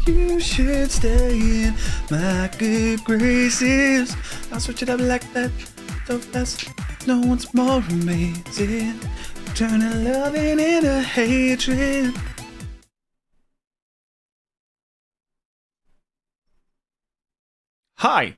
You should stay in my good graces. I'll switch it up like that. So fast, no one's more amazing. Turning loving into hatred. Hi.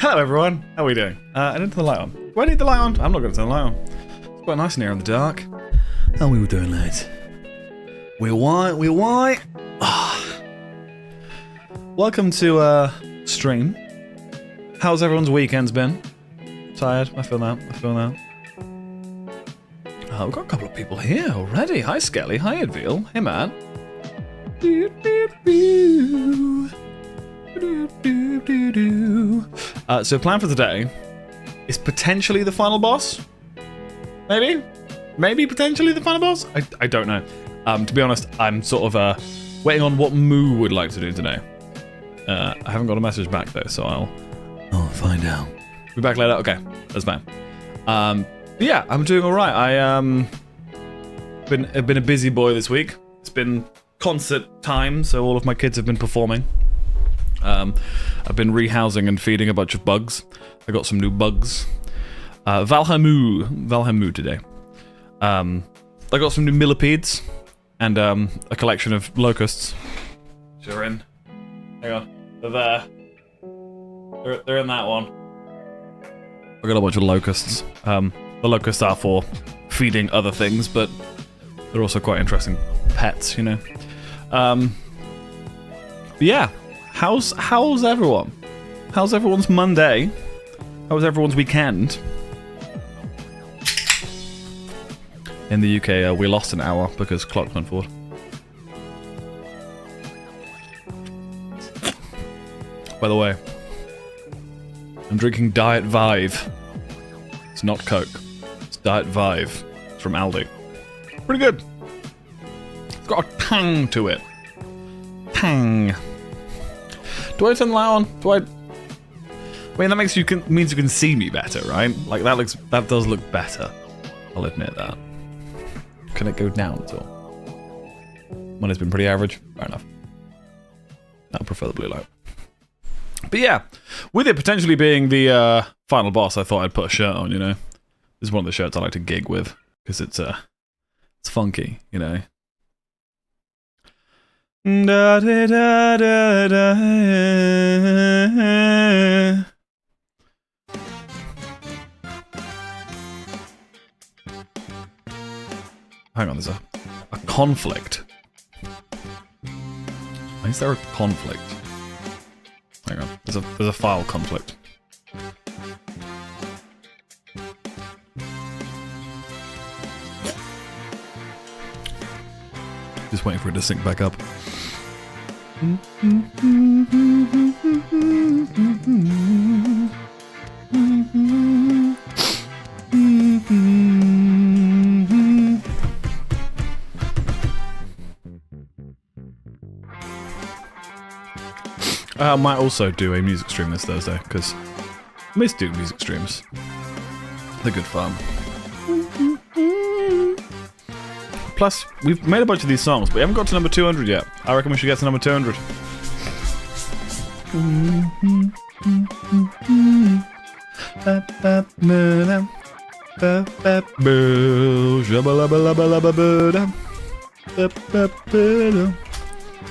Hello everyone, how are we doing? I didn't turn the light on. Do I need the light on? I'm not going to turn the light on. It's quite nice in here in the dark. How we were doing, lads? We're white. Welcome to stream. How's everyone's weekends been? Tired? I feel that. We've got a couple of people here already. Hi Skelly, hi Edville, hey man. So plan for today is potentially the final boss. Maybe potentially the final boss. I don't know. To be honest, I'm sort of waiting on what Moo would like to do today. I haven't got a message back though, so I'll find out. Be back later. Okay, that's fine. But yeah, I'm doing all right. I've been a busy boy this week. It's been concert time, so all of my kids have been performing. I've been rehousing and feeding a bunch of bugs. I got some new bugs. Valhamu today. I got some new millipedes and a collection of locusts. They're in. Hang on. They're there. They're in that one. I got a bunch of locusts. The locusts are for feeding other things, but they're also quite interesting pets, you know. But yeah. How's everyone? How's everyone's Monday? How was everyone's weekend? In the UK, we lost an hour because clock went forward. By the way, I'm drinking Diet Vive. It's not Coke. It's Diet Vive. It's from Aldi. Pretty good. It's got a tang to it. Tang. Do I turn the light on? I mean, that means you can see me better, right? Like that does look better. I'll admit that. Can it go down at all? Mine has been pretty average. Fair enough. I prefer the blue light. But yeah, with it potentially being the final boss, I thought I'd put a shirt on. You know, this is one of the shirts I like to gig with because it's funky. You know. Da, da, da, da, da. Hang on, there's a conflict. Why is there a conflict? Hang on, there's a file conflict. Just waiting for it to sync back up. I might also do a music stream this Thursday, because I miss doing music streams. They're good fun. Plus, we've made a bunch of these songs, but we haven't got to number 200 yet. I reckon we should get to number 200.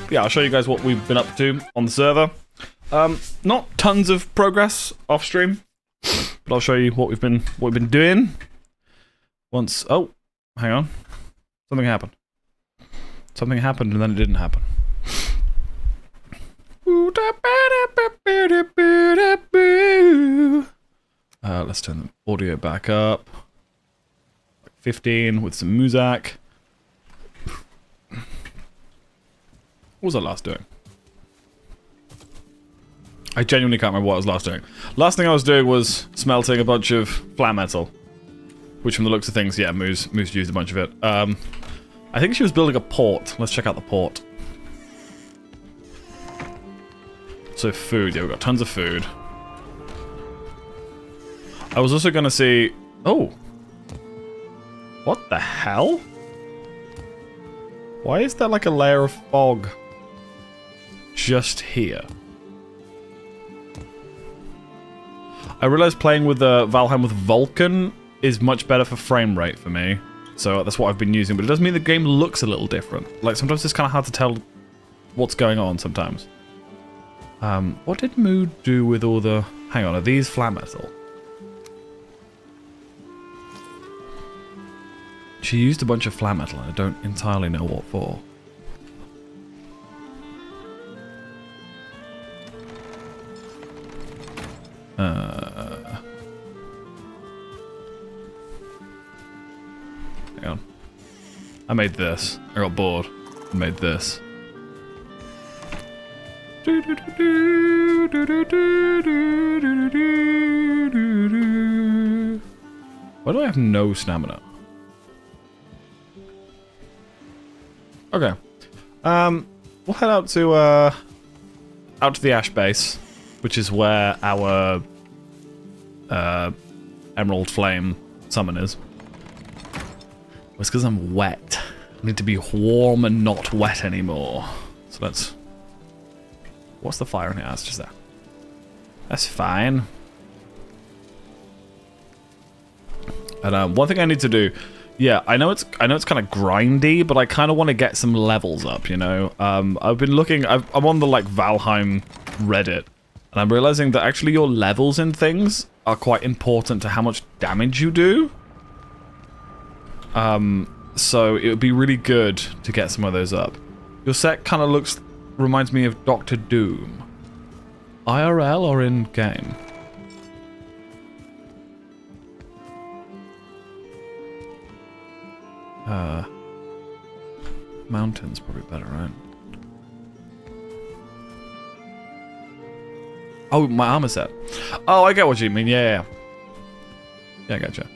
Yeah, I'll show you guys what we've been up to on the server. Not tons of progress off stream, but I'll show you what we've been doing. Oh, hang on. Something happened. Something happened and then it didn't happen. Let's turn the audio back up. 15 with some muzak. What was I last doing? I genuinely can't remember what I was last doing. Last thing I was doing was smelting a bunch of flat metal. Which from the looks of things, yeah, Moo's used a bunch of it. I think she was building a port. Let's check out the port. So food, yeah, we've got tons of food. I was also gonna see... Oh! What the hell? Why is there like a layer of fog just here? I realized playing with Valheim with Vulkan is much better for frame rate for me. So that's what I've been using, but it does mean the game looks a little different. Like, sometimes it's kind of hard to tell what's going on sometimes. What did Mood do with all the... Hang on, are these flat metal? She used a bunch of flat metal, and I don't entirely know what for. Hang on. I made this. I got bored and made this. Why do I have no stamina? Okay. We'll head out to the ash base, which is where our Emerald Flame summon is. It's because I'm wet. I need to be warm and not wet anymore. So let's... What's the fire in here? It's just there. That's fine. And one thing I need to do... Yeah, I know it's kind of grindy, but I kind of want to get some levels up, you know? I've been looking... I'm on the, like, Valheim Reddit, and I'm realizing that actually your levels in things are quite important to how much damage you do. So it would be really good to get some of those up. Your set kind of reminds me of Doctor Doom. IRL or in-game? Mountains probably better, right? Oh, my armor set. Oh, I get what you mean. Yeah. Yeah, I gotcha.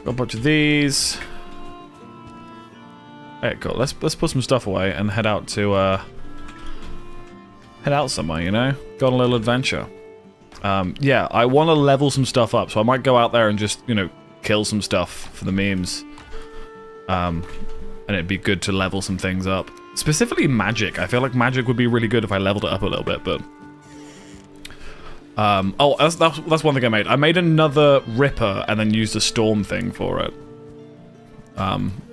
Got a bunch of these. Alright, cool. Let's put some stuff away and head out to head out somewhere, you know? Go on a little adventure. Yeah, I want to level some stuff up, so I might go out there and just, you know, kill some stuff for the memes. And it'd be good to level some things up. Specifically magic. I feel like magic would be really good if I leveled it up a little bit, but... oh, that's one thing I made. I made another Ripper and then used a storm thing for it.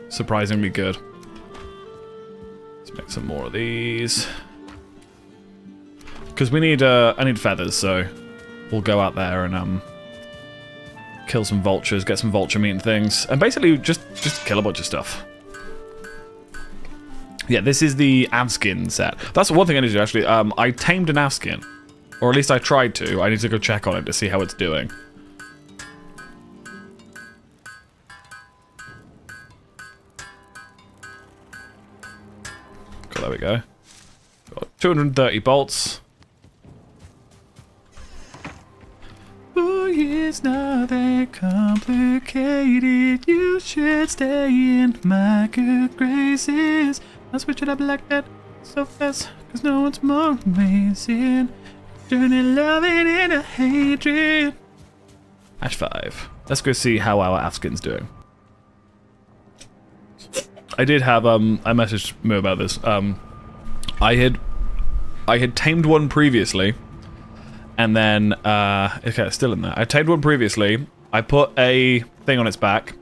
Surprisingly good. Let's make some more of these. Because we need, I need feathers, so we'll go out there and, kill some vultures, get some vulture meat and things, and basically just kill a bunch of stuff. Yeah, this is the Avskin set. That's one thing I need to do, actually. I tamed an Avskin. Or at least I tried to. I need to go check on it to see how it's doing. Cool, there we go. Got 230 bolts. Oh, it's not that complicated. You should stay in my good graces. I'll switch it up like that so fast, cause no one's more amazing. Turning loving into hatred. Ash 5. Let's go see how our Avskin's doing. I did have, I messaged Mo about this. I had tamed one previously. And then, okay, it's still in there. I tamed one previously. I put a thing on its back.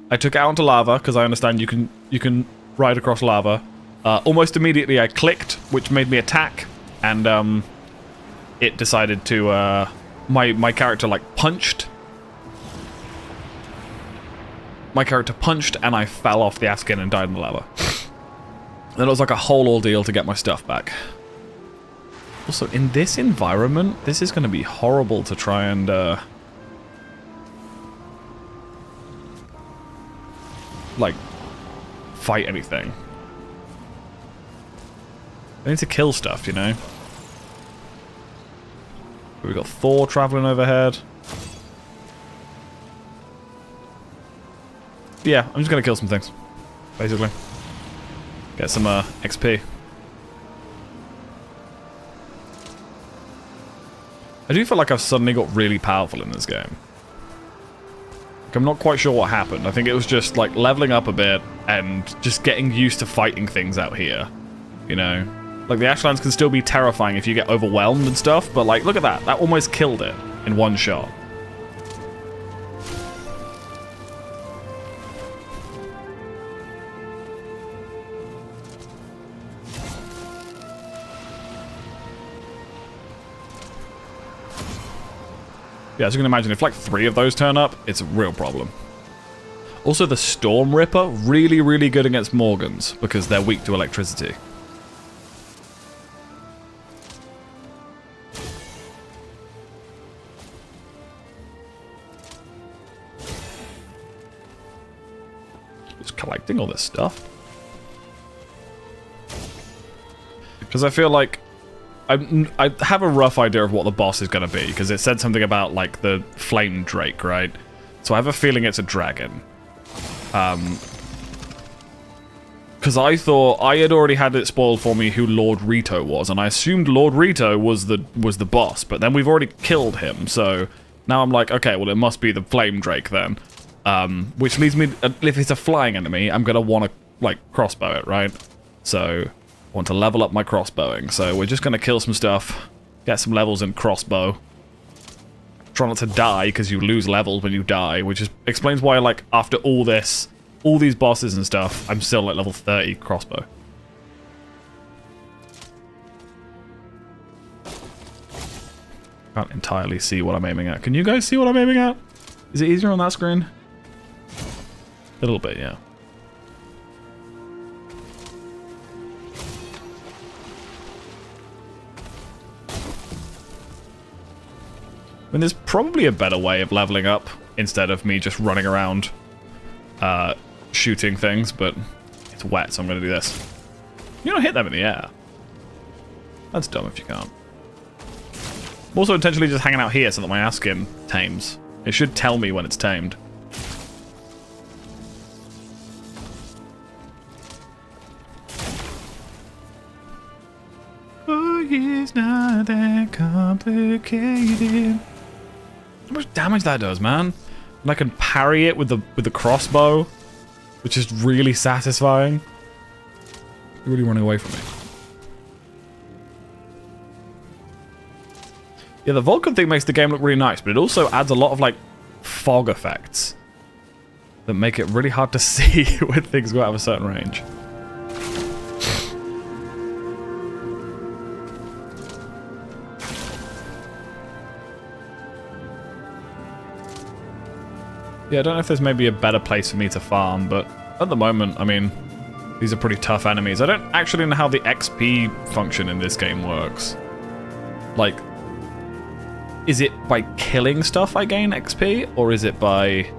I took it out into lava, because I understand you can ride across lava. Almost immediately I clicked, which made me attack. And, it decided to, my character, like, punched. My character punched, and I fell off the Avskin and died in the lava. Then it was like a whole ordeal to get my stuff back. Also, in this environment, this is going to be horrible to try and, like, fight anything. I need to kill stuff, you know? We've got Thor traveling overhead. Yeah, I'm just going to kill some things, basically. Get some, XP. I do feel like I've suddenly got really powerful in this game. Like, I'm not quite sure what happened. I think it was just like leveling up a bit and just getting used to fighting things out here. You know? Like the Ashlands can still be terrifying if you get overwhelmed and stuff, but like, look at that. That almost killed it in one shot. Yeah, as you can imagine, if like 3 of those turn up, it's a real problem. Also, the Storm Ripper, really, really good against Morgans, because they're weak to electricity. Just collecting all this stuff. Because I feel like I have a rough idea of what the boss is going to be, because it said something about, like, the Flame Drake, right? So I have a feeling it's a dragon. Because I thought I had already had it spoiled for me who Lord Rito was, and I assumed Lord Rito was the boss, but then we've already killed him, so now I'm like, okay, well, it must be the Flame Drake then. Which leads me, if it's a flying enemy, I'm going to want to, like, crossbow it, right? So want to level up my crossbowing, so we're just going to kill some stuff, get some levels in crossbow. Try not to die, because you lose levels when you die, which explains why, like, after all these bosses and stuff, I'm still at level 30 crossbow. Can't entirely see what I'm aiming at. Can you guys see what I'm aiming at? Is it easier on that screen? A little bit, yeah. I mean, there's probably a better way of leveling up instead of me just running around shooting things, but it's wet, so I'm going to do this. You don't hit them in the air. That's dumb if you can't. I'm also intentionally just hanging out here so that my ass skin tames. It should tell me when it's tamed. Oh, it's not that complicated. How much damage that does, man. And I can parry it with the crossbow, which is really satisfying. You're really running away from me. Yeah, the Vulcan thing makes the game look really nice, but it also adds a lot of, like, fog effects that make it really hard to see when things go out of a certain range. Yeah, I don't know if there's maybe a better place for me to farm, but at the moment, I mean, these are pretty tough enemies. I don't actually know how the XP function in this game works. Like, is it by killing stuff I gain XP, or is it by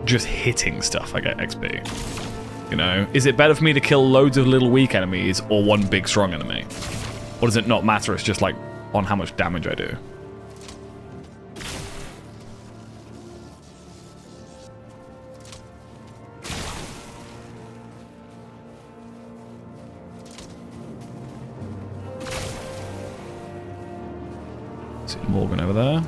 just hitting stuff I get XP? You know, is it better for me to kill loads of little weak enemies or one big strong enemy? Or does it not matter? It's just like on how much damage I do. See Morgan over there.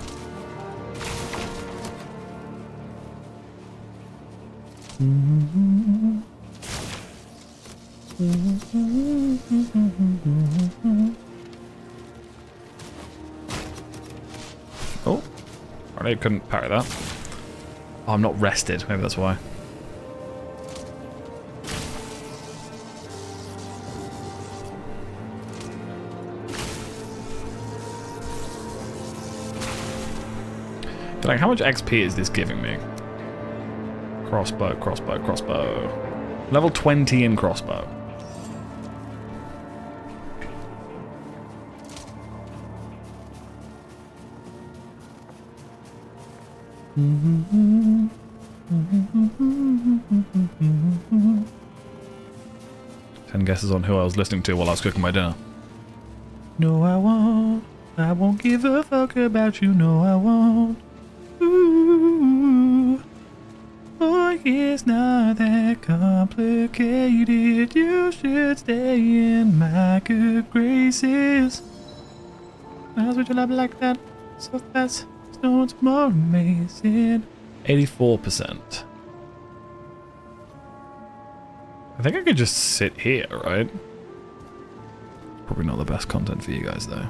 Oh, I couldn't parry that. Oh, I'm not rested. Maybe that's why. Like, how much XP is this giving me? Crossbow, crossbow, crossbow. Level 20 in crossbow. Ten guesses on who I was listening to while I was cooking my dinner. No, I won't. I won't give a fuck about you. No, I won't. Ooh. Oh, it's not that complicated. You should stay in my good graces. How's would you love like that? So fast, stones more amazing. 84%. I think I could just sit here, right? Probably not the best content for you guys, though.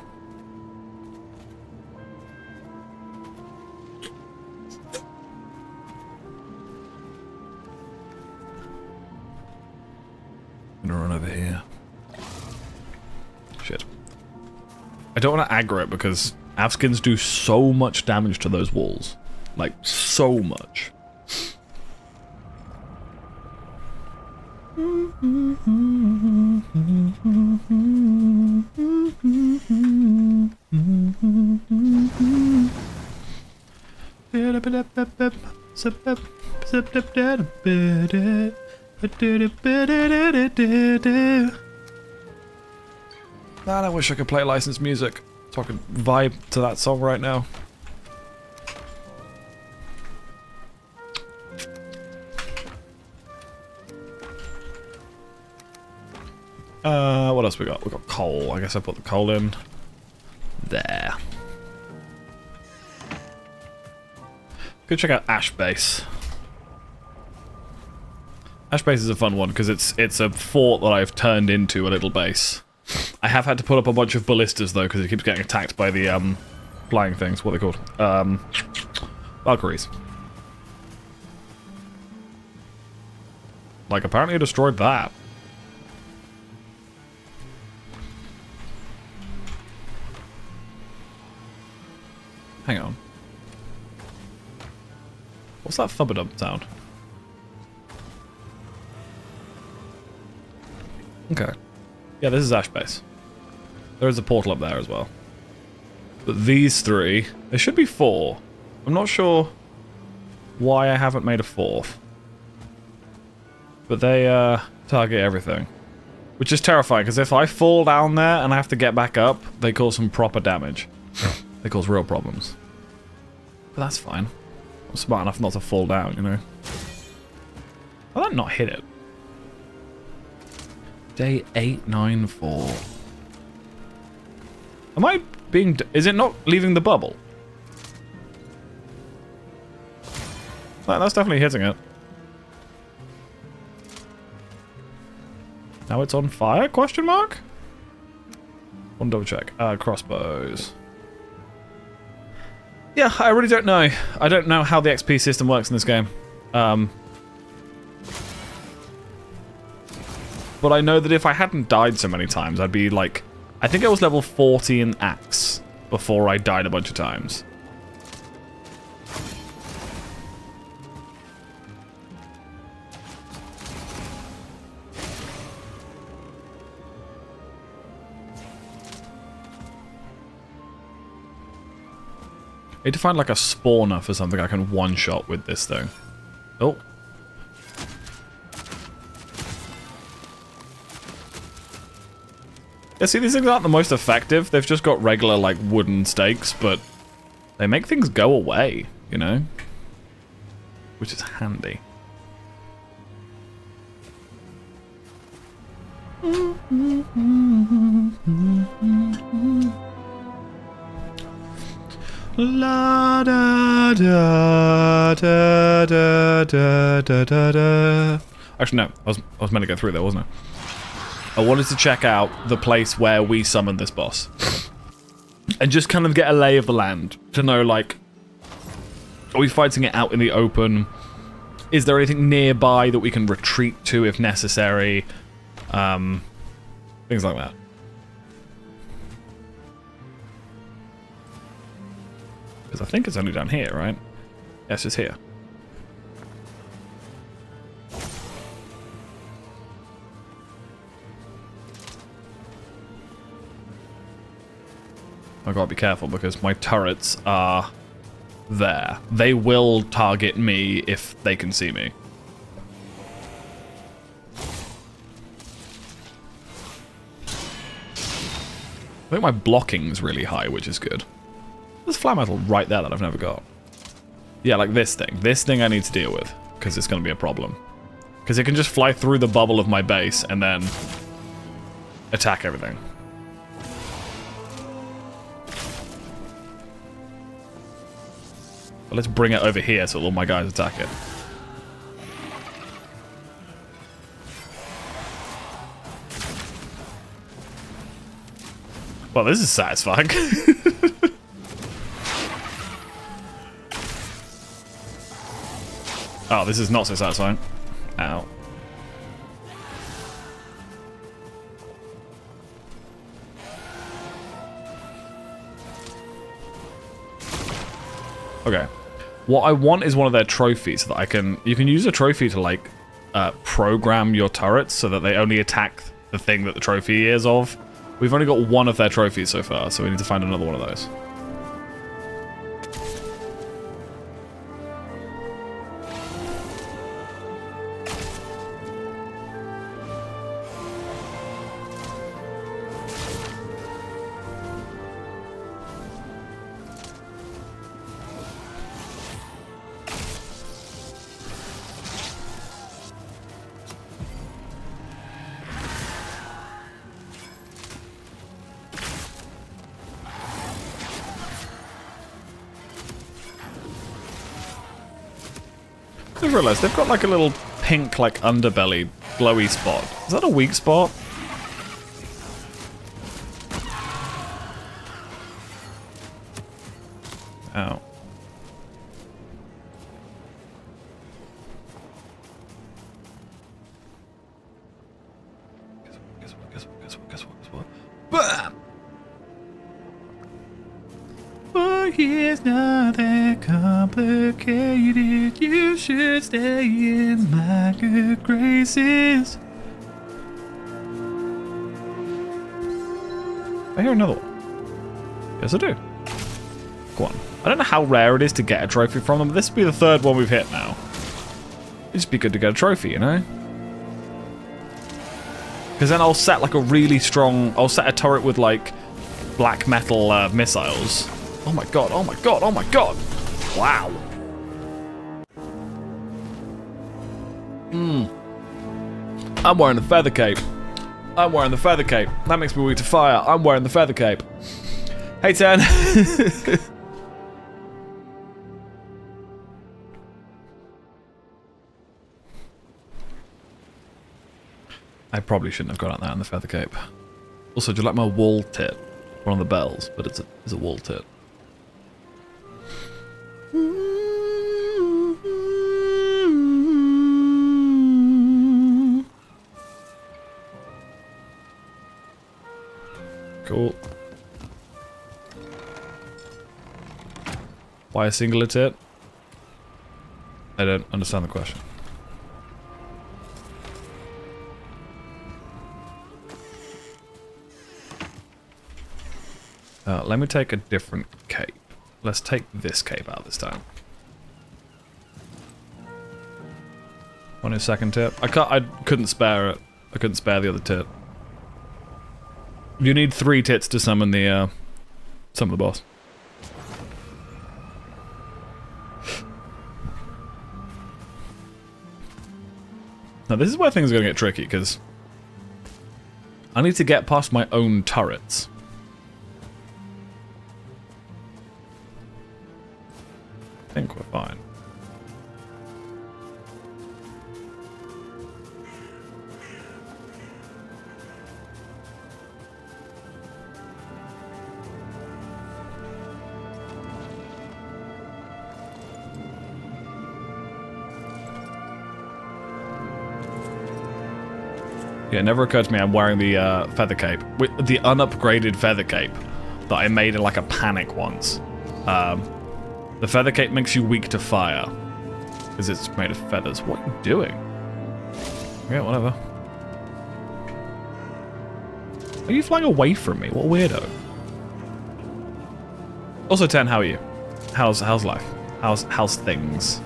I'm gonna run over here. Shit. I don't want to aggro it because Avskins do so much damage to those walls. Like, so much. Man, I wish I could play licensed music so I could vibe to that song right now. What else we got? We got coal. I guess I put the coal in there. Go check out Ash Base. Ash Base is a fun one because it's a fort that I've turned into a little base. I have had to put up a bunch of ballistas though because it keeps getting attacked by the flying things. What are they called? Valkyries. Like apparently I destroyed that. Hang on. What's that thump-a-dump sound? Okay. Yeah, this is Ash Base. There is a portal up there as well. But these three... There should be 4. I'm not sure why I haven't made a 4th. But they target everything. Which is terrifying, because if I fall down there and I have to get back up, they cause some proper damage. They cause real problems. But that's fine. I'm smart enough not to fall down, you know. Why did I not hit it? Day 894. Am I being... Is it not leaving the bubble? That's definitely hitting it. Now it's on fire? Question mark? One double check. Crossbows. Yeah, I really don't know. I don't know how the XP system works in this game. But I know that if I hadn't died so many times, I'd be like... I think I was level 40 in Axe before I died a bunch of times. I need to find like a spawner for something I can one-shot with this thing. Oh. Yeah, see, these things aren't the most effective. They've just got regular, like, wooden stakes, but they make things go away, you know? Which is handy. La da da da da da da da da. Actually, no. I was meant to go through there, wasn't I? I wanted to check out the place where we summoned this boss. And just kind of get a lay of the land. To know, like, are we fighting it out in the open? Is there anything nearby that we can retreat to if necessary? Things like that. Because I think it's only down here, right? Yes, it's here. I gotta be careful because my turrets are there. They will target me if they can see me. I think my blocking's really high, which is good. There's flat metal right there that I've never got. Yeah, like this thing. This thing I need to deal with, because it's going to be a problem. Because it can just fly through the bubble of my base and then But let's bring it over here so all my guys attack it. Well, this is satisfying. Oh, this is not so satisfying. Ow. Okay. What I want is one of their trophies so that I can... You can use a trophy to, like, program your turrets so that they only attack the thing that the trophy is of. We've only got one of their trophies so far, so we need to find another one of those. I realised they've got like a little pink, like underbelly, glowy spot. Is that a weak spot? Ow. Guess what? Bam! For here's not that complicated. You should stay in my good graces. I hear another one. Yes, I do. Go on. I don't know how rare it is to get a trophy from them, but this will be the third one we've hit now. It'd just be good to get a trophy, you know? Because then I'll set like a really strong... I'll set a turret with like black metal missiles. Oh my god, oh my god, oh my god! Wow. I'm wearing the feather cape. I'm wearing the feather cape. That makes me weak to fire. I'm wearing the feather cape. Hey, Ten. I probably shouldn't have gone out there in the feather cape. Also, do you like my wall tit? One of the bells, but it's a wall tit. Cool. Why a singular tit? I don't understand the question. Let me take a different cape. Let's take this cape out this time. Want a second tip? I couldn't spare it. I couldn't spare the other tit. You need 3 tits to summon the boss. Now this is where things are gonna get tricky, because I need to get past my own turrets. I think we're fine. Yeah, it never occurred to me I'm wearing the feather cape. With the unupgraded feather cape that I made in like a panic once. The feather cape makes you weak to fire. Because it's made of feathers. What are you doing? Yeah, whatever. Are you flying away from me? What a weirdo. Also, Ten, how are you? How's life? How's things?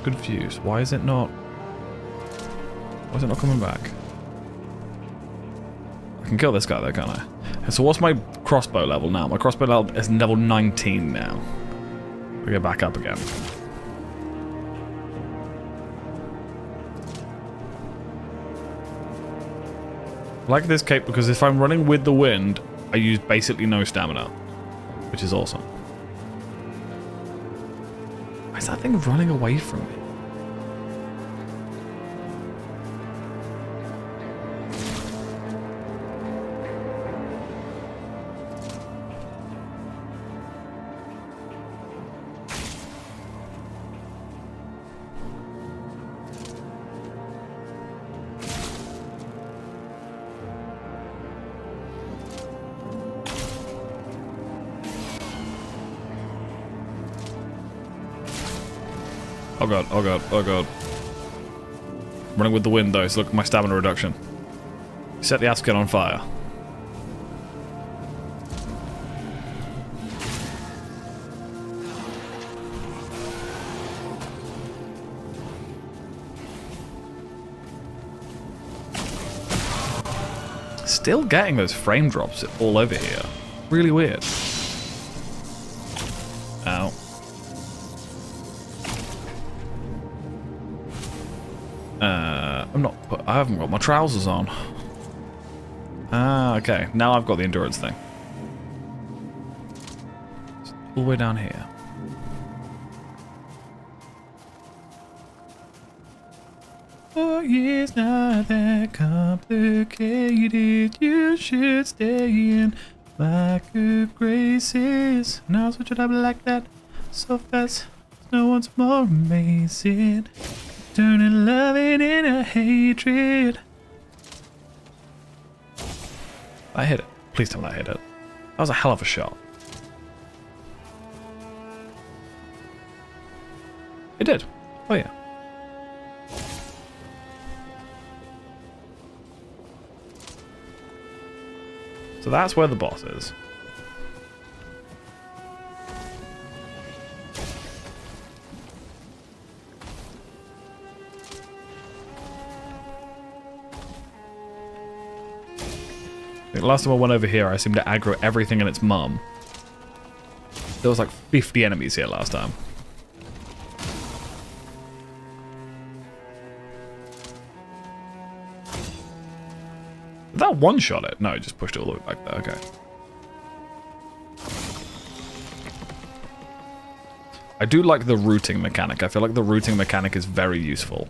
Confused. Why is it not coming back? I can kill this guy though, can't I? So what's my crossbow level now? My crossbow level is level 19 now. We go back up again. I like this cape because if I'm running with the wind, I use basically no stamina, which is awesome. Why is that thing running away from me? Oh god, oh god, oh god. Running with the wind though, so look at my stamina reduction. Set the Askin on fire. Still getting those frame drops all over here. Really weird. Ow. I haven't got my trousers on. Ah, okay. Now I've got the endurance thing. It's all the way down here. Oh, it's not that complicated. You should stay in my good graces. Now switch it up like that. So fast, no one's more amazing. Turning loving into hatred. I hit it. Please tell me I hit it. That was a hell of a shot. It did. Oh yeah. So that's where the boss is. Last time I went over here, I seemed to aggro everything and its mum. There was like 50 enemies here last time. Did that one-shot it? No, it just pushed it all the way back there. Okay. I do like the routing mechanic. I feel like the routing mechanic is very useful.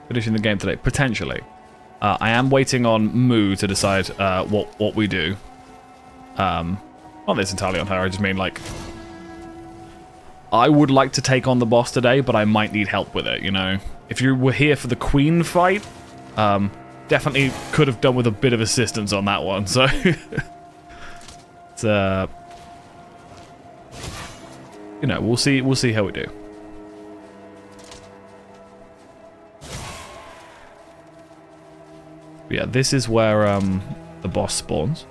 Finishing the game today, potentially. I am waiting on Moo to decide what we do. Not that it's entirely on her. I just mean like, I would like to take on the boss today, but I might need help with it. You know, if you were here for the Queen fight, definitely could have done with a bit of assistance on that one. So, it's, you know, we'll see how we do. Yeah, this is where the boss spawns.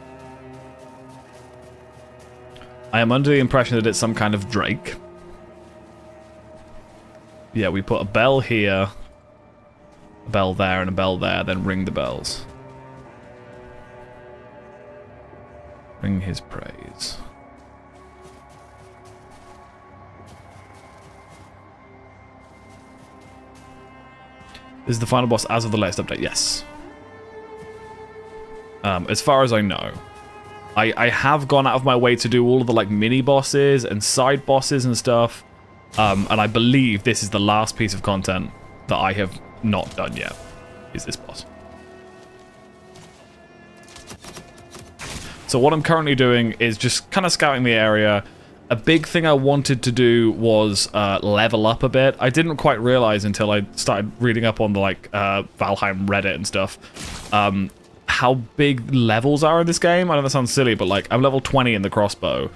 I am under the impression that it's some kind of drake. Yeah, we put a bell here, a bell there, and a bell there, then ring the bells. Ring his praise. This is the final boss as of the latest update, yes. As far as I know. I have gone out of my way to do all of the like mini bosses and side bosses and stuff. And I believe this is the last piece of content that I have not done yet, is this boss. So what I'm currently doing is just kind of scouting the area. A big thing I wanted to do was level up a bit. I didn't quite realize until I started reading up on the like Valheim Reddit and stuff how big levels are in this game. I know that sounds silly, but like I'm level 20 in the crossbow,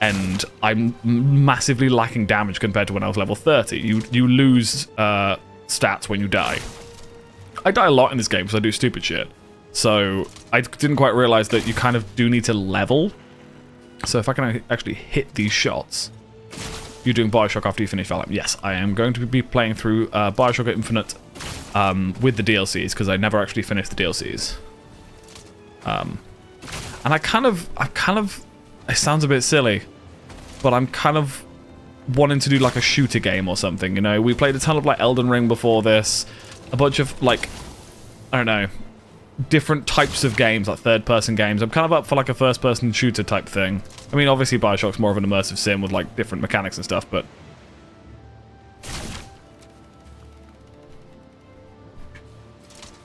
and I'm massively lacking damage compared to when I was level 30. You lose stats when you die. I die a lot in this game because I do stupid shit. So I didn't quite realize that you kind of do need to level. So if I can actually hit these shots. You're doing Bioshock after you finish Valheim. Yes, I am going to be playing through Bioshock Infinite with the DLCs, because I never actually finished the DLCs. And I kind of, it sounds a bit silly, but I'm kind of wanting to do like a shooter game or something, you know? We played a ton of like Elden Ring before this, a bunch of like, I don't know, different types of games, like third-person games. I'm kind of up for like a first-person shooter type thing. I mean, obviously Bioshock's more of an immersive sim with like different mechanics and stuff, but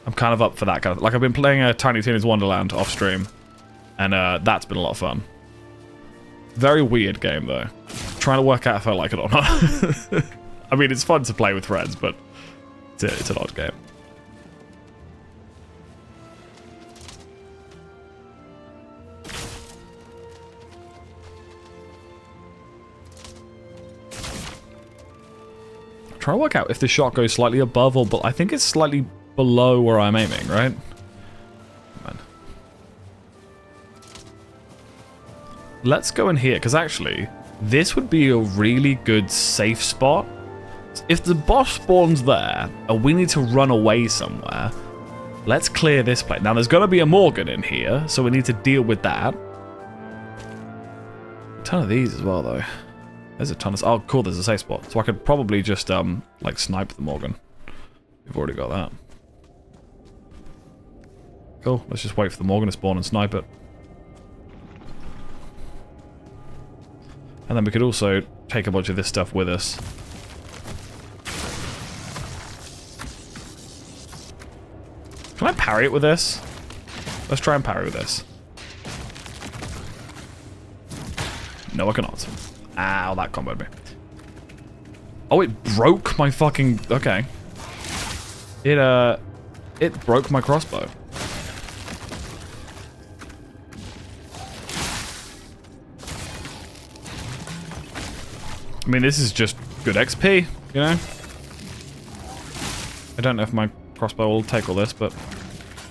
I'm kind of up for that kind of... Like, I've been playing a Tiny Tina's Wonderland off-stream, and that's been a lot of fun. Very weird game, though. Trying to work out if I like it or not. I mean, it's fun to play with friends, but it's an odd game. I'm trying to work out if the shot goes slightly above or... But I think it's slightly below where I'm aiming, right? Let's go in here, because actually, this would be a really good safe spot. If the boss spawns there, and we need to run away somewhere, let's clear this place. Now, there's going to be a Morgan in here, so we need to deal with that. A ton of these as well, though. There's a ton of... Oh, cool, there's a safe spot. So I could probably just, like, snipe the Morgan. We've already got that. Cool, let's just wait for the Morgan to spawn and snipe it. And then we could also take a bunch of this stuff with us. Can I parry it with this? Let's try and parry with this. No, I cannot. Ow, that comboed me. Oh, it broke my fucking... Okay. It broke my crossbow. I mean, this is just good XP, you know? I don't know if my crossbow will take all this, but...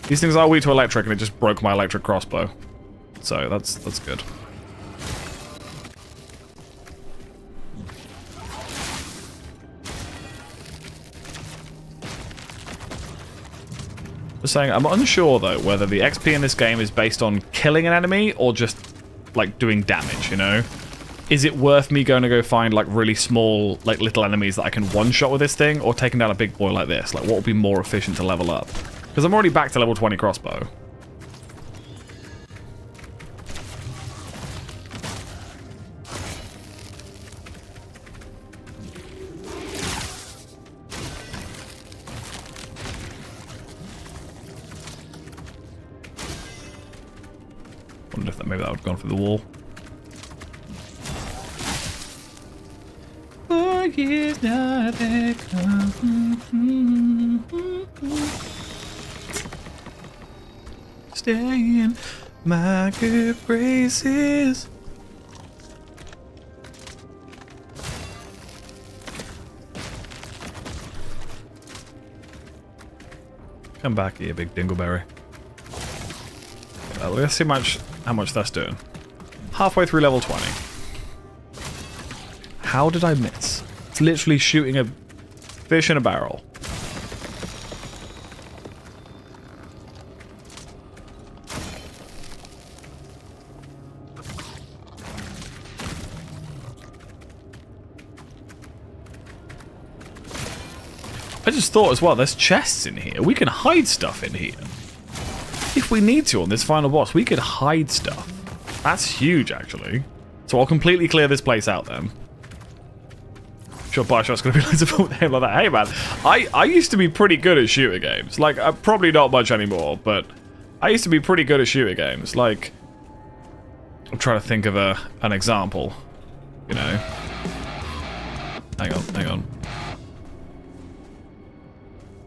These things are weak to electric, and it just broke my electric crossbow. So, that's good. Just saying, I'm unsure, though, whether the XP in this game is based on killing an enemy, or just, like, doing damage, you know? Is it worth me going to go find, like, really small, like, little enemies that I can one-shot with this thing, or taking down a big boy like this? Like, what would be more efficient to level up? Because I'm already back to level 20 crossbow. Wonder if maybe that would have gone through the wall. Is not stay in my good graces. Come back here, big dingleberry. Let's see how much that's doing. Halfway through level 20. How did I miss? It's literally shooting a fish in a barrel. I just thought as well, there's chests in here. We can hide stuff in here. If we need to on this final boss, we could hide stuff. That's huge, actually. So I'll completely clear this place out then. Sure, Bioshock's gonna be loads of fun with him like that. Hey man, I used to be pretty good at shooter games. Like, probably not much anymore, but I used to be pretty good at shooter games. Like, I'm trying to think of an example, you know. Hang on.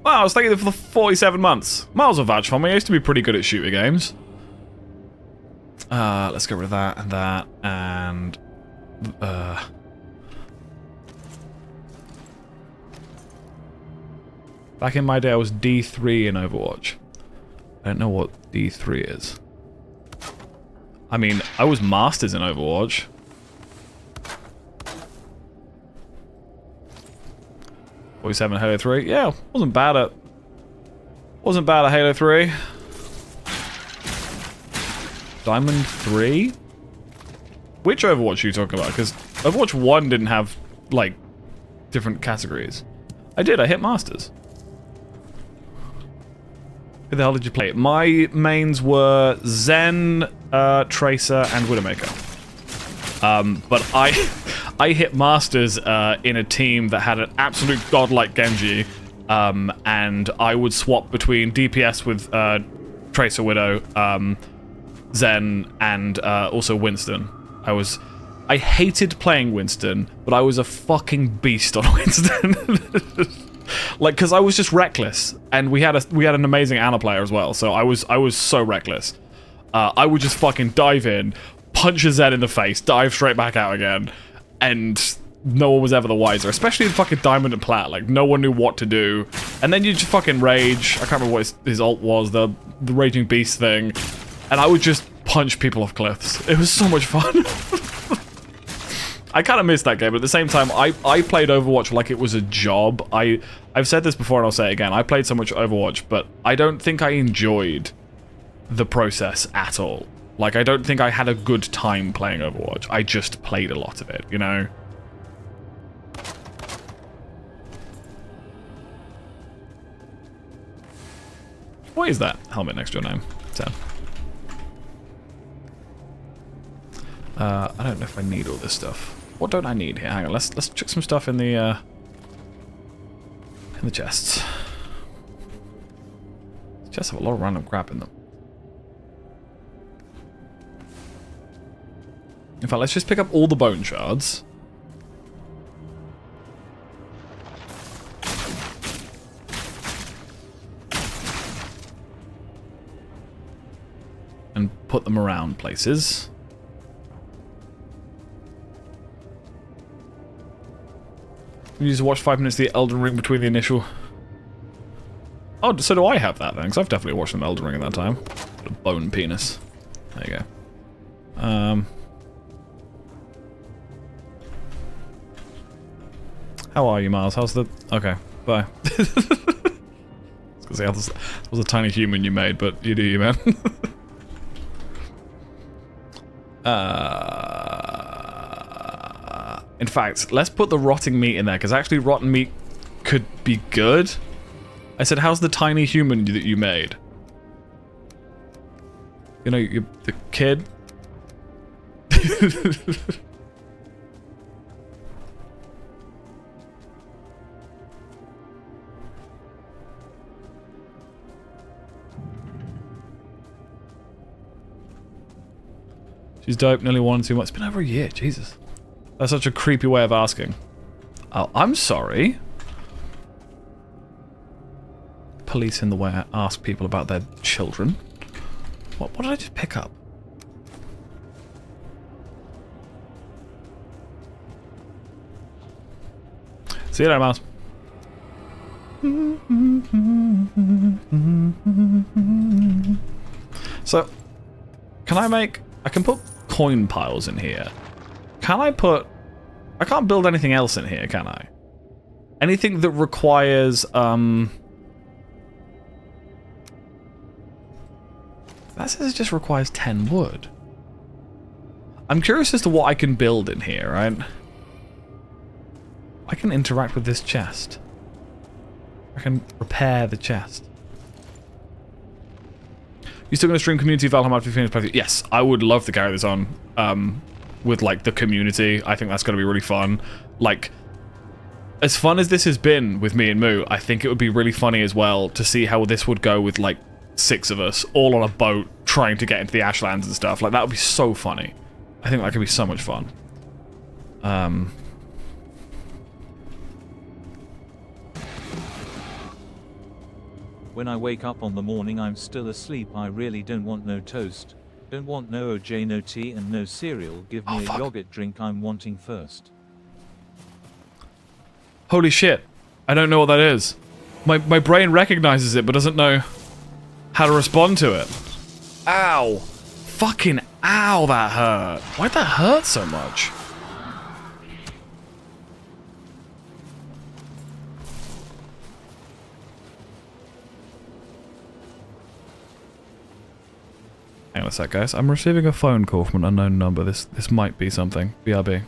Wow, I was thinking for the 47 months. Miles will vouch for me. I used to be pretty good at shooter games. Let's get rid of that and that and back in my day, I was D3 in Overwatch. I don't know what D3 is. I mean, I was Masters in Overwatch. .47 Halo 3. Yeah, wasn't bad at Halo 3. Diamond 3? Which Overwatch are you talking about? Because Overwatch 1 didn't have like, different categories. I did, I hit Masters. Who the hell did you play? My mains were Zen, Tracer, and Widowmaker. But I hit Masters in a team that had an absolute godlike Genji, and I would swap between DPS with Tracer, Widow, Zen, and also Winston. I hated playing Winston, but I was a fucking beast on Winston. Like, because I was just reckless, and we had an amazing Ana player as well, so I was so reckless. I would just fucking dive in, punch a Zen in the face, dive straight back out again, and no one was ever the wiser, especially in fucking Diamond and Plat. Like, no one knew what to do, and then you just fucking rage. I can't remember what his ult was, the Raging Beast thing, and I would just punch people off cliffs. It was so much fun. I kind of missed that game, but at the same time, I played Overwatch like it was a job. I've said this before and I'll say it again. I played so much Overwatch, but I don't think I enjoyed the process at all. Like, I don't think I had a good time playing Overwatch. I just played a lot of it, you know? What is that helmet next to your name? Sam. I don't know if I need all this stuff. What don't I need here? Hang on, let's chuck some stuff in the chests. The chests have a lot of random crap in them. In fact, let's just pick up all the bone shards. And put them around places. You need to watch 5 minutes of the Elden Ring between the initial... Oh, so do I have that then? Because I've definitely watched some Elden Ring in that time. What a bone penis. There you go. How are you, Miles? How's the... Okay, bye. I was gonna say, that was a tiny human you made, but you do you, man. In fact, let's put the rotting meat in there, because actually rotten meat could be good. I said, how's the tiny human that you made? You know, the kid? She's dope, nearly 1 or 2 months. It's been over a year, Jesus. That's such a creepy way of asking. Oh, I'm sorry. Police in the way I ask people about their children. What did I just pick up? See you later, Mouse. So, can I make... I can put coin piles in here. Can I put... I can't build anything else in here, can I? Anything that requires, That says it just requires 10 wood. I'm curious as to what I can build in here, right? I can interact with this chest. I can repair the chest. You still gonna stream community Valheim after you finish playthrough? Yes, I would love to carry this on with like the community. I think that's gonna be really fun. Like, as fun as this has been with me and Moo, I think it would be really funny as well to see how this would go with like 6 of us all on a boat trying to get into the Ashlands and stuff. Like, that would be so funny. I think that could be so much fun. When I wake up on the morning I'm still asleep. I really don't want no toast. Don't want no OJ, no tea and no cereal. Give me a yogurt drink I'm wanting first. Holy shit. I don't know what that is. My brain recognizes it but doesn't know how to respond to it. Ow. Fucking ow, that hurt. Why'd that hurt so much? Hang on a sec, guys. I'm receiving a phone call from an unknown number. This might be something. BRB.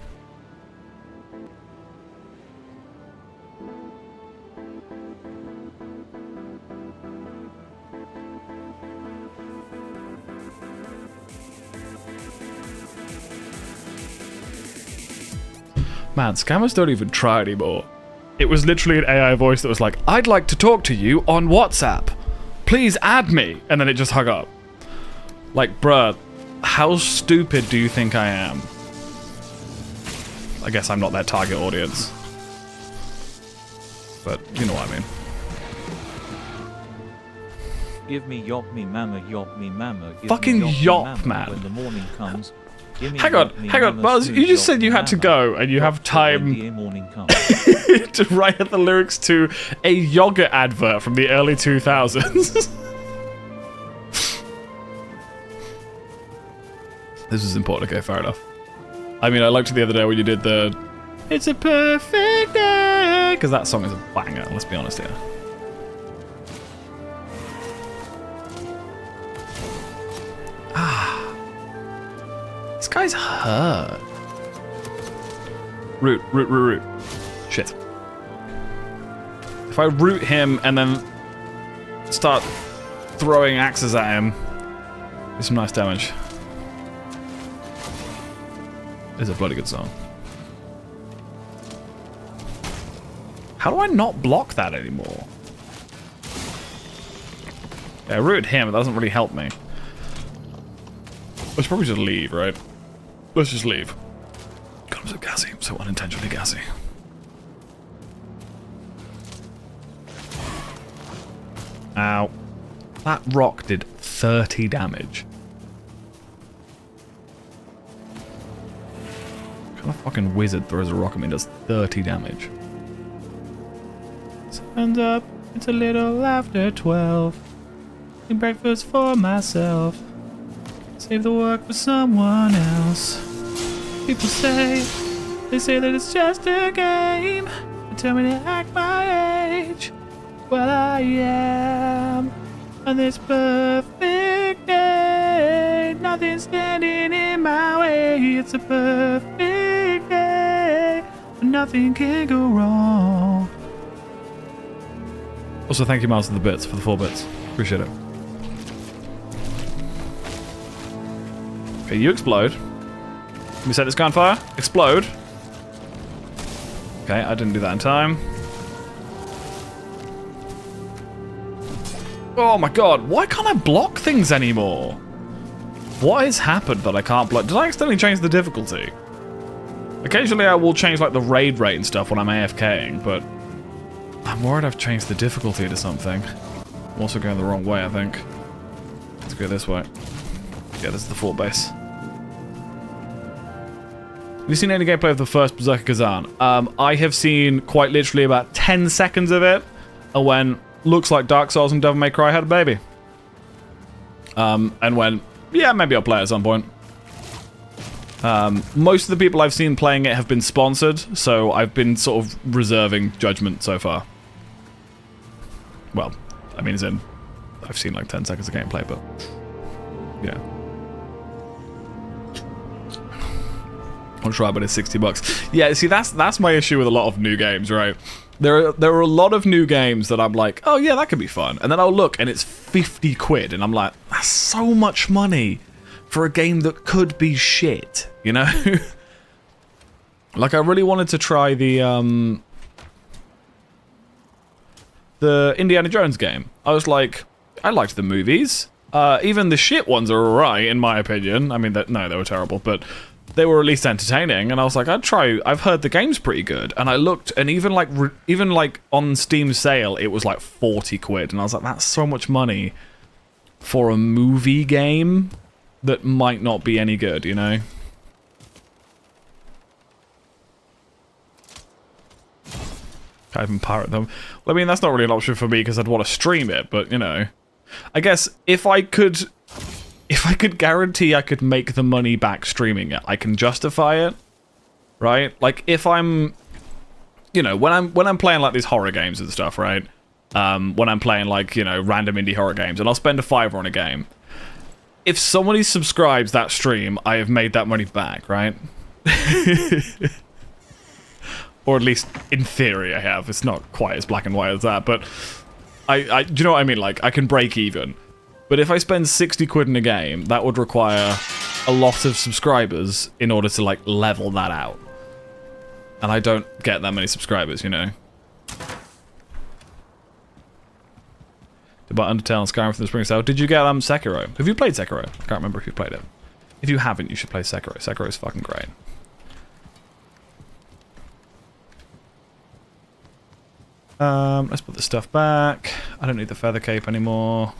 Man, scammers don't even try anymore. It was literally an AI voice that was like, I'd like to talk to you on WhatsApp. Please add me. And then it just hung up. Like, bruh, how stupid do you think I am? I guess I'm not their target audience. But you know what I mean. Give me yop me mama, yop me mama. Give Fucking me yop, mama man. When the morning comes. Give me Hang yop on, me hang on. mama, Buzz, you just yop said you me had to mama. go and you Yop have when time the morning comes. to write the lyrics to a yogurt advert from the early 2000s. This is important. Okay, fair enough. I mean, I liked it the other day when you did the "It's a Perfect Day" because that song is a banger. Let's be honest here. This guy's hurt. Root. Shit. If I root him and then start throwing axes at him, do some nice damage. It's a bloody good song. How do I not block that anymore? Yeah, I rooted him, but that doesn't really help me. Let's probably just leave, right? Let's just leave. God, I'm so gassy. I'm so unintentionally gassy. Ow. That rock did 30 damage. What kind of fucking wizard throws a rock at me and does 30 damage? Stand up, it's a little after 12. Eating breakfast for myself. Save the work for someone else. People say, they say that it's just a game. They tell me to act my age. Well, I am on this perfect day. Nothing's standing in my way. It's a perfect day. Nothing can go wrong. Also, thank you, Miles, for the bits, for the 4 bits. Appreciate it. Okay, you explode. Let me set this guy on fire. Explode. Okay, I didn't do that in time. Oh my god, why can't I block things anymore? What has happened that I can't block? Did I accidentally change the difficulty? Occasionally I will change like the raid rate and stuff when I'm AFKing, but I'm worried I've changed the difficulty to something. I'm also going the wrong way, I think. Let's go this way. Yeah, this is the fort base. Have you seen any gameplay of the first Berserker Kazan? I have seen quite literally about 10 seconds of it, and when looks like Dark Souls and Devil May Cry had a baby. And when, yeah, maybe I'll play it at some point. Most of the people I've seen playing it have been sponsored, so I've been sort of reserving judgment so far. Well, I mean, as in, I've seen like 10 seconds of gameplay, but yeah. I'll try, but it's $60. Yeah, see, that's my issue with a lot of new games, right? There are a lot of new games that I'm like, oh yeah, that could be fun, and then I'll look and it's 50 quid, and I'm like, that's so much money for a game that could be shit, you know? Like, I really wanted to try the Indiana Jones game. I was like, I liked the movies. Even the shit ones are alright, in my opinion. I mean, no, they were terrible, but they were at least entertaining, and I was like, I'd try. I've heard the game's pretty good, and I looked, and even like on Steam sale, it was like 40 quid, and I was like, that's so much money for a movie game that might not be any good, you know? Can't even pirate them. Well, I mean, that's not really an option for me because I'd want to stream it, but, you know. I guess if I could guarantee I could make the money back streaming it, I can justify it, right? Like, if I'm, you know, when I'm playing, like, these horror games and stuff, right? When I'm playing, like, you know, random indie horror games, and I'll spend a $5 on a game. If somebody subscribes that stream, I have made that money back, right? Or at least, in theory, I have. It's not quite as black and white as that, but do you know what I mean? Like, I can break even. But if I spend 60 quid in a game, that would require a lot of subscribers in order to, like, level that out. And I don't get that many subscribers, you know. To buy Undertale and Skyrim from the spring sale. Did you get Sekiro? Have you played Sekiro? I can't remember if you played it. If you haven't, you should play Sekiro. Sekiro is fucking great. Let's put the stuff back. I don't need the feather cape anymore.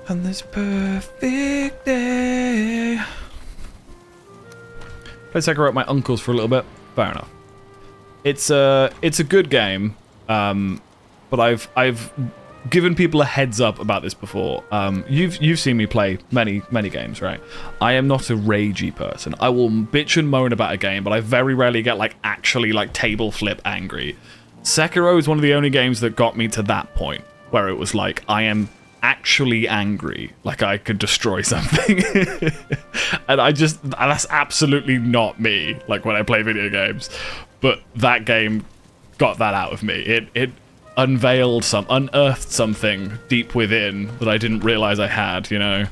On this perfect day. Played Sekiro at my uncle's for a little bit. Fair enough. It's a good game. But I've given people a heads up about this before. You've seen me play many games, right? I am not a ragey person. I will bitch and moan about a game, but I very rarely get like actually like table flip angry. Sekiro is one of the only games that got me to that point where it was like I am actually angry, like I could destroy something. And that's absolutely not me, like when I play video games. But that game got that out of me. It unearthed something deep within that I didn't realize I had, you know?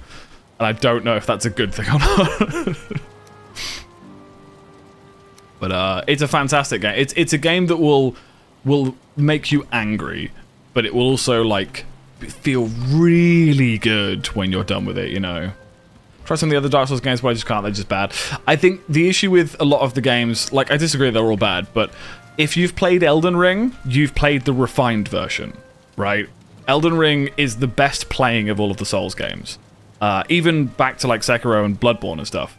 And I don't know if that's a good thing or not. But it's a fantastic game. It's a game that will make you angry, but it will also like feel really good when you're done with it, you know? Try some of the other Dark Souls games, but I just can't. They're just bad. I think the issue with a lot of the games, like I disagree they're all bad, but if you've played Elden Ring, you've played the refined version, right? Elden Ring is the best playing of all of the Souls games. Even back to like Sekiro and Bloodborne and stuff.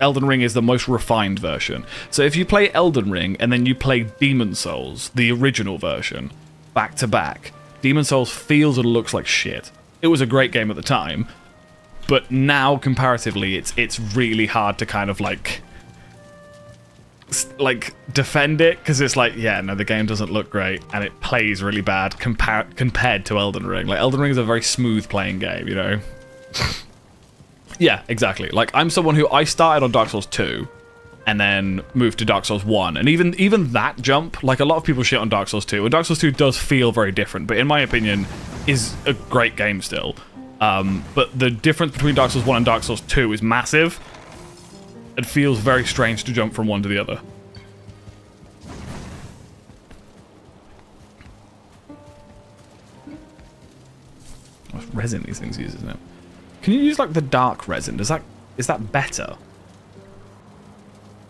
Elden Ring is the most refined version. So if you play Elden Ring and then you play Demon Souls, the original version, back to back, Demon Souls feels and looks like shit. It was a great game at the time, but now comparatively, it's really hard to kind of like defend it, because it's like, yeah, no, the game doesn't look great and it plays really bad compared to Elden Ring. Like, Elden Ring is a very smooth playing game, you know? Yeah, exactly. Like, I'm someone who, I started on Dark Souls 2 and then moved to Dark Souls 1, and even that jump, like, a lot of people shit on Dark Souls 2, and Dark Souls 2 does feel very different, but in my opinion is a great game still. But the difference between Dark Souls 1 and Dark Souls 2 is massive. It feels very strange to jump from one to the other. What resin these things use, isn't it? Can you use like the dark resin? Is that better?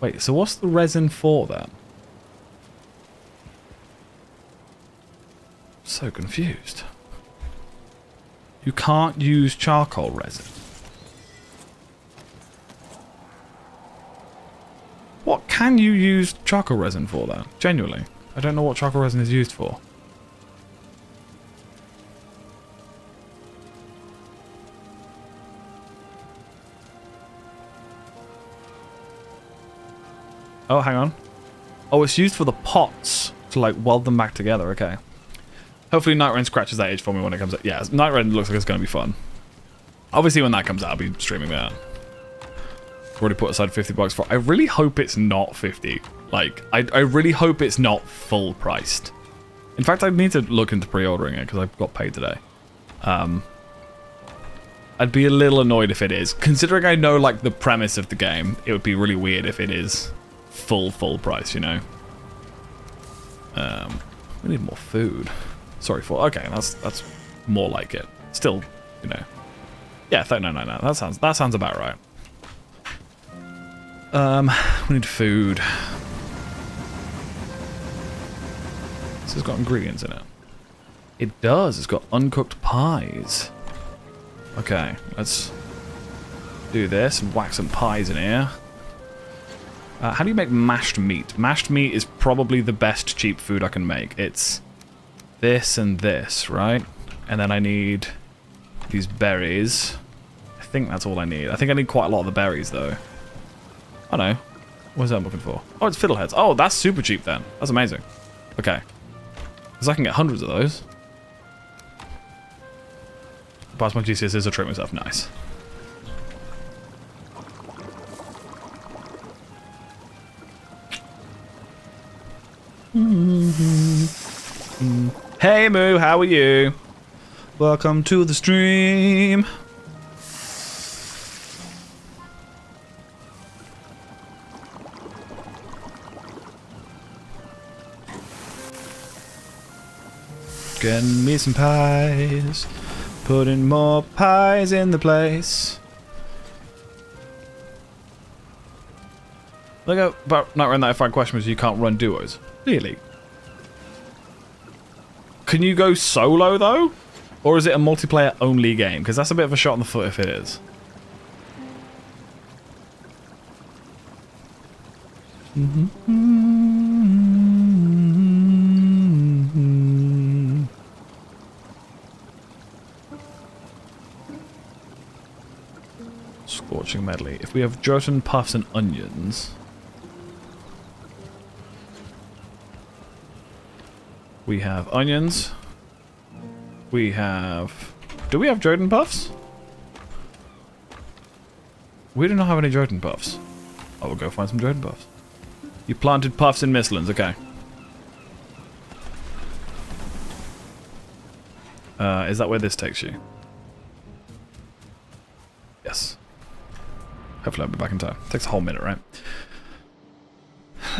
Wait, so what's the resin for then? I'm so confused. You can't use charcoal resin. What can you use charcoal resin for then? Genuinely. I don't know what charcoal resin is used for. Oh, hang on. Oh, it's used for the pots to like weld them back together. Okay. Hopefully Night Rain scratches that itch for me when it comes out. Yeah, Night Rain looks like it's going to be fun. Obviously when that comes out, I'll be streaming that. Already put aside $50 for it. I really hope it's not 50. Like, I really hope it's not full priced. In fact, I need to look into pre-ordering it because I got paid today. I'd be a little annoyed if it is. Considering I know, like, the premise of the game, it would be really weird if it is full price, you know? We need more food. Sorry for... Okay, that's more like it. Still, you know... Yeah, no. That sounds about right. We need food. This has got ingredients in it. It does. It's got uncooked pies. Okay, let's do this and whack some pies in here. How do you make mashed meat? Mashed meat is probably the best cheap food I can make. It's this and this, right? And then I need these berries. I think that's all I need. I think I need quite a lot of the berries, though. Oh no. What is that I'm looking for? Oh, it's fiddleheads. Oh, that's super cheap then. That's amazing. Okay. Because I can get hundreds of those. Pass my GCSEs or trick myself. Nice. Hey Moo, how are you? Welcome to the stream. Getting me some pies. Putting more pies in the place. Look at about not run that if I question was you can't run duos. Really? Can you go solo though? Or is it a multiplayer only game? Because that's a bit of a shot in the foot if it is. Scorching medley. If we have gelatin puffs and onions, we have onions. We have. Do we have gelatin puffs? We do not have any gelatin puffs. I will go find some gelatin puffs. You planted puffs in Mistlands, okay. Is that where this takes you? Yes. Hopefully I'll be back in time. Takes a whole minute, right?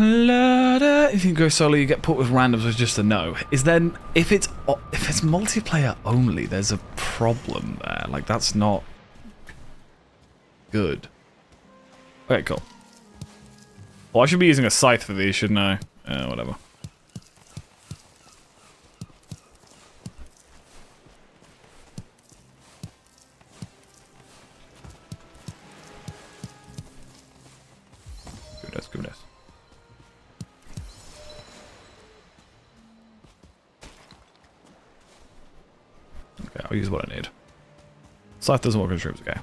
If you go solo, you get put with randoms, which is just a no. Is then if it's multiplayer only, there's a problem there. Like that's not good. Okay, cool. Well, I should be using a scythe for these, shouldn't I? Whatever. Goodness. Okay, I'll use what I need. Scythe doesn't work on shrooms, okay.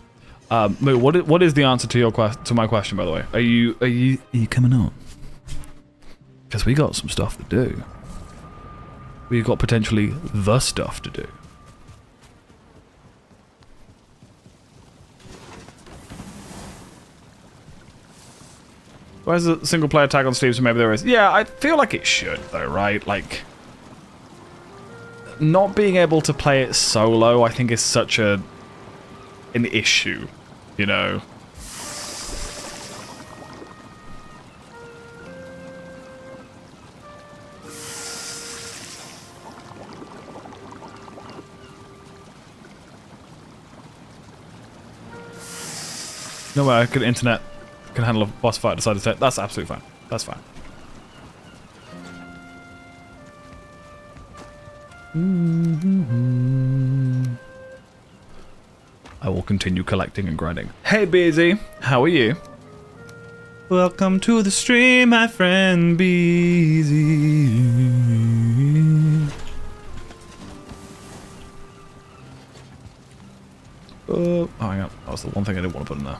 Moo, what is the answer to your to my question, by the way? Are you coming on? Because we got some stuff to do. We've got potentially the stuff to do. Where's the single player tag on Steam? So maybe there is. Yeah, I feel like it should though, right? Like, not being able to play it solo, I think, is such an issue, you know. No way I could internet can handle a boss fight. Decided to take. That's absolutely fine. That's fine. I will continue collecting and grinding. Hey, Beezy, how are you? Welcome to the stream, my friend Beezy. Oh, hang on. That was the one thing I didn't want to put in there.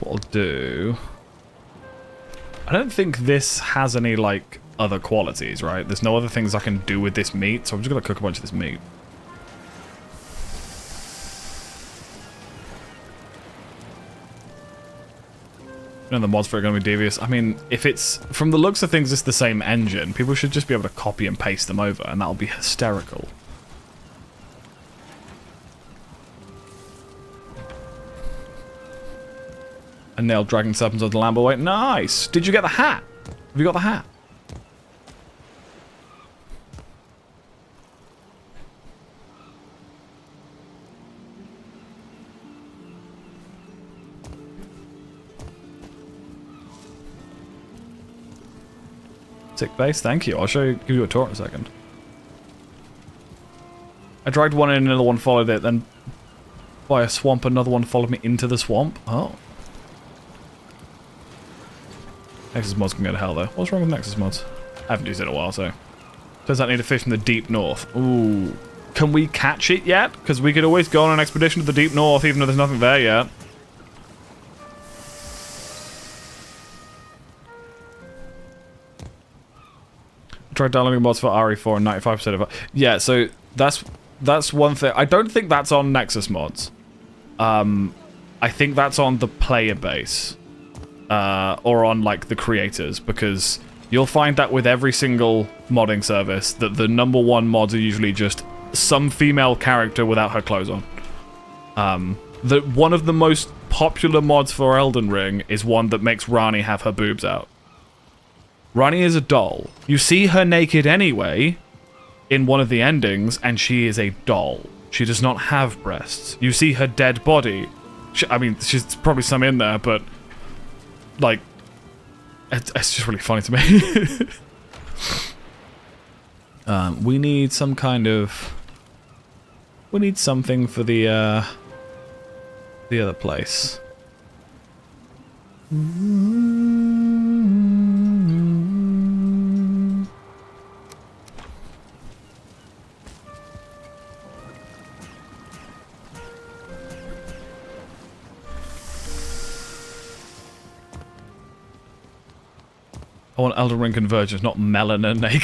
What I'll do, I don't think this has any like other qualities, right? There's no other things I can do with this meat, so I'm just gonna cook a bunch of this meat. And the mods for it are going to be devious. I mean, if it's, from the looks of things, it's the same engine, people should just be able to copy and paste them over, and that'll be hysterical. And nailed dragon serpents on the Lambo. Wait, nice! Did you get the hat? Have you got the hat? Sick base, thank you. I'll give you a tour in a second. I dragged one in, another one followed it, then by a swamp, another one followed me into the swamp. Oh. Nexus mods can go to hell though. What's wrong with Nexus mods? I haven't used it in a while, so. Does that need a fish from the deep north? Ooh. Can we catch it yet? Because we could always go on an expedition to the deep north, even though there's nothing there yet. Tried downloading mods for RE4 and 95% of it. Yeah, so that's one thing. I don't think that's on Nexus mods. I think that's on the player base. Or on, like, the creators, because you'll find that with every single modding service, that the #1 mods are usually just some female character without her clothes on. One of the most popular mods for Elden Ring is one that makes Rani have her boobs out. Rani is a doll. You see her naked anyway in one of the endings, and she is a doll. She does not have breasts. You see her dead body. I mean, she's probably some in there, but... like, it's just really funny to me. We need some kind of... we need something for the other place. I want Elden Ring Convergence, not Melina naked.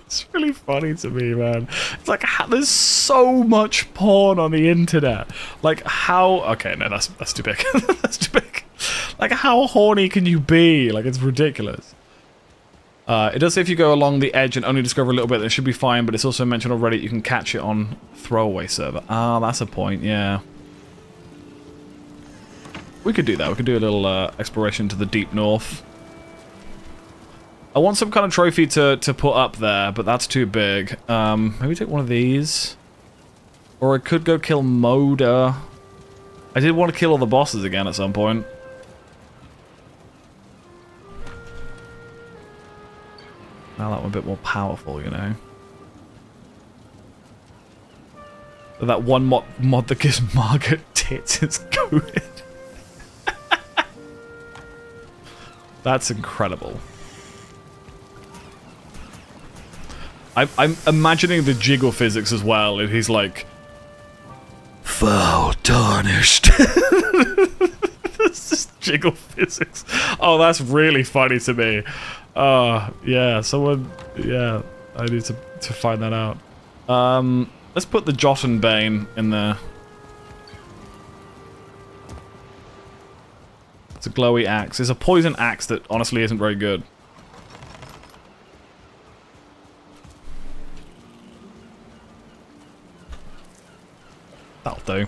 It's really funny to me, man. It's like, there's so much porn on the internet. Like, how... okay, no, that's too big. That's too big. Like, how horny can you be? Like, it's ridiculous. It does say if you go along the edge and only discover a little bit, then it should be fine, but it's also mentioned already you can catch it on throwaway server. Ah, that's a point, yeah. We could do that. We could do a little exploration to the deep north. I want some kind of trophy to put up there, but that's too big. Maybe take one of these. Or I could go kill Moda. I did want to kill all the bosses again at some point. Now that one a bit more powerful, you know. But that one mod that gives Margaret tits is good. That's incredible. I'm imagining the jiggle physics as well, and he's like... foul tarnished. It's just jiggle physics. Oh, that's really funny to me. Yeah, someone... yeah, I need to find that out. Let's put the Jotunbane in there. It's a glowy axe. It's a poison axe that honestly isn't very good. That'll do.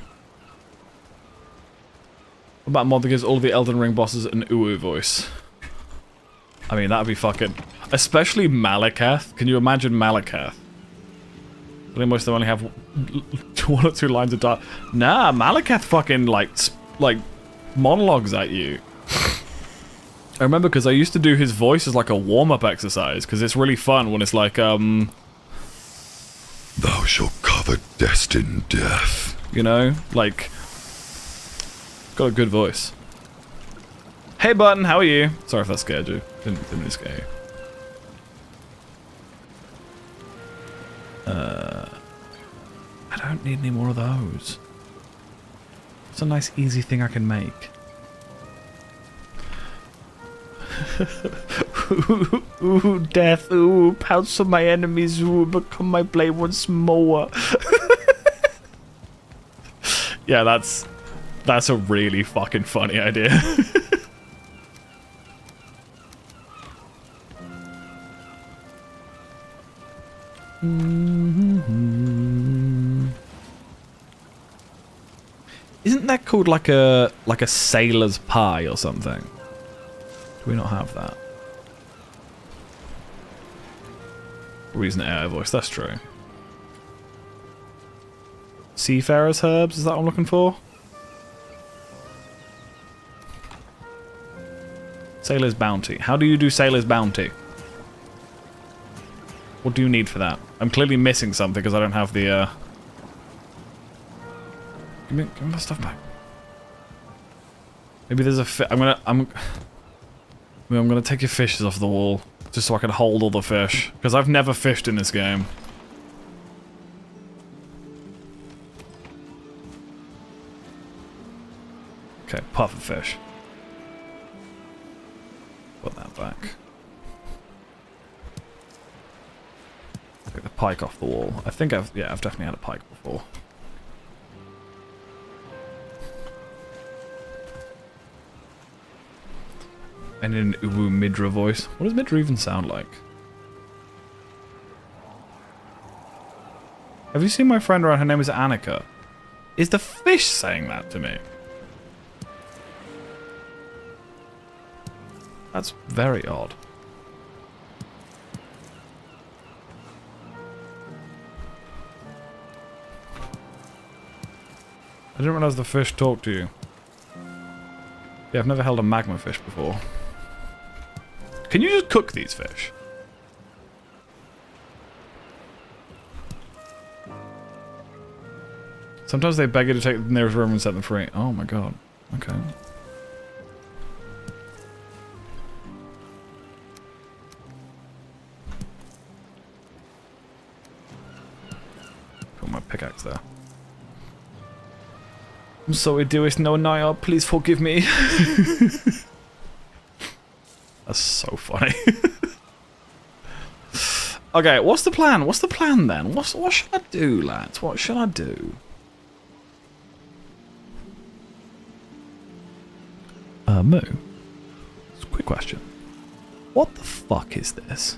What about a mod that gives all of the Elden Ring bosses an uwu voice? I mean, that'd be fucking... especially Malekith. Can you imagine Malekith? Really, most of them only have 1 or 2 lines of dialogue. Nah, Malekith fucking, like monologues at you. I remember because I used to do his voice as like a warm-up exercise, because it's really fun when it's like, thou shalt cover destined death. You know? Like... got a good voice. Hey Button, how are you? Sorry if that scared you. Didn't really scare you. I don't need any more of those. It's a nice easy thing I can make. Ooh, death, ooh, pounce on my enemies, ooh, become my blade once more. Yeah, that's a really fucking funny idea. Isn't that called like a sailor's pie or something? Do we not have that? Reason AI voice, that's true. Seafarer's herbs, is that what I'm looking for? Sailor's bounty. How do you do sailor's bounty? What do you need for that? I'm clearly missing something because I don't have the Give me the stuff back. Maybe there's a I'm gonna take your fishes off the wall just so I can hold all the fish, because I've never fished in this game. Okay, puffer fish. Put that back. Take the pike off the wall. I think I've definitely had a pike before. And in an Uwu Midra voice. What does Midra even sound like? Have you seen my friend around? Her name is Annika. Is the fish saying that to me? That's very odd. I didn't realize the fish talked to you. Yeah, I've never held a magma fish before. Can you just cook these fish? Sometimes they beg you to take the nearest river and set them free. Oh my god. Okay. Put my pickaxe there. I'm sorry, dearest no Naya, please forgive me. That's so funny. Okay, what's the plan? What's the plan then? What should I do, lads? What should I do? Moo. Quick question. What the fuck is this?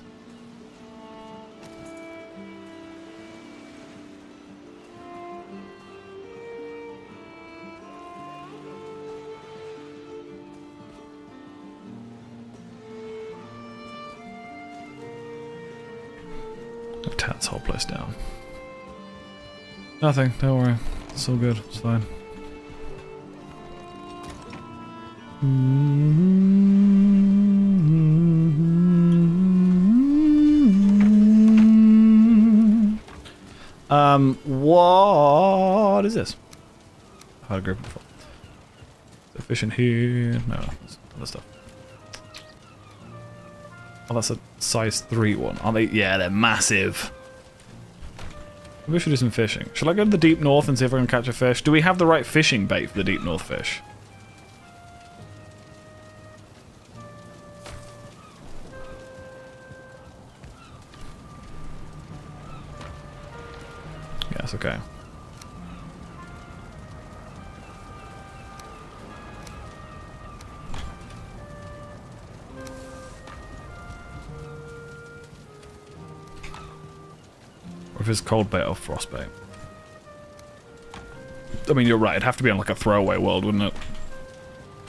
I've teared this whole place down. Nothing, don't worry. It's all good, it's fine. What is this? I've had a grip before. The fish in here. No, there's other stuff. Oh, that's a size 3 one. Aren't they? Yeah, they're massive. Maybe we should do some fishing. Shall I go to the deep north and see if I can catch a fish? Do we have the right fishing bait for the deep north fish? Yes, okay. Or if it's cold bait or frost bait. I mean, you're right. It'd have to be on like a throwaway world, wouldn't it?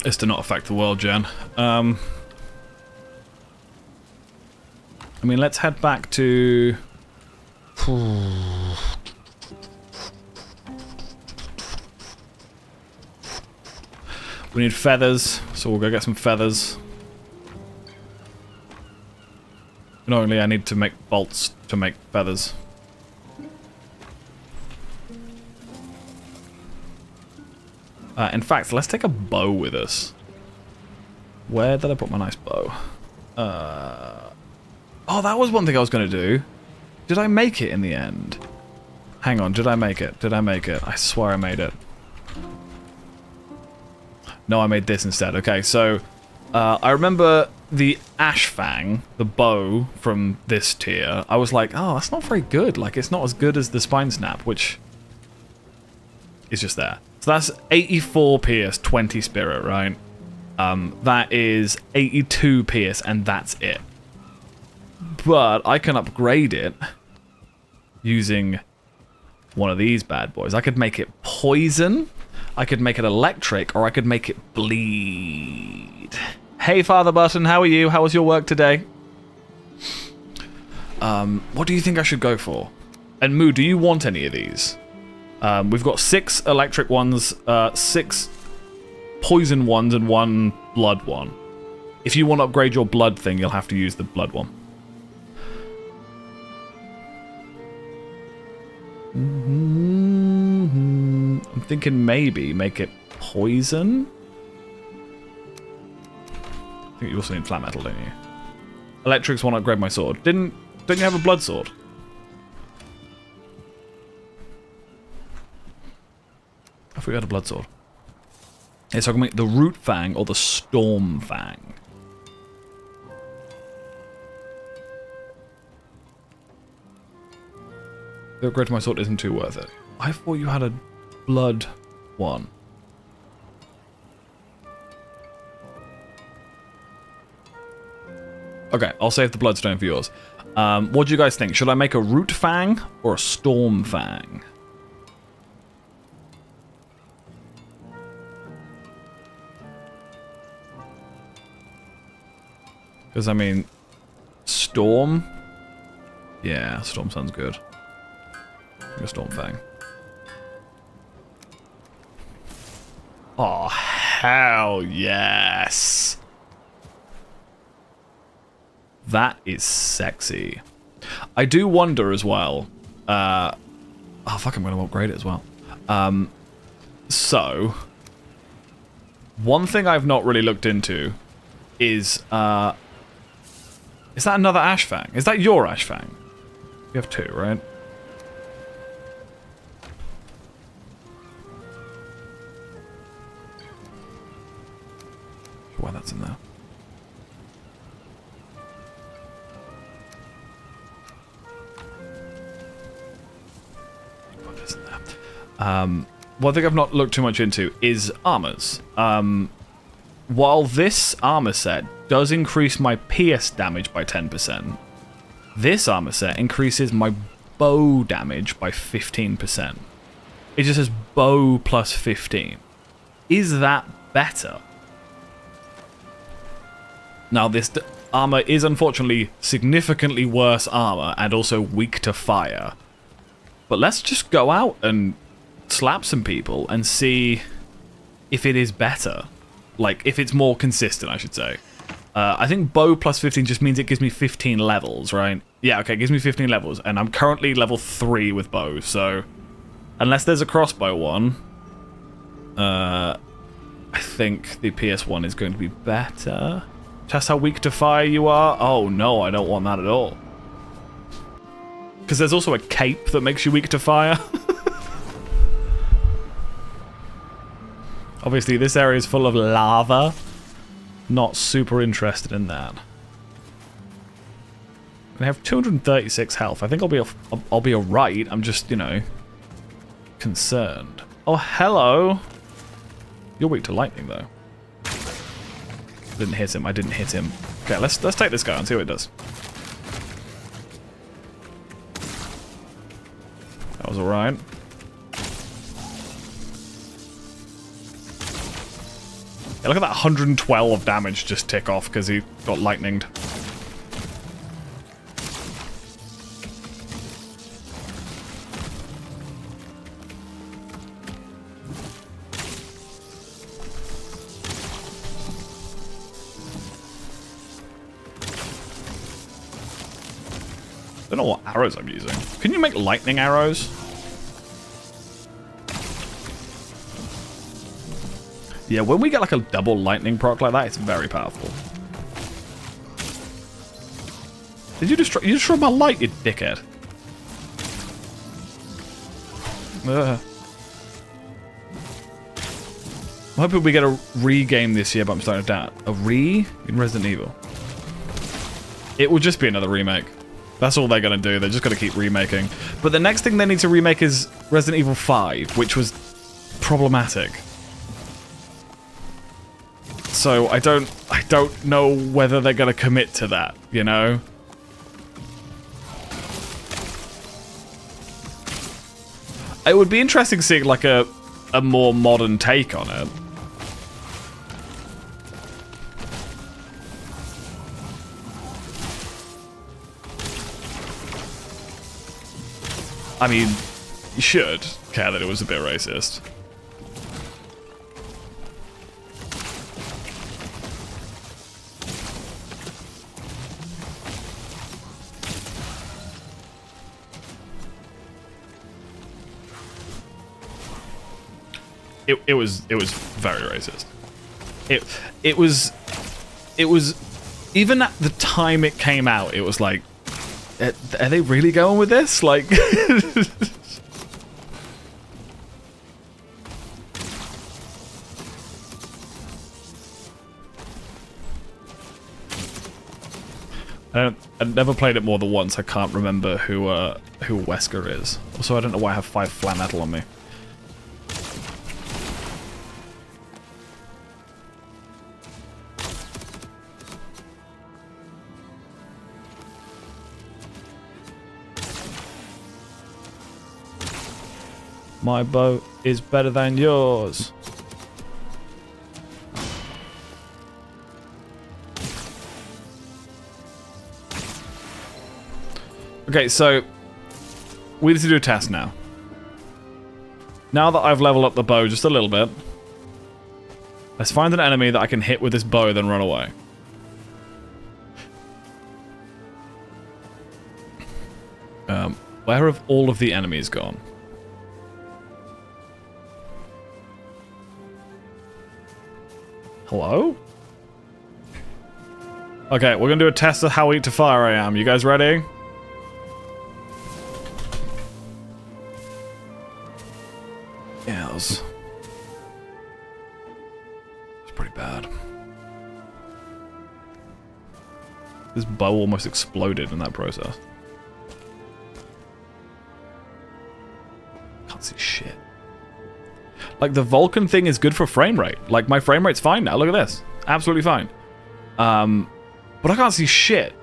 It's to not affect the world, Jen. I mean, let's head back to... We need feathers, so we'll go get some feathers. Not only I need to make bolts to make feathers. In fact, let's take a bow with us. Where did I put my nice bow? Oh, that was one thing I was going to do. Did I make it in the end? Hang on, did I make it? Did I make it? I swear I made it. No, I made this instead. Okay, so I remember the Ash Fang, the bow from this tier. I was like, oh, that's not very good. Like, it's not as good as the Spine Snap, which is just there. So that's 84 pierce, 20 spirit, right? That is 82 pierce, and that's it. But I can upgrade it using one of these bad boys. I could make it poison, I could make it electric, or I could make it bleed. Hey, Father Button, how are you? How was your work today? What do you think I should go for? And Moo, do you want any of these? We've got 6 electric ones, 6 poison ones, and 1 blood one. If you want to upgrade your blood thing, you'll have to use the blood one. I'm thinking maybe make it poison. I think you also need flat metal, don't you? Electrics want to upgrade my sword. Don't you have a blood sword? I thought you had a blood sword. Yeah, so I can make the Root Fang or the Storm Fang. The upgrade to my sword isn't too worth it. I thought you had a blood one. Okay, I'll save the Bloodstone for yours. What do you guys think? Should I make a Root Fang or a Storm Fang? Because, I mean, Storm? Yeah, Storm sounds good. A Storm Fang. Oh, hell yes! That is sexy. I do wonder as well. Oh, fuck, I'm going to upgrade it as well. So, one thing I've not really looked into is that another Ash Fang? Is that your Ash Fang? You have two, right? Why that's in there. Put this in there. One thing I've not looked too much into is armors. While this armor set does increase my pierce damage by 10%, this armor set increases my bow damage by 15%. It just says bow plus 15. Is that better? Now, this armor is unfortunately significantly worse armor and also weak to fire. But let's just go out and slap some people and see if it is better. Like, if it's more consistent, I should say. I think bow plus 15 just means it gives me 15 levels, right? Yeah, okay, it gives me 15 levels. And I'm currently level 3 with bow, so... Unless there's a crossbow one... I think the PS one is going to be better. Test how weak to fire you are? Oh no, I don't want that at all. Because there's also a cape that makes you weak to fire. Obviously, this area is full of lava. Not super interested in that. I have 236 health. I think I'll be alright. I'm just, you know, concerned. Oh, hello. You're weak to lightning, though. Didn't hit him. I didn't hit him. Okay, let's take this guy and see what it does. That was alright. Yeah, look at that 112 damage just tick off because he got lightninged. I don't know what arrows I'm using. Can you make lightning arrows? Yeah, when we get like a double lightning proc like that, it's very powerful. Did you destroy my light, you dickhead? I'm hoping we get a re-game this year, but I'm starting to doubt. A re in Resident Evil. It will just be another remake. That's all they're going to do. They're just going to keep remaking. But the next thing they need to remake is Resident Evil 5, which was problematic. So I don't know whether they're going to commit to that, you know? It would be interesting seeing like a more modern take on it. I mean, you should care that it was a bit racist. It was very racist. It was even at the time it came out, it was like, are they really going with this? Like, I've never played it more than once. I can't remember who Wesker is. Also, I don't know why I have 5 flat metal on me. My bow is better than yours. Okay, so we need to do a test now. Now that I've leveled up the bow just a little bit, let's find an enemy that I can hit with this bow, then run away. Where have all of the enemies gone? Hello? Okay, we're gonna do a test of how weak to fire I am. You guys ready? Yeah, that was pretty bad. This bow almost exploded in that process. Can't see shit. Like, the Vulcan thing is good for frame rate. Like, my frame rate's fine now. Look at this. Absolutely fine. But I can't see shit.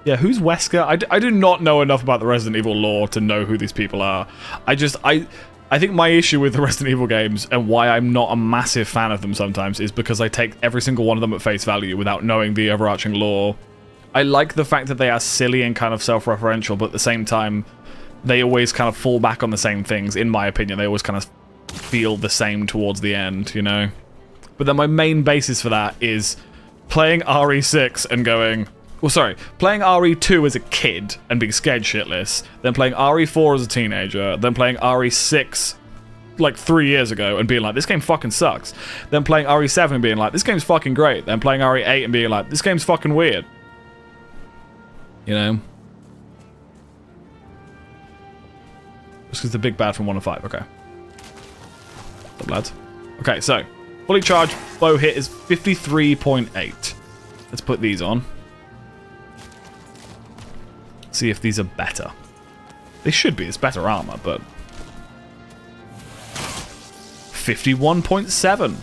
Yeah, who's Wesker? I do not know enough about the Resident Evil lore to know who these people are. I think my issue with the Resident Evil games and why I'm not a massive fan of them sometimes is because I take every single one of them at face value without knowing the overarching lore. I like the fact that they are silly and kind of self-referential, but at the same time, they always kind of fall back on the same things, in my opinion. They always kind of feel the same towards the end, you know? But then my main basis for that is playing RE6 and going... Well, sorry, playing RE2 as a kid and being scared shitless, then playing RE4 as a teenager, then playing RE6 like 3 years ago and being like, this game fucking sucks. Then playing RE7 and being like, this game's fucking great. Then playing RE8 and being like, this game's fucking weird. You know? Just because the big bad from 1 to 5, okay. What's up, lads? Okay, so, fully charged bow hit is 53.8. Let's put these on. See if these are better. They should be, it's better armor, but... 51.7.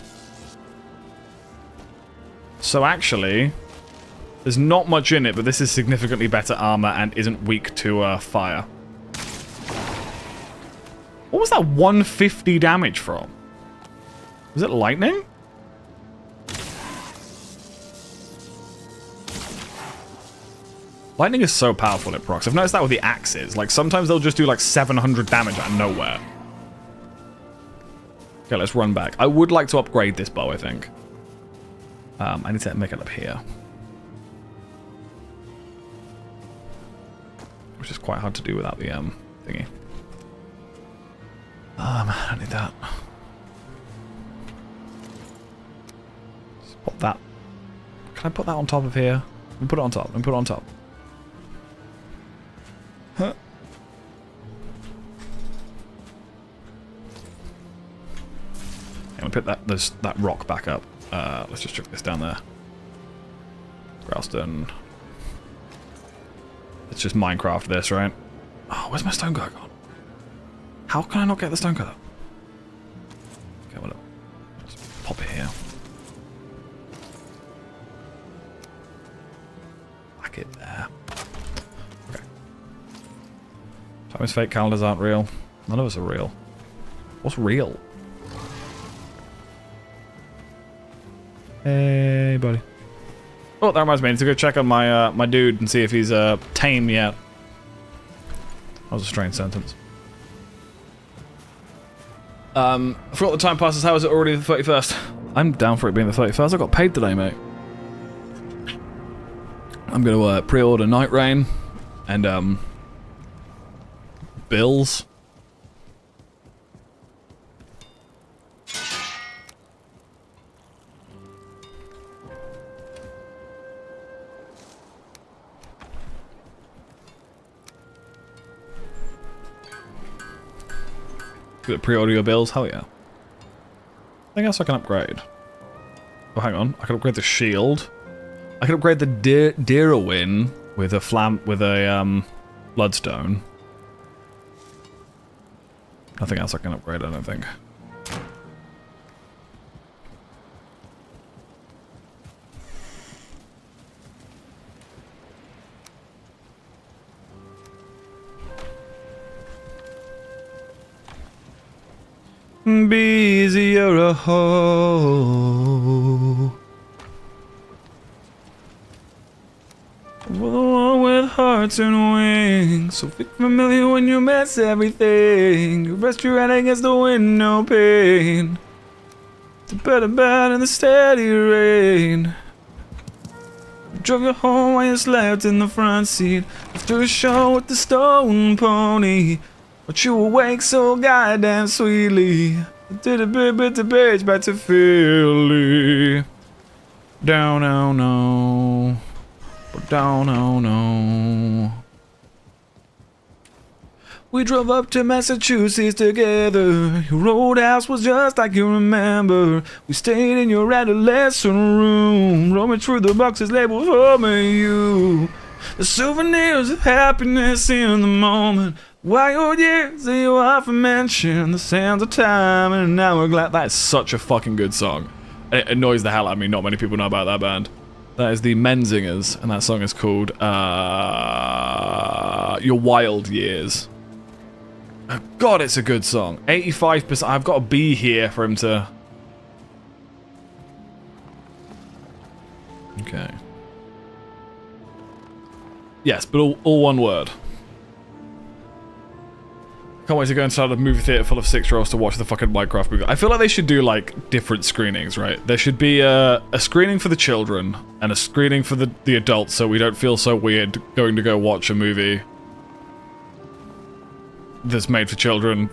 So actually, there's not much in it, but this is significantly better armor and isn't weak to fire. What was that 150 damage from? Was it lightning? Lightning is so powerful at procs. I've noticed that with the axes. Like, sometimes they'll just do like 700 damage out of nowhere. Okay, let's run back. I would like to upgrade this bow, I think. I need to make it up here. Which is quite hard to do without the thingy. I don't need that. Just pop that. Can I put that on top of here? Let me put it on top. Let me put it on top. Huh. I'm gonna put that rock back up. Let's just chuck this down there. Growlstone. Let's just Minecraft this, right? Oh, where's my stone cutter gone? How can I not get the stone cutter? Okay, well, let's pop it here. Whack it there. Okay. Time's fake calendars aren't real. None of us are real. What's real? Hey, buddy. Oh, that reminds me. I need to go check on my my dude and see if he's tame yet. That was a strange sentence. I forgot the time passes. How is it already the 31st? I'm down for it being the 31st. I got paid today, mate. I'm gonna pre-order Night Rain and Bills. Pre-order your bills? Hell yeah. Anything else I can upgrade? Oh, hang on. I can upgrade the shield. I can upgrade the Deerwin with a bloodstone. Nothing else I can upgrade, I don't think. Be easier a hoe. One with hearts and wings, so familiar when you mess everything. You rest your head against the wind, no pain. The better bad in the steady rain. Drove you home while you slept in the front seat after a show with the stone pony. But you awake so goddamn sweetly. I did a bit to page back to Philly. Down, oh no. Down, oh no. We drove up to Massachusetts together. Your roadhouse was just like you remember. We stayed in your adolescent room, roaming through the boxes labeled home and you. The souvenirs of happiness in the moment. Wild years that you often mention. The sands of time and an hourglass. That is such a fucking good song. It annoys the hell out of me. Not many people know about that band. That is the Menzingers, and that song is called Your Wild Years. Oh, God, it's a good song. 85%. I've got a B here for him to... Okay. Yes, but all one word. Can't wait to go inside a movie theater full of 6-year-olds to watch the fucking Minecraft movie. I feel like they should do, like, different screenings, right? There should be a screening for the children and a screening for the adults, so we don't feel so weird going to go watch a movie that's made for children,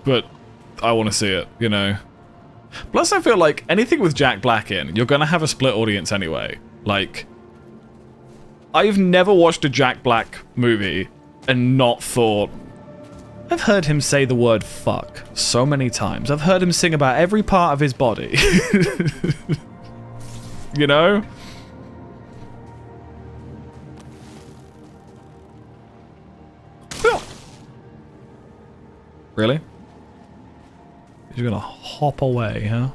but I want to see it, you know? Plus, I feel like anything with Jack Black in, you're gonna have a split audience anyway. Like, I've never watched a Jack Black movie and not thought... I've heard him say the word fuck so many times. I've heard him sing about every part of his body. You know? Really? You're gonna hop away, huh?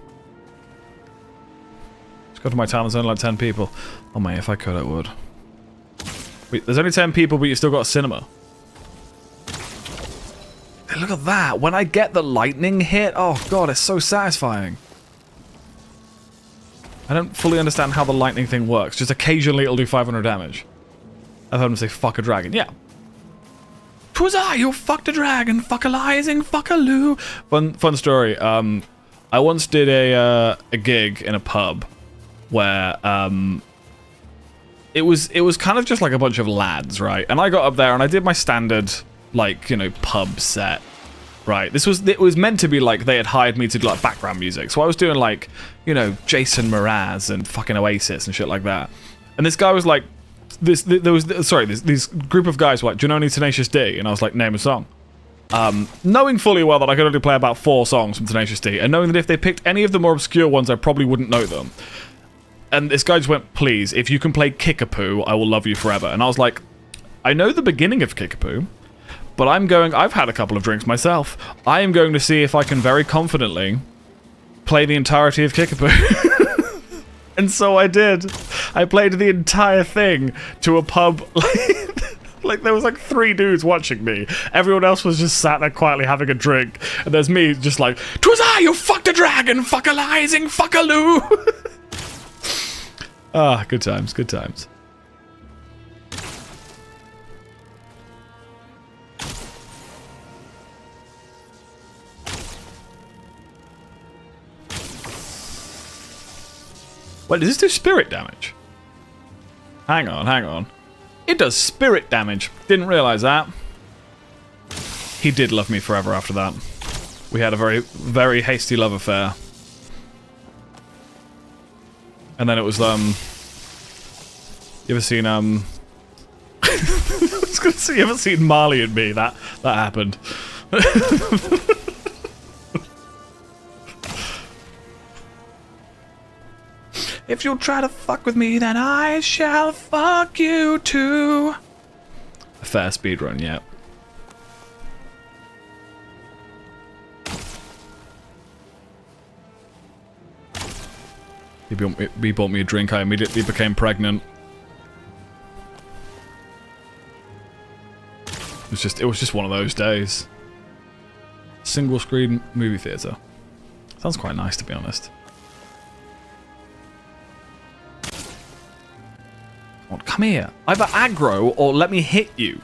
Let's go to my town, there's only like 10 people. Oh mate, if I could, I would. Wait, there's only 10 people, but you've still got a cinema. Hey, look at that! When I get the lightning hit, oh god, it's so satisfying. I don't fully understand how the lightning thing works. Just occasionally it'll do 500 damage. I've heard him say fuck a dragon. Yeah. 'Twas I who fucked a dragon, fuckalizing, fuckaloo. Fun story. I once did a gig in a pub where it was kind of just like a bunch of lads, right? And I got up there and I did my standard, like, you know, pub set, right? It was meant to be like they had hired me to do like background music, so I was doing like, you know, Jason Mraz and fucking Oasis and shit like that. And this guy was like, this group of guys were like, do you know any Tenacious D? And I was like, name a song. Knowing fully well that I could only play about 4 songs from Tenacious D, and knowing that if they picked any of the more obscure ones, I probably wouldn't know them. And this guy just went, please, if you can play Kickapoo, I will love you forever. And I was like, I know the beginning of Kickapoo, but I've had a couple of drinks myself. I am going to see if I can very confidently play the entirety of Kickapoo. And so I did. I played the entire thing to a pub. Like there was like 3 dudes watching me. Everyone else was just sat there quietly having a drink. And there's me just like, 'twas I who fucked a dragon, fuckalizing, fuckaloo. Ah, good times, good times. Wait, does this do spirit damage? Hang on, hang on. It does spirit damage. Didn't realize that. He did love me forever after that. We had a very, very hasty love affair. And then it was, you ever seen, I was gonna say, you ever seen Marley and Me? That happened. If you try to fuck with me, then I shall fuck you too. A fair speedrun, yeah. He bought me a drink, I immediately became pregnant. It was just one of those days. single screen movie theater. Sounds quite nice, to be honest. Come here. Either aggro or let me hit you.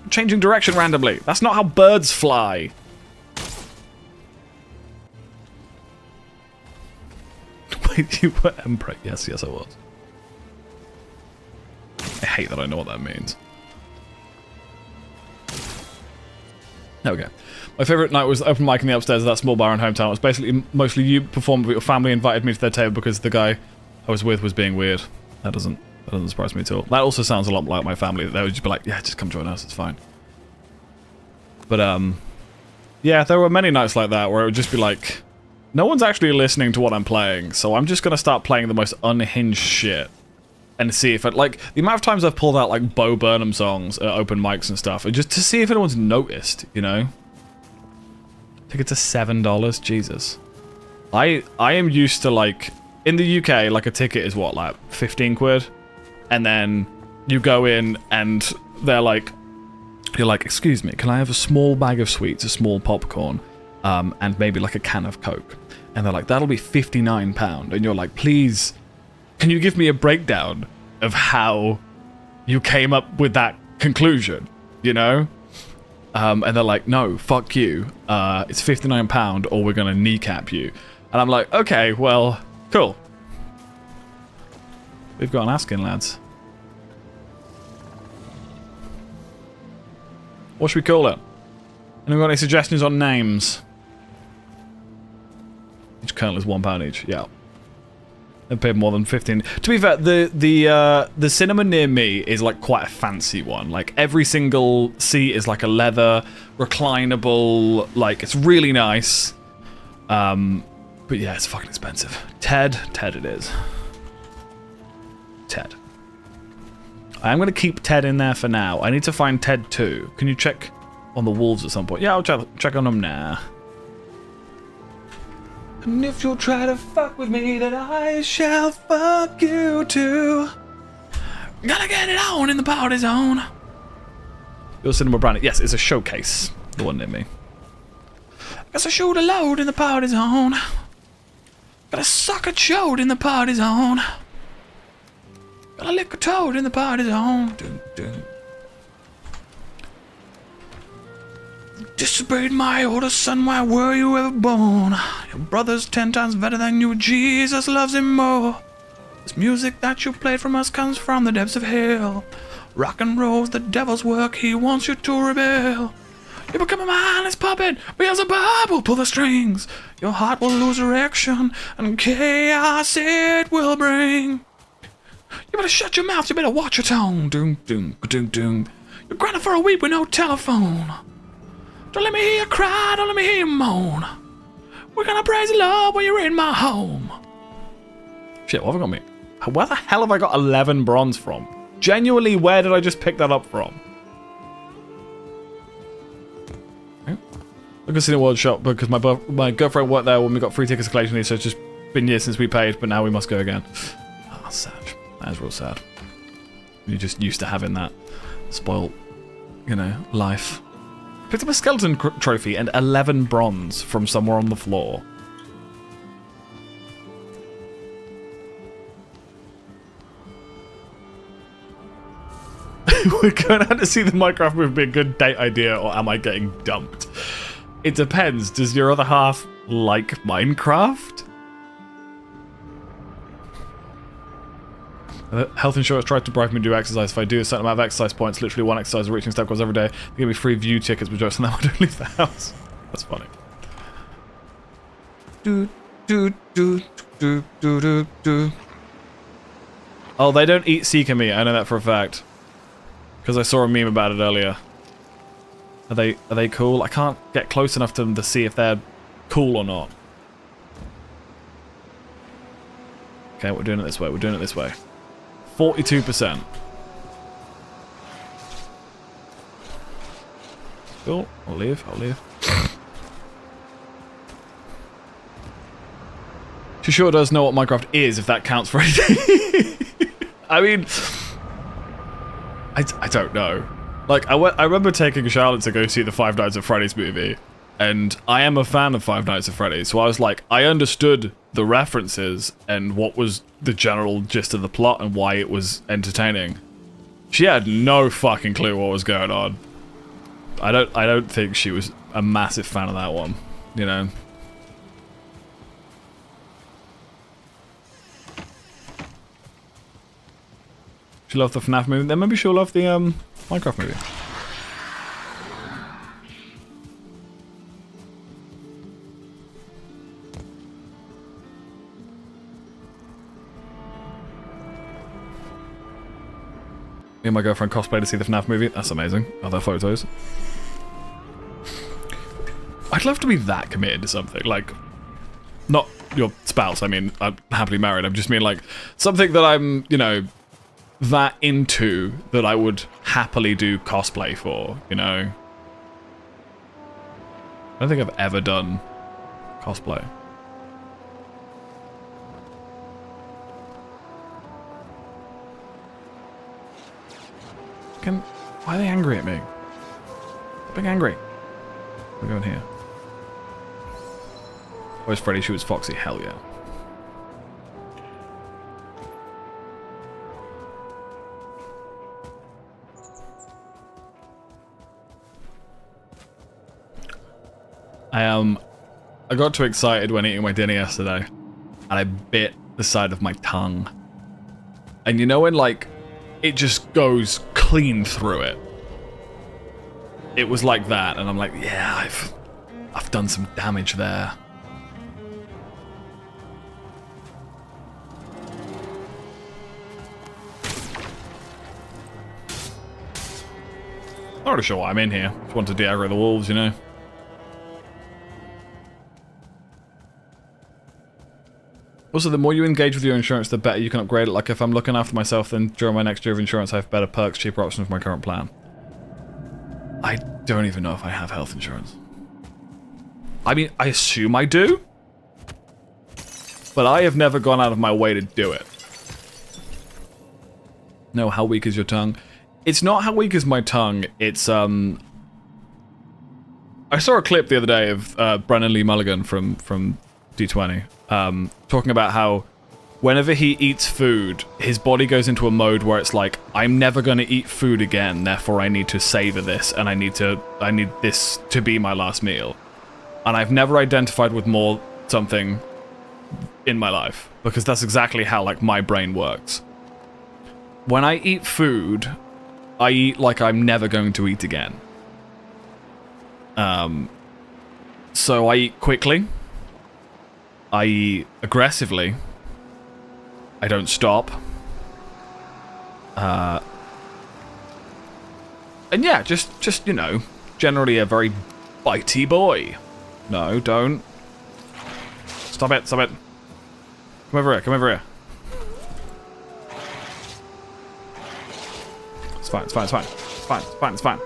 I'm changing direction randomly. That's not how birds fly. Wait, you were Emperor? Yes, I was. I hate that I know what that means. There we go. My favourite night was open mic in the upstairs of that small bar in hometown. It was basically mostly you performed, but your family invited me to their table because the guy I was with was being weird. That doesn't surprise me at all. That also sounds a lot like my family. They would just be like, yeah, just come join us, it's fine. But, yeah, there were many nights like that where it would just be like, no one's actually listening to what I'm playing, so I'm just gonna start playing the most unhinged shit. And see if it, like, the amount of times I've pulled out, like, Bo Burnham songs at open mics and stuff, and just to see if anyone's noticed, you know? Tickets are $7, Jesus. I am used to, like, in the UK, like, a ticket is what, like, 15 quid? And then you go in and they're like, you're like, excuse me, can I have a small bag of sweets, a small popcorn, and maybe like a can of Coke? And they're like, that'll be £59. And you're like, please, can you give me a breakdown of how you came up with that conclusion, you know? And they're like, no, fuck you. It's £59 or we're gonna kneecap you. And I'm like, okay, well, cool. We've got an asking, lads. What should we call it? Anyone got any suggestions on names? Each kernel is £1 each. Yeah. They paid more than 15. To be fair, the cinema near me is like quite a fancy one. Like every single seat is like a leather, reclinable. Like it's really nice. But yeah, it's fucking expensive. Ted it is. Ted. I'm going to keep Ted in there for now. I need to find Ted 2. Can you check on the wolves at some point? Yeah, I'll check on them now. And if you'll try to fuck with me, then I shall fuck you too. Gotta get it on in the party zone. Your cinema brand. Yes, it's a showcase. The one near me. Guess I shoot a load in the party zone. Gotta suck a chode in the party zone. Gotta lick a toad in the party zone. Dun, dun. Disobeyed my older son, why were you ever born? Your brother's 10 times better than you, Jesus loves him more. This music that you played from us comes from the depths of hell. Rock and roll's the devil's work, he wants you to rebel. You become a mindless puppet, Beelzebub will pull the strings. Your heart will lose erection, and chaos it will bring. You better shut your mouth, you better watch your tone. Doom, doom, doom, doom. You're grinding for a week with no telephone. Don't let me hear you cry, don't let me hear you moan. We're gonna praise the Lord when you're in my home. Shit, what have I got me? Where the hell have I got 11 bronze from? Genuinely, where did I just pick that up from? Look at Cine World Shop because my girlfriend worked there when we got free tickets occasionally, so it's just been years since we paid, but now we must go again. Ah, sad. That is real sad. You're just used to having that spoiled, you know, life. Picked up a skeleton trophy and 11 bronze from somewhere on the floor. We're going out to see the Minecraft movie be a good date idea, or am I getting dumped? It depends. Does your other half like Minecraft? Health insurance tried to bribe me to do exercise. If I do a certain amount of exercise points, literally one exercise or reaching step goals every day, they give me free view tickets with jokes, and then I don't leave the house. That's funny. Oh, they don't eat Seeker meat. I know that for a fact. Because I saw a meme about it earlier. Are they cool? I can't get close enough to them to see if they're cool or not. Okay, we're doing it this way. We're doing it this way. 42%. Cool. I'll leave. I'll leave. She sure does know what Minecraft is, if that counts for anything. I mean, I don't know. Like, I remember taking Charlotte to go see the Five Nights at Freddy's movie, And I am a fan of Five Nights at Freddy's, so I was like, I understood the references and what was the general gist of the plot and why it was entertaining. She had no fucking clue what was going on. I don't think she was a massive fan of that one, you know. She loved the FNAF movie, then maybe she'll love the Minecraft movie. Me and my girlfriend cosplay to see the FNAF movie. That's amazing. Are there photos? I'd love to be that committed to something. Like, not your spouse. I mean, I'm happily married. I just mean, like, something that I'm, you know, that into that I would happily do cosplay for, you know? I don't think I've ever done cosplay. Why are they angry at me? Stop being angry. We're going here. Where's Freddy shoots Foxy? Hell yeah. I got too excited when eating my dinner yesterday, and I bit the side of my tongue. And you know when, like, it just goes clean through it? It was like that, and I'm like, yeah, I've done some damage there. Not really sure why I'm in here. Just want to de-aggro the wolves, you know? Also, the more you engage with your insurance, the better you can upgrade it. Like, if I'm looking after myself, then during my next year of insurance, I have better perks, cheaper options with my current plan. I don't even know if I have health insurance. I mean, I assume I do. But I have never gone out of my way to do it. No, how weak is your tongue? It's not how weak is my tongue, it's, I saw a clip the other day of Brennan Lee Mulligan from D20, talking about how whenever he eats food, his body goes into a mode where it's like, I'm never going to eat food again, therefore I need to savor this, and I need this to be my last meal. And I've never identified with more something in my life, because that's exactly how, like, my brain works. When I eat food, I eat like I'm never going to eat again. So I eat quickly. I eat aggressively. I don't stop. And yeah, just you know, generally a very bitey boy. No, don't. Stop it, stop it. Come over here, come over here. It's fine, it's fine, it's fine. It's fine, it's fine, it's fine.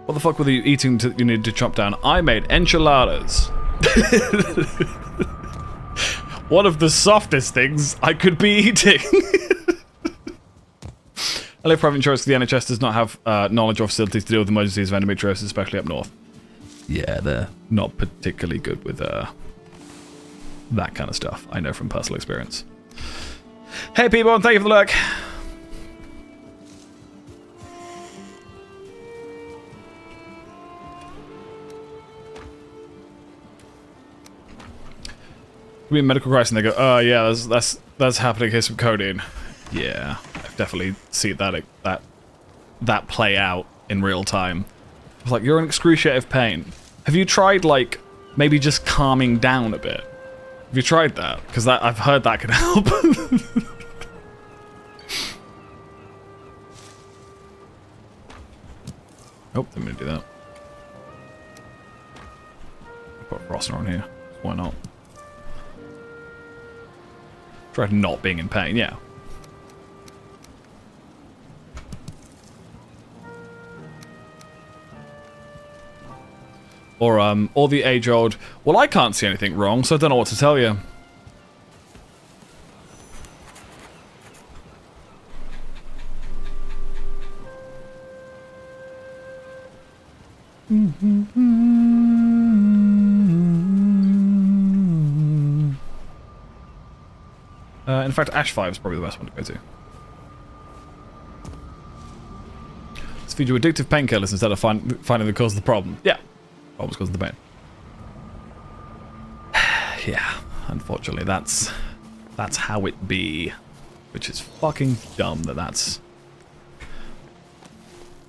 What the fuck were you eating you needed to chop down? I made enchiladas. One of the softest things I could be eating. I live private insurance because the NHS does not have knowledge or facilities to deal with emergencies of endometriosis, especially up north. Yeah, they're not particularly good with that kind of stuff. I know from personal experience. Hey people, and thank you for the lurk. Be a medical crisis and they go, oh yeah, that's happening. Here's some codeine. Yeah, I've definitely seen that play out in real time. It's like, you're in excruciating pain. Have you tried, like, maybe just calming down a bit? Have you tried that? Because I've heard that can help. Oh, I'm gonna do that. Put Frostner on here. Why not? Try not being in pain, yeah. Or the age-old, well, I can't see anything wrong, so I don't know what to tell you. In fact, Ash 5 is probably the best one to go to. Let's feed you addictive painkillers instead of finding the cause of the problem. Yeah. Problem's causing the pain. Yeah, unfortunately, that's how it be. Which is fucking dumb that that's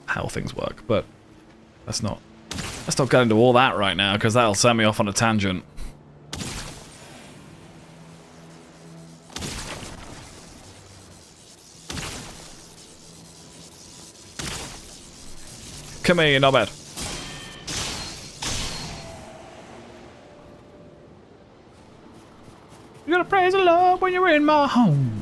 how things work. But let's not get into all that right now, because that'll send me off on a tangent. Come here, you're not bad. You gotta praise the Lord when you're in my home.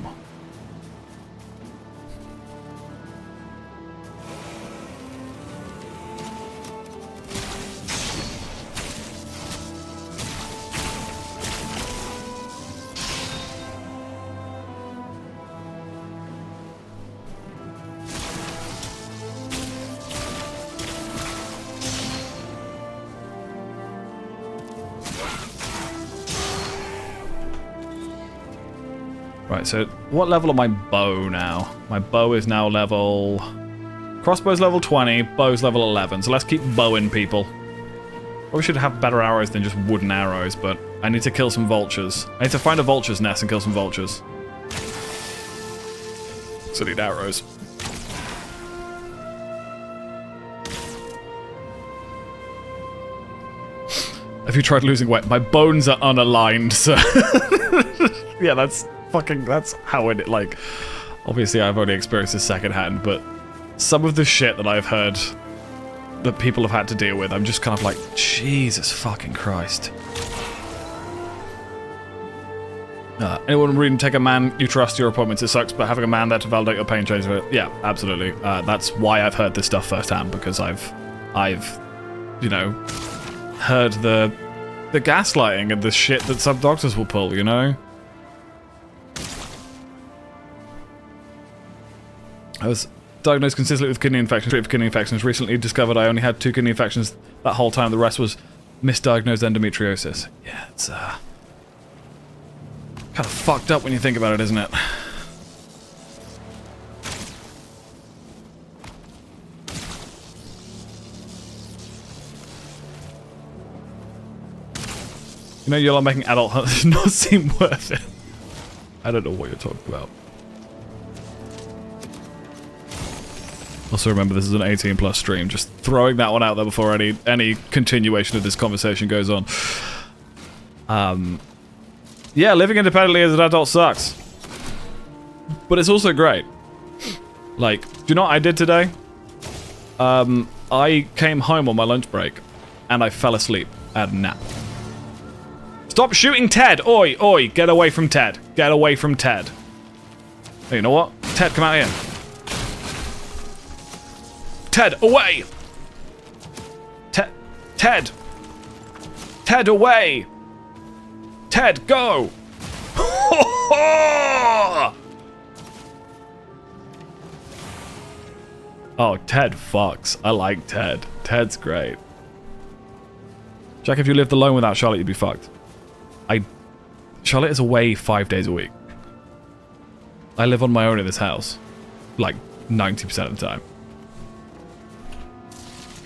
Right, so what level are my bow now? My bow is now level... Crossbow's level 20, bow's level 11, so let's keep bowing people. Probably should have better arrows than just wooden arrows, but I need to kill some vultures. I need to find a vulture's nest and kill some vultures. So I need arrows. Have you tried losing weight? My bones are unaligned, so... yeah, that's how it, like... Obviously, I've only experienced this secondhand, but some of the shit that I've heard that people have had to deal with, I'm just kind of like, Jesus fucking Christ. Anyone reading Take a Man You Trust Your Appointments? It sucks, but having a man there to validate your pain changes it. Yeah, absolutely. That's why I've heard this stuff firsthand, because I've, you know, heard the gaslighting and the shit that some doctors will pull, you know? I was diagnosed consistently with kidney infections. Recently discovered I only had 2 kidney infections that whole time. The rest was misdiagnosed endometriosis. Yeah, it's kind of fucked up when you think about it, isn't it? You know, you're making adult hunt does not seem worth it. I don't know what you're talking about. Also remember, this is an 18+ stream. Just throwing that one out there before any continuation of this conversation goes on. Yeah, living independently as an adult sucks. But it's also great. Like, do you know what I did today? I came home on my lunch break, and I fell asleep at a nap. Stop shooting Ted! Oi, oi, get away from Ted. Get away from Ted. Hey, you know what? Ted, come out here. Ted, away! Ted! Ted, away! Ted, go! Oh, Ted fucks. I like Ted. Ted's great. Jack, if you lived alone without Charlotte, you'd be fucked. Charlotte is away 5 days a week. I live on my own in this house. Like, 90% of the time.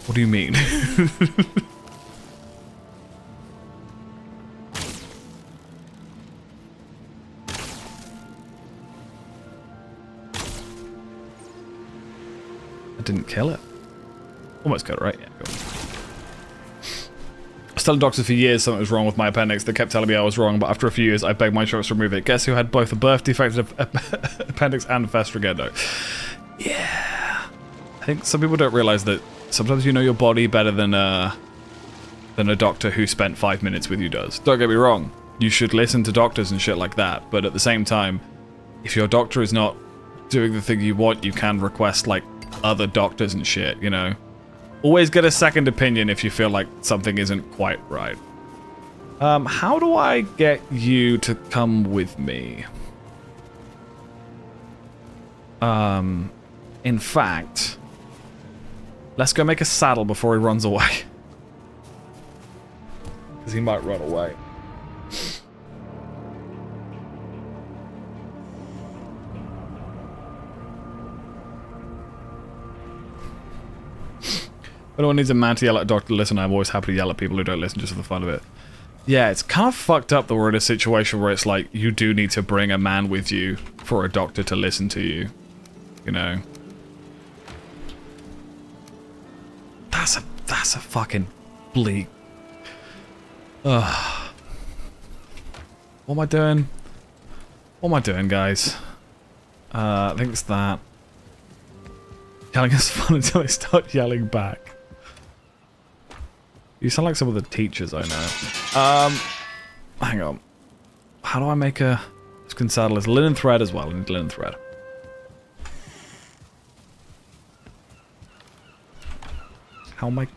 What do you mean? I didn't kill it. Almost got it right. Yeah, cool. I was telling doctors for years something was wrong with my appendix. They kept telling me I was wrong, but after a few years, I begged my insurance to remove it. Guess who had both a birth defective appendix and festering endo? Yeah. I think some people don't realize that sometimes you know your body better than a doctor who spent 5 minutes with you does. Don't get me wrong. You should listen to doctors and shit like that, but at the same time, if your doctor is not doing the thing you want, you can request, like, other doctors and shit, you know? Always get a second opinion if you feel like something isn't quite right. How do I get you to come with me? In fact... Let's go make a saddle before he runs away. Because he might run away. If anyone needs a man to yell at a doctor to listen, I'm always happy to yell at people who don't listen just for the fun of it. Yeah, it's kind of fucked up that we're in a situation where it's like, you do need to bring a man with you for a doctor to listen to you. You know? That's a fucking bleak. Ugh. What am I doing? What am I doing, guys? I think it's that. Yelling is fun until I start yelling back. You sound like some of the teachers I know. Hang on. How do I make a skin saddle? There's linen thread as well. I need linen thread. How am I...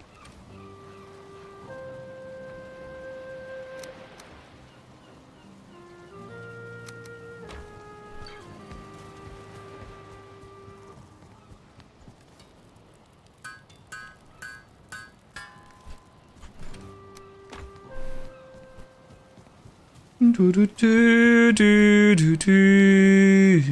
Do do do do do do do.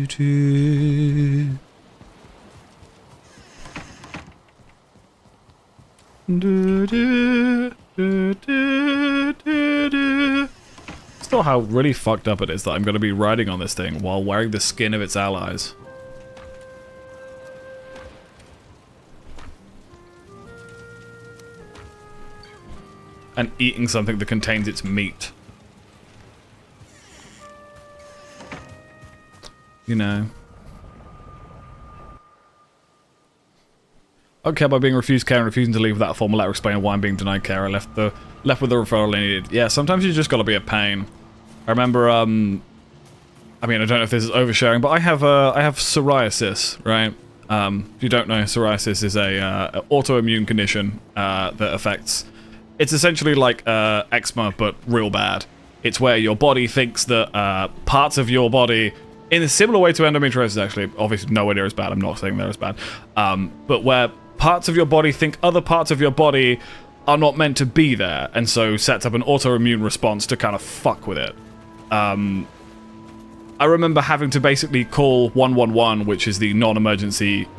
Do do do do do do. Still, how really fucked up it is that I'm going to be riding on this thing while wearing the skin of its allies. And eating something that contains its meat. You know. Okay, by being refused care and refusing to leave without a formal letter explaining why I'm being denied care, I left with the referral I needed. Yeah, sometimes you just gotta be a pain. I remember, I mean, I don't know if this is oversharing, but I have psoriasis, right? If you don't know, psoriasis is a autoimmune condition that affects... It's essentially like eczema, but real bad. It's where your body thinks that parts of your body... In a similar way to endometriosis, actually, obviously nowhere near as bad, I'm not saying they're as bad, but where parts of your body think other parts of your body are not meant to be there, and so sets up an autoimmune response to kind of fuck with it. I remember having to basically call 111, which is the non-emergency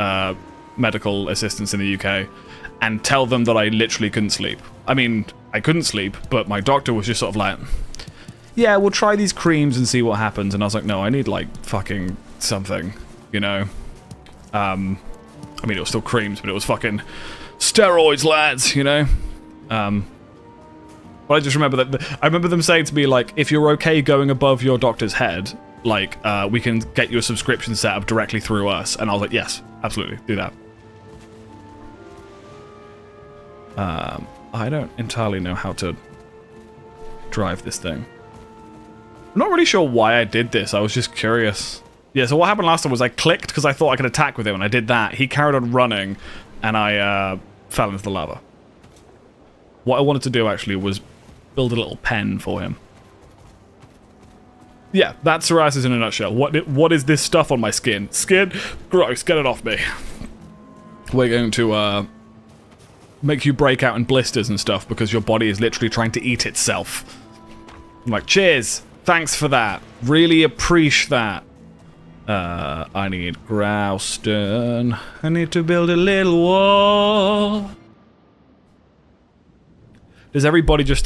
medical assistance in the UK, and tell them that I literally couldn't sleep. I mean, I couldn't sleep, but my doctor was just sort of like... Yeah, we'll try these creams and see what happens. And I was like, no, I need, like, fucking something, you know? I mean, it was still creams, but it was fucking steroids, lads, you know? But I just remember that... I remember them saying to me, like, if you're okay going above your doctor's head, like, we can get you a subscription set up directly through us. And I was like, yes, absolutely, do that. I don't entirely know how to drive this thing. I'm not really sure why I did this, I was just curious. Yeah, so what happened last time was I clicked because I thought I could attack with him, and I did that. He carried on running, and I fell into the lava. What I wanted to do, actually, was build a little pen for him. Yeah, that's psoriasis in a nutshell. What is this stuff on my skin? Skin? Gross, get it off me. We're going to make you break out in blisters and stuff because your body is literally trying to eat itself. I'm like, cheers! Thanks for that. Really appreciate that. I need Growstone. I need to build a little wall. Does everybody just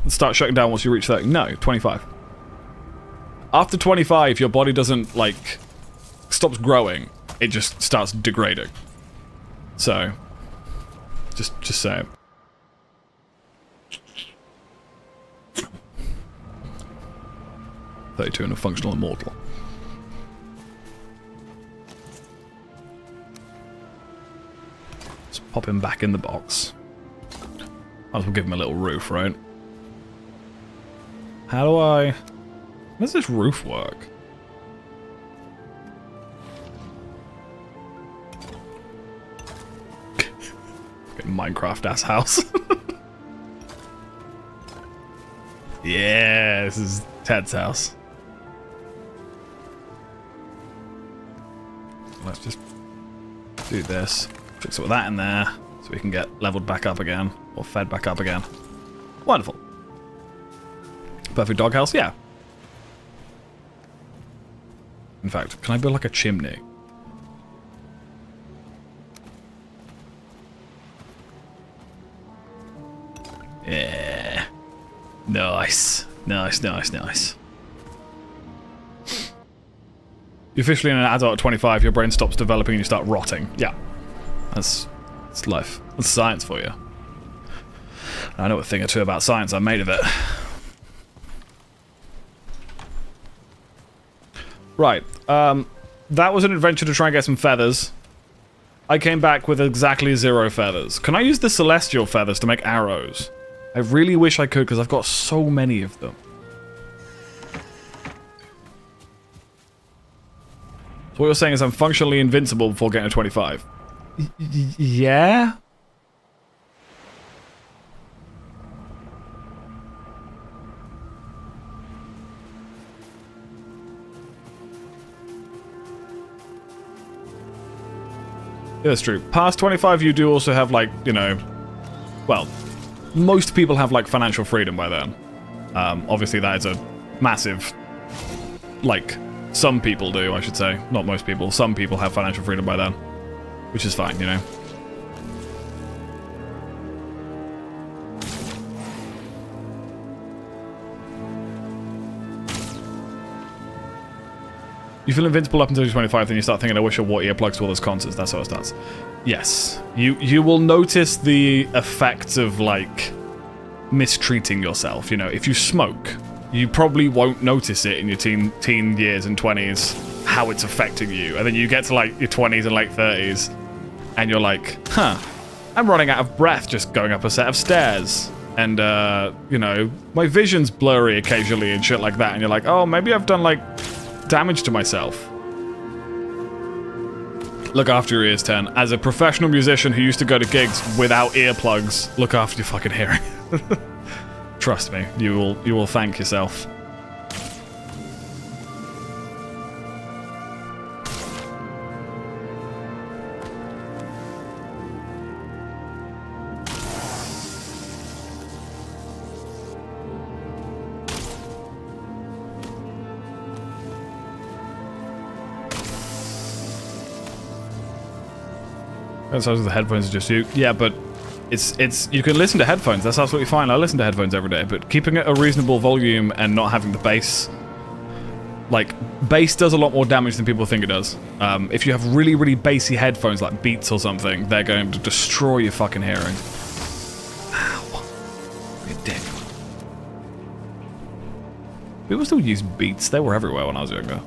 start shutting down once you reach 30? No, 25. After 25, your body doesn't, like, stops growing. It just starts degrading. So, just saying. And a functional immortal. Let's pop him back in the box. Might as well give him a little roof, right? How does this roof work? Minecraft ass house. Yeah, this is Ted's house. Let's just do this. Fix it with that in there. So we can get leveled back up again, or fed back up again. Wonderful. Perfect doghouse, yeah. In fact, can I build like a chimney? Yeah. Nice. Nice, nice, nice. You're officially an adult at 25, your brain stops developing and you start rotting. Yeah. That's life. That's science for you. I know a thing or two about science, I'm made of it. Right. That was an adventure to try and get some feathers. I came back with exactly 0 feathers. Can I use the celestial feathers to make arrows? I really wish I could because I've got so many of them. So what you're saying is I'm functionally invincible before getting to 25? Yeah? Yeah, that's true. Past 25 you do also have, like, you know... Well, most people have, like, financial freedom by then. Obviously that is a massive... Like, some people do, I should say. Not most people. Some people have financial freedom by then. Which is fine, you know. You feel invincible up until you're 25, then you start thinking, I wish I wore earplugs to all those concerts. That's how it starts. Yes. You will notice the effects of, like, mistreating yourself. You know, if you smoke, you probably won't notice it in your teen years and 20s, how it's affecting you. And then you get to, like, your 20s and late 30s, and you're like, huh, I'm running out of breath just going up a set of stairs. And, you know, my vision's blurry occasionally and shit like that. And you're like, oh, maybe I've done, like, damage to myself. Look after your ears, 10. As a professional musician who used to go to gigs without earplugs, look after your fucking hearing. Trust me, you will thank yourself. That's how the headphones are just you. Yeah, but it's you can listen to headphones. That's absolutely fine. I listen to headphones every day, but keeping it a reasonable volume and not having the bass, like bass does a lot more damage than people think it does. If you have really, really bassy headphones like Beats or something, they're going to destroy your fucking hearing. Ow, you dick. People still use Beats. They were everywhere when I was younger.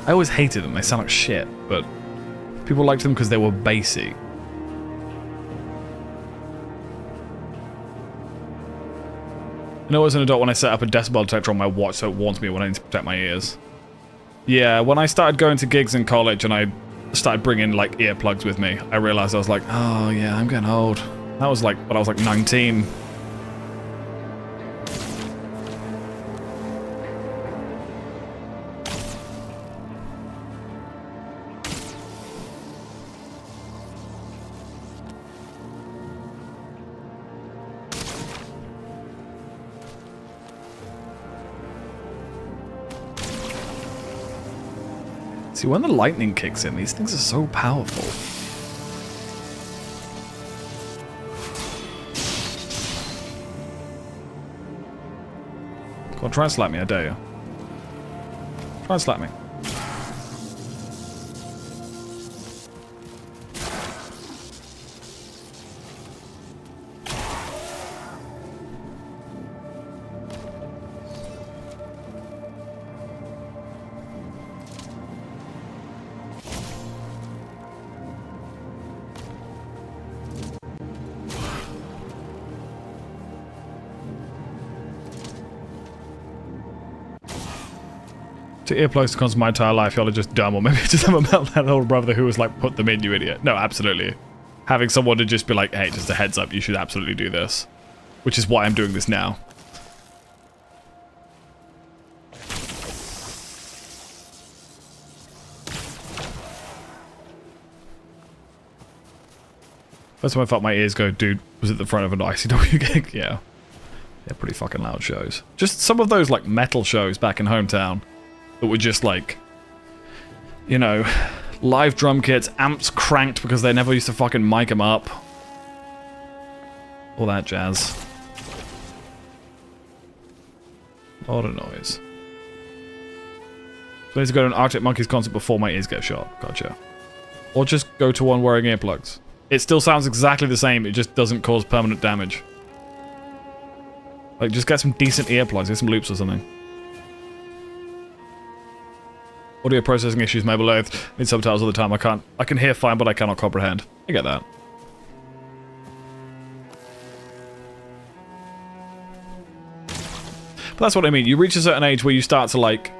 I always hated them. They sound like shit, but people liked them because they were bassy. You know, as an adult, when I set up a decibel detector on my watch so it warns me when I need to protect my ears. Yeah, when I started going to gigs in college and I started bringing, like, earplugs with me, I realized I was like, oh, yeah, I'm getting old. That was, like, when I was, like, 19. See, when the lightning kicks in, these things are so powerful. Go on, try and slap me, I dare you. Try and slap me. To earplugs to constant my entire life, y'all are just dumb, or maybe just have a meltdown older brother who was like, put them in, you idiot. No, absolutely. Having someone to just be like, hey, just a heads up, you should absolutely do this. Which is why I'm doing this now. First time I felt my ears go, dude, was it the front of an ICW gig? Yeah. Yeah, pretty fucking loud shows. Just some of those, like, metal shows back in hometown that were just, like, you know, live drum kits, amps cranked because they never used to fucking mic them up. All that jazz. A lot of noise. So I need to go to an Arctic Monkeys concert before my ears get shot. Gotcha. Or just go to one wearing earplugs. It still sounds exactly the same, it just doesn't cause permanent damage. Like, just get some decent earplugs, get some loops or something. Audio processing issues may be loathed. Need subtitles all the time. I can hear fine, but I cannot comprehend. I get that. But that's what I mean. You reach a certain age where you start to, like,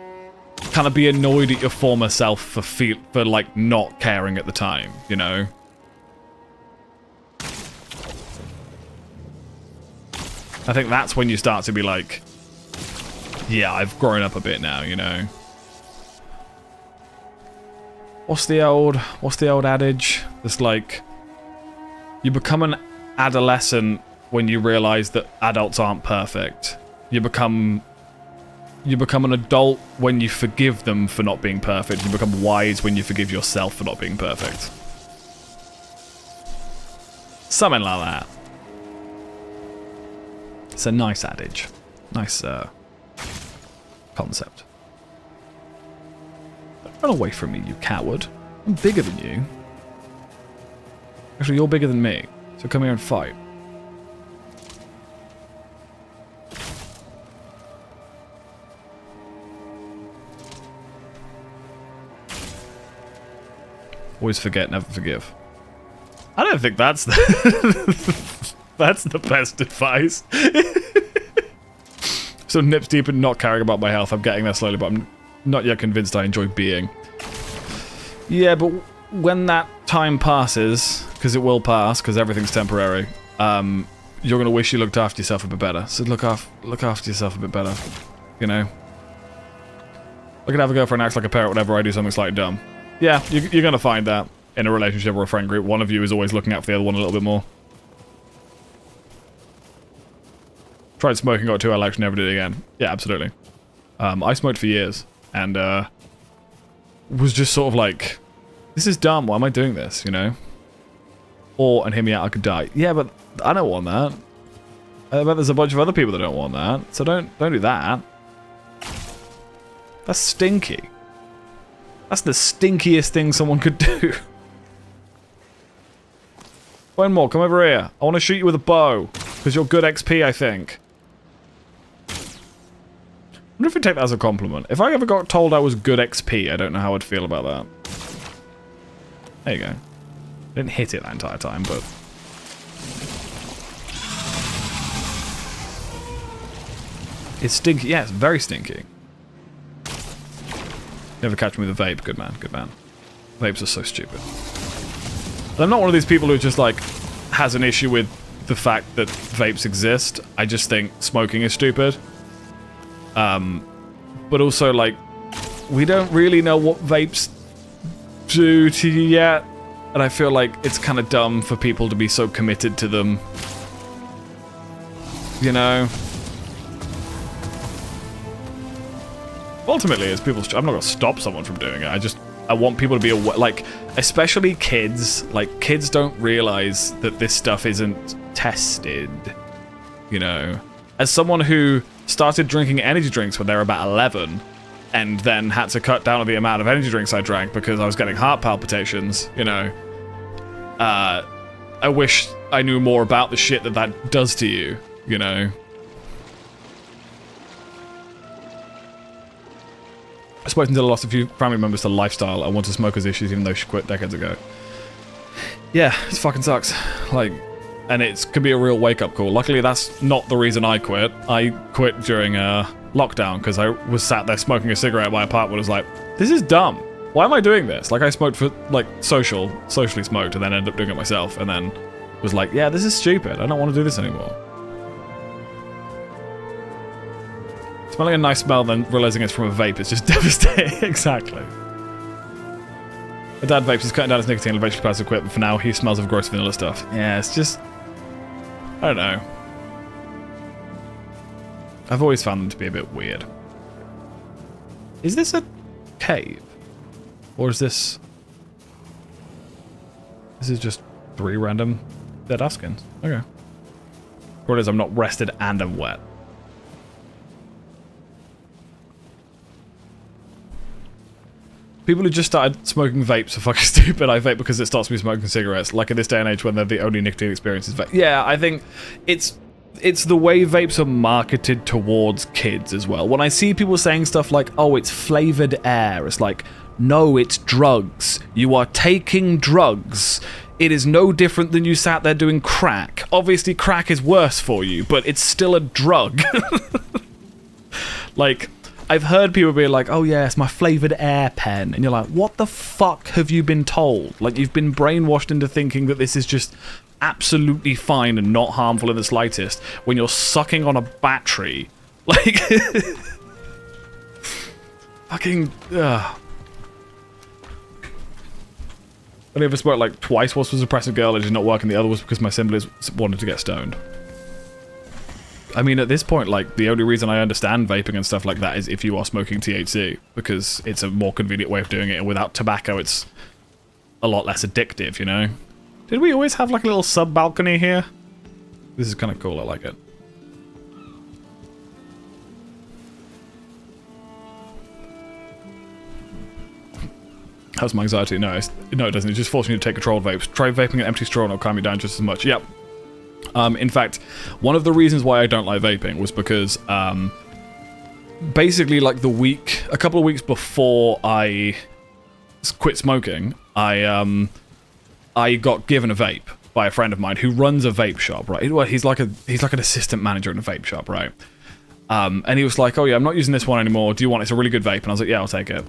kind of be annoyed at your former self for like, not caring at the time, you know? I think that's when you start to be like, yeah, I've grown up a bit now, you know? What's the old adage? It's like, you become an adolescent when you realize that adults aren't perfect. You become an adult when you forgive them for not being perfect. You become wise when you forgive yourself for not being perfect. Something like that. It's a nice adage. Nice concept. Don't run away from me, you coward. I'm bigger than you. Actually, you're bigger than me. So come here and fight. Always forget, never forgive. I don't think that's that's the best advice. So nips deep in not caring about my health. I'm getting there slowly, but I'm not yet convinced I enjoy being. Yeah, but when that time passes, because it will pass, because everything's temporary, you're gonna wish you looked after yourself a bit better. So look after yourself a bit better. You know. I could have a girlfriend acts like a parrot whenever I do something slightly dumb. Yeah, you're gonna find that in a relationship or a friend group. One of you is always looking out for the other one a little bit more. Tried smoking, got too Alex, never did it again. Yeah, absolutely. I smoked for years, and was just sort of like, this is dumb, why am I doing this, you know? Or, and hear me out, I could die. Yeah, but I don't want that. I bet there's a bunch of other people that don't want that, so don't do that. That's stinky. That's the stinkiest thing someone could do. One more, come over here. I want to shoot you with a bow, because you're good XP, I think. I wonder if I'd take that as a compliment. If I ever got told I was good XP, I don't know how I'd feel about that. There you go. I didn't hit it that entire time, but... It's stinky. Yeah, it's very stinky. Never catch me with a vape. Good man, good man. Vapes are so stupid. And I'm not one of these people who just, like, has an issue with the fact that vapes exist. I just think smoking is stupid. But also, like, we don't really know what vapes do to you yet. And I feel like it's kind of dumb for people to be so committed to them. You know? Ultimately, it's people. I'm not gonna stop someone from doing it. I want people to be aware, like, especially kids. Like, kids don't realize that this stuff isn't tested. You know, as someone who started drinking energy drinks when they were about 11, and then had to cut down on the amount of energy drinks I drank because I was getting heart palpitations. You know, I wish I knew more about the shit that does to you. You know. I've spoken to lost a few family members to lifestyle and want to smokers issues even though she quit decades ago. Yeah, it fucking sucks. Like, and it could be a real wake-up call. Luckily, that's not the reason I quit. I quit during lockdown because I was sat there smoking a cigarette at my apartment and was like, this is dumb. Why am I doing this? Like, I smoked for, like, socially smoked and then ended up doing it myself and then was like, yeah, this is stupid. I don't want to do this anymore. Smelling a nice smell, then realizing it's from a vape is just devastating. Exactly. My dad vapes, he's cutting down his nicotine and eventually plans to quit, but for now he smells of gross vanilla stuff. Yeah, it's just... I don't know. I've always found them to be a bit weird. Is this a cave? Or is this... This is just 3 random dead Afghans. Okay. Or it is, I'm not rested and I'm wet. People who just started smoking vapes are fucking stupid. I vape because it stops me smoking cigarettes. Like in this day and age when they're the only nicotine experience is vape. Yeah, I think it's the way vapes are marketed towards kids as well. When I see people saying stuff like, oh, it's flavored air, it's like, no, it's drugs. You are taking drugs. It is no different than you sat there doing crack. Obviously, crack is worse for you, but it's still a drug. Like, I've heard people be like, oh yeah, it's my flavored air pen. And you're like, what the fuck have you been told? Like, you've been brainwashed into thinking that this is just absolutely fine and not harmful in the slightest when you're sucking on a battery. Like, fucking, Only ever smoked like twice. Once was a Oppressive Girl, it did not work, and the other was because my siblings wanted to get stoned. I mean, at this point, like, the only reason I understand vaping and stuff like that is if you are smoking THC, because it's a more convenient way of doing it, and without tobacco, it's a lot less addictive, you know? Did we always have, like, a little sub-balcony here? This is kind of cool, I like it. How's my anxiety? No, no, it doesn't. It just forces me to take control of vapes. Try vaping an empty straw and it'll calm me down just as much. Yep. In fact, one of the reasons why I don't like vaping was because, basically, like, a couple of weeks before I quit smoking, I got given a vape by a friend of mine who runs a vape shop, right? Well, he's like an assistant manager in a vape shop, right? And he was like, oh yeah, I'm not using this one anymore. Do you want it? It's a really good vape. And I was like, yeah, I'll take it.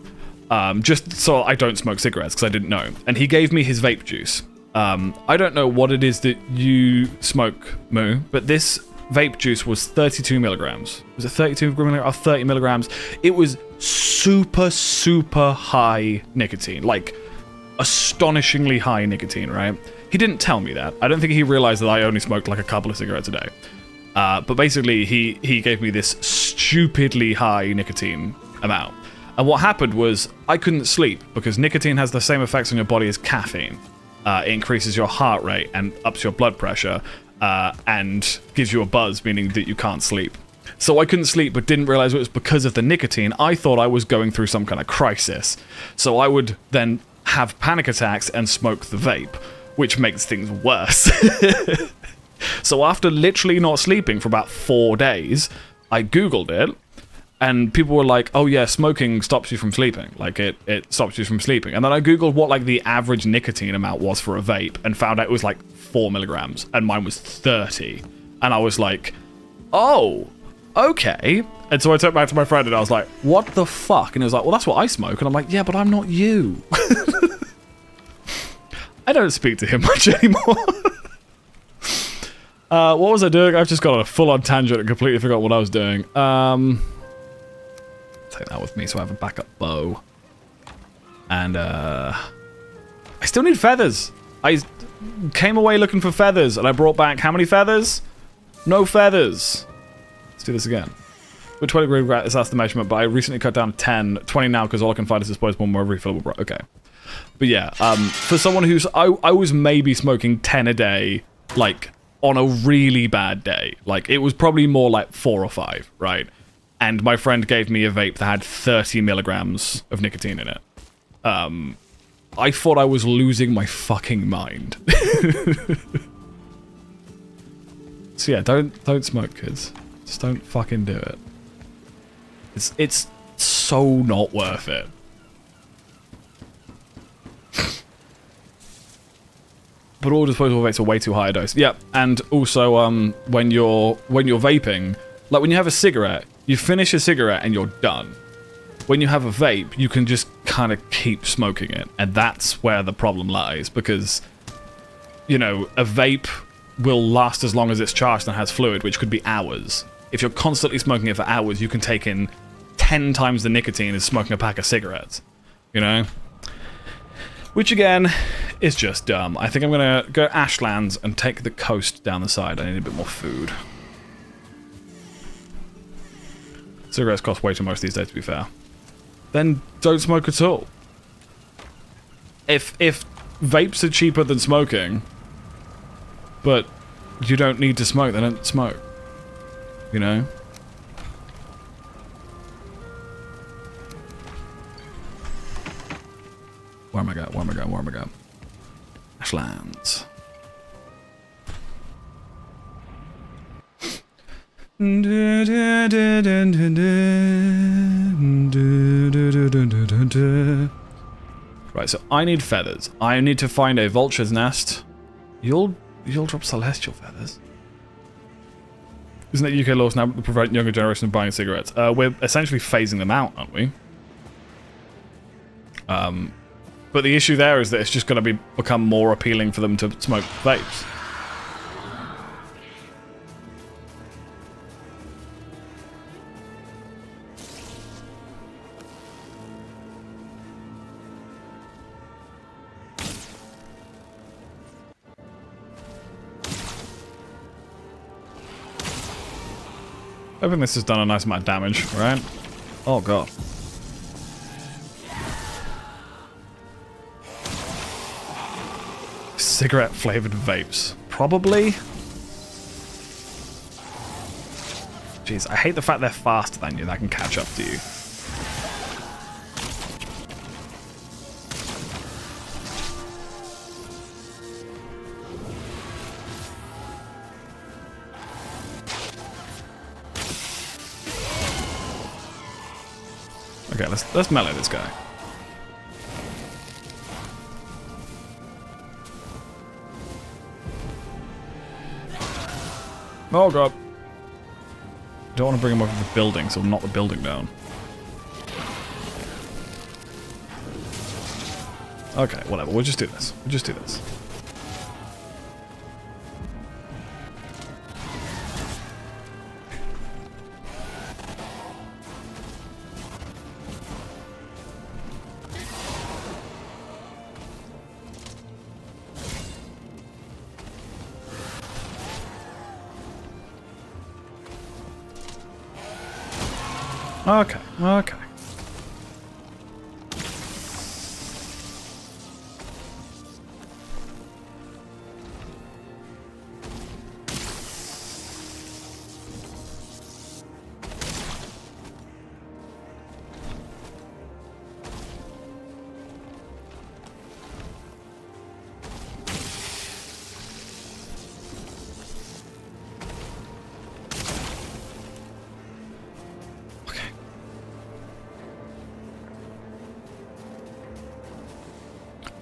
Just so I don't smoke cigarettes, because I didn't know. And he gave me his vape juice. I don't know what it is that you smoke, Moo, but this vape juice was 32 milligrams. Was it 32 milligrams or 30 milligrams? It was super, super high nicotine. Like, astonishingly high nicotine, right? He didn't tell me that. I don't think he realized that I only smoked like a couple of cigarettes a day. But basically, he gave me this stupidly high nicotine amount. And what happened was, I couldn't sleep, because nicotine has the same effects on your body as caffeine. It increases your heart rate and ups your blood pressure, and gives you a buzz, meaning that you can't sleep. So I couldn't sleep, but didn't realize it was because of the nicotine. I thought I was going through some kind of crisis. So I would then have panic attacks and smoke the vape, which makes things worse. So after literally not sleeping for about 4 days, I Googled it, and people were like, oh yeah, smoking stops you from sleeping. Like, it stops you from sleeping. And then I Googled what, like, the average nicotine amount was for a vape, and found out it was, like, 4 milligrams, and mine was 30. And I was like, oh, okay. And so I took it back to my friend, and I was like, what the fuck? And he was like, well, that's what I smoke. And I'm like, yeah, but I'm not you. I don't speak to him much anymore. What was I doing? I've just got on a full-on tangent and completely forgot what I was doing. Take that with me so I have a backup bow. And, I still need feathers. I came away looking for feathers, and I brought back how many feathers? No feathers. Let's do this again. With 20 green rat, that's the measurement, but I recently cut down to 10. 20 now, because all I can find is disposable, more refillable. Okay. But yeah, for someone who's... I was maybe smoking 10 a day, like, on a really bad day. Like, it was probably more like 4 or 5, right? And my friend gave me a vape that had 30 milligrams of nicotine in it. I thought I was losing my fucking mind. So yeah, don't smoke, kids. Just don't fucking do it. It's so not worth it. But all disposable vapes are way too high a dose. Yeah, and also when you're vaping, like when you have a cigarette, you finish a cigarette and you're done. When you have a vape, you can just kind of keep smoking it, and that's where the problem lies, because, you know, a vape will last as long as it's charged and has fluid, which could be hours. If you're constantly smoking it for hours, you can take in 10 times the nicotine as smoking a pack of cigarettes, you know? Which again is just dumb. I think I'm gonna go Ashlands and take the coast down the side. I need a bit more food. Cigarettes cost way too much these days, to be fair. Then don't smoke at all. If vapes are cheaper than smoking, but you don't need to smoke, then don't smoke. You know? Where am I going? Where am I going? Where am I going? Ashlands. Right, so I need feathers. I need to find a vulture's nest. You'll drop celestial feathers. Isn't it UK laws now prevent younger generation from buying cigarettes? We're essentially phasing them out, aren't we? But the issue there is that it's just going to become more appealing for them to smoke vapes. I think this has done a nice amount of damage, right? Oh god. Cigarette flavored vapes. Probably. Jeez, I hate the fact they're faster than you. That can catch up to you. Okay, let's melee this guy. Oh god. Don't want to bring him over the building, so knock the building down. Okay, whatever. We'll just do this. We'll just do this. Okay, okay.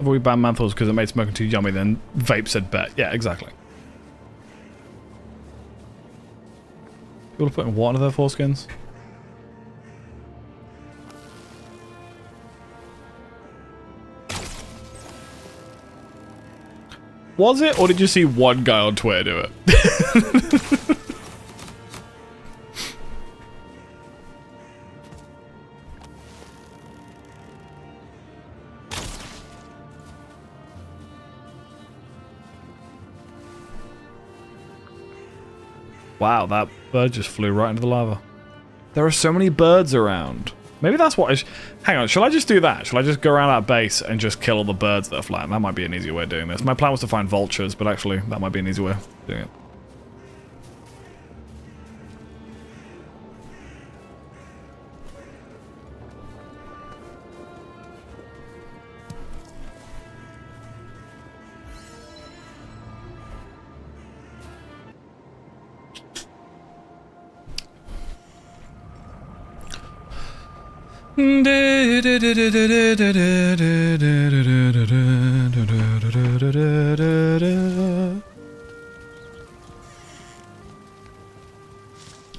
We banned menthols because it made smoking too yummy, then vape said bet. Yeah, exactly. People are putting what into their foreskins? Was it, or did you see one guy on Twitter do it? Wow, that bird just flew right into the lava. There are so many birds around. Maybe that's what I... Hang on, shall I just do that? Shall I just go around that base and just kill all the birds that are flying? That might be an easier way of doing this. My plan was to find vultures, but actually, that might be an easier way of doing it.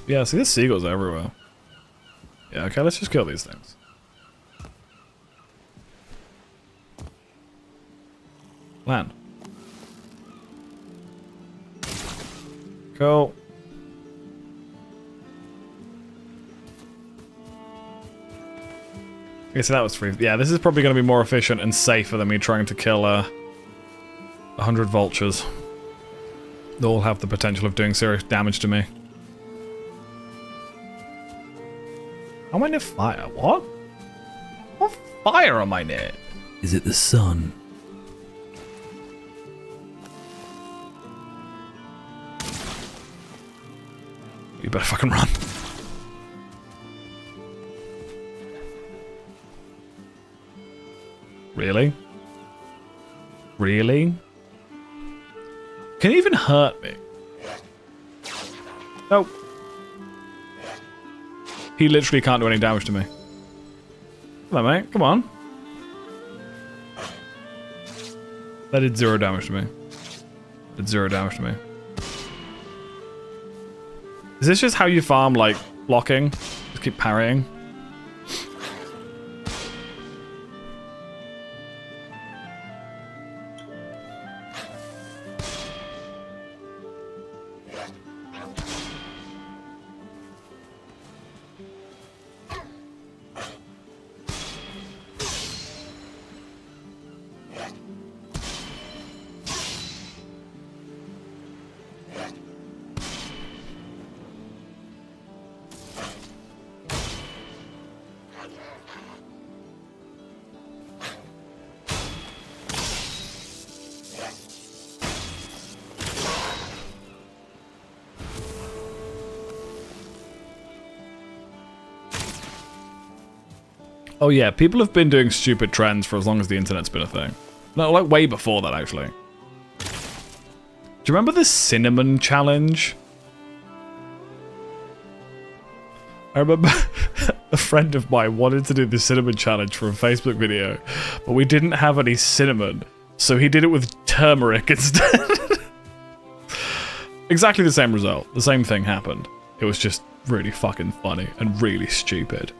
Yeah, see, there's seagulls everywhere. Yeah, okay, let's just kill these things. Land. Cool. Okay, so that was 3. Yeah, this is probably going to be more efficient and safer than me trying to kill 100 vultures. They all have the potential of doing serious damage to me. Am I near fire? What? What fire am I near? Is it the sun? You better fucking run. Really? Really? Can he even hurt me? Nope. He literally can't do any damage to me. Come on, mate. Come on. That did 0 damage to me. Did 0 damage to me. Is this just how you farm, like, blocking? Just keep parrying? Oh yeah, people have been doing stupid trends for as long as the internet's been a thing. No, like way before that, actually. Do you remember the cinnamon challenge? I remember a friend of mine wanted to do the cinnamon challenge for a Facebook video, but we didn't have any cinnamon, so he did it with turmeric instead. Exactly the same result. The same thing happened. It was just really fucking funny and really stupid.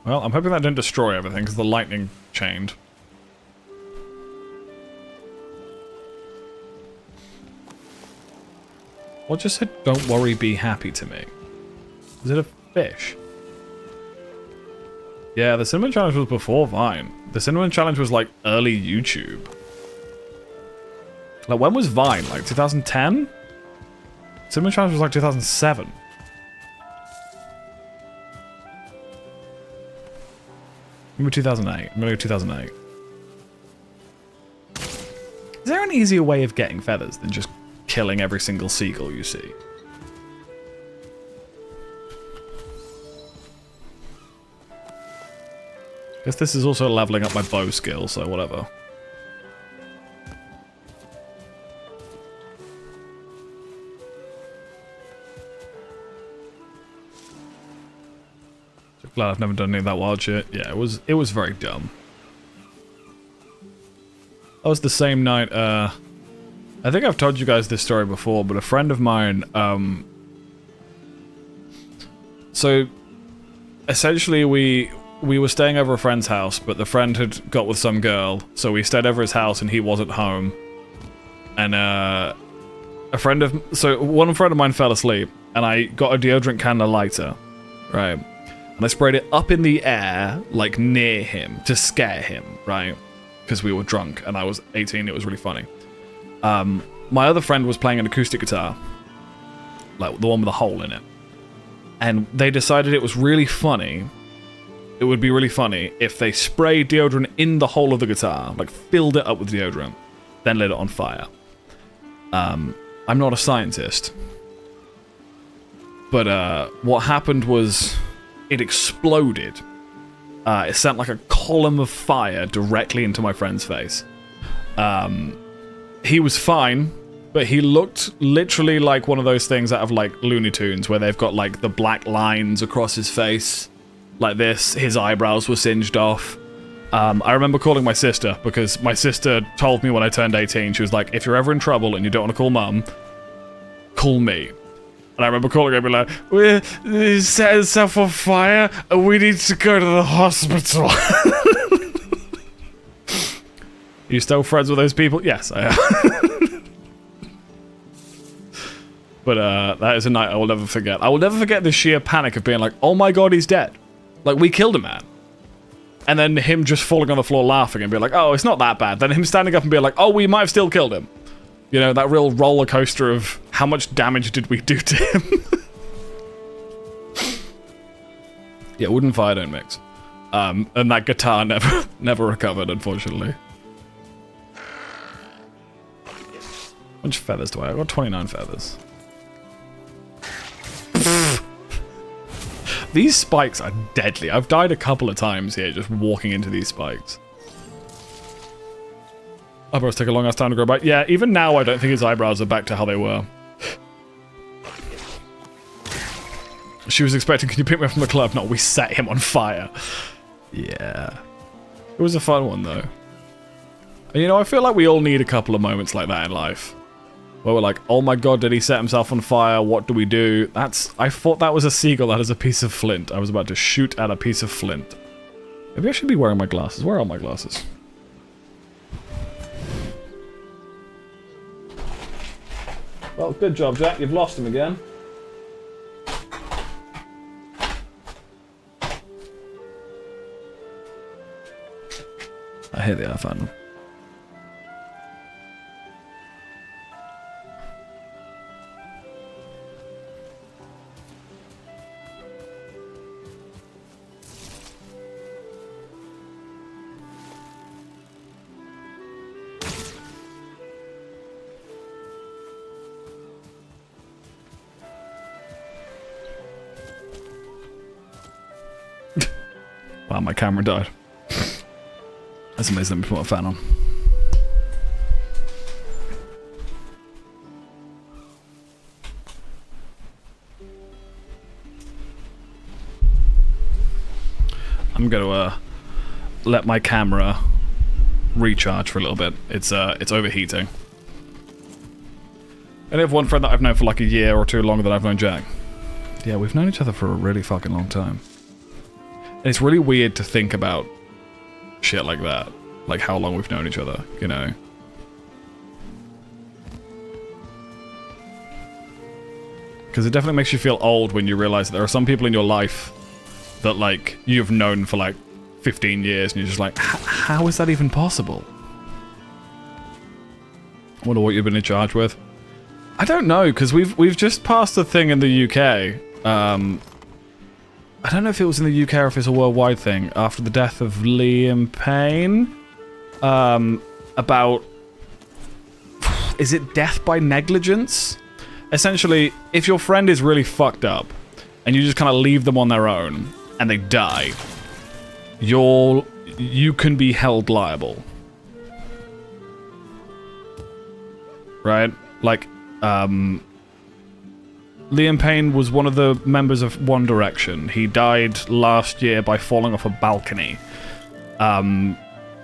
Well, I'm hoping that didn't destroy everything, because the lightning chained. What just said, "Don't worry, be happy" to me? Is it a fish? Yeah, the Cinnamon Challenge was before Vine. The Cinnamon Challenge was like early YouTube. Like, when was Vine? Like 2010? Cinnamon Challenge was like 2007. Maybe 2008. Maybe 2008. Is there an easier way of getting feathers than just killing every single seagull you see? Guess this is also leveling up my bow skill, so whatever. Glad I've never done any of that wild shit. Yeah, it was very dumb. That was the same night, I think I've told you guys this story before, but a friend of mine, so essentially we were staying over a friend's house, but the friend had got with some girl, so we stayed over his house and he wasn't home. And one friend of mine fell asleep, and I got a deodorant can and a lighter, right? And I sprayed it up in the air, like near him, to scare him, right? Because we were drunk, and I was 18, it was really funny. My other friend was playing an acoustic guitar, like the one with a hole in it. And they decided it was really funny, it would be really funny if they sprayed deodorant in the hole of the guitar, like filled it up with deodorant, then lit it on fire. I'm not a scientist, but what happened was, it exploded. It sent like a column of fire directly into my friend's face. He was fine, but he looked literally like one of those things out of like Looney Tunes, where they've got like the black lines across his face, like this. His eyebrows were singed off. I remember calling my sister, because my sister told me when I turned 18, she was like, if you're ever in trouble and you don't want to call mum, call me. And I remember calling her and be like, we set himself on fire and we need to go to the hospital. You still friends with those people? Yes, I am. But that is a night I will never forget. I will never forget the sheer panic of being like, oh my god, he's dead. Like, we killed a man. And then him just falling on the floor laughing and being like, oh, it's not that bad. Then him standing up and being like, oh, we might have still killed him. You know, that real roller coaster of how much damage did we do to him? Yeah, wood and fire don't mix. And that guitar never recovered, unfortunately. How much feathers do I have? I've got 29 feathers. These spikes are deadly. I've died a couple of times here just walking into these spikes. Eyebrows take a long ass time to grow back. Yeah, even now I don't think his eyebrows are back to how they were. She was expecting, can you pick me up from the club? No, we set him on fire. Yeah. It was a fun one though. And you know, I feel like we all need a couple of moments like that in life. Where we're like, oh my god, did he set himself on fire? What do we do? I thought that was a seagull that is a piece of flint. I was about to shoot at a piece of flint. Maybe I should be wearing my glasses. Where are my glasses? Well, good job, Jack. You've lost him again. Here they are, I found them. Wow, my camera died. That's amazing. Let me put my fan on. I'm going to let my camera recharge for a little bit. It's overheating. I have one friend that I've known for like a year or two longer than I've known Jack. Yeah, we've known each other for a really fucking long time. And it's really weird to think about shit like that. Like how long we've known each other, you know? Because it definitely makes you feel old when you realize that there are some people in your life that, like, you've known for, like, 15 years, and you're just like, how is that even possible? I wonder what you've been in charge with. I don't know, because we've just passed a thing in the UK. I don't know if it was in the UK or if it's a worldwide thing, after the death of Liam Payne. About... Is it death by negligence? Essentially, if your friend is really fucked up, and you just kind of leave them on their own, and they die, you can be held liable. Right? Like, Liam Payne was one of the members of One Direction. He died last year by falling off a balcony.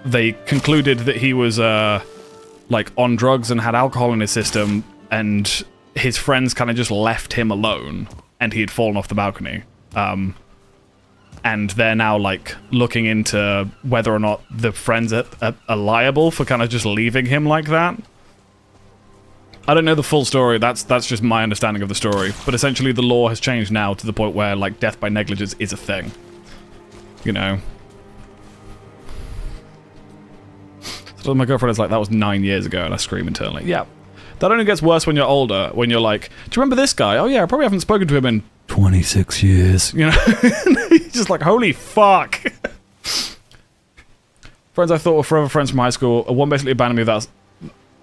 They concluded that he was, like, on drugs and had alcohol in his system, and his friends kind of just left him alone, and he had fallen off the balcony. And they're now, like, looking into whether or not the friends are liable for kind of just leaving him like that. I don't know the full story, that's just my understanding of the story. But essentially the law has changed now to the point where, like, death by negligence is a thing. You know? So my girlfriend is like, that was 9 years ago, and I scream internally. Yeah. That only gets worse when you're older, when you're like, do you remember this guy? Oh yeah, I probably haven't spoken to him in 26 years. You know? You're just like, holy fuck. Friends I thought were forever friends from high school, one basically abandoned me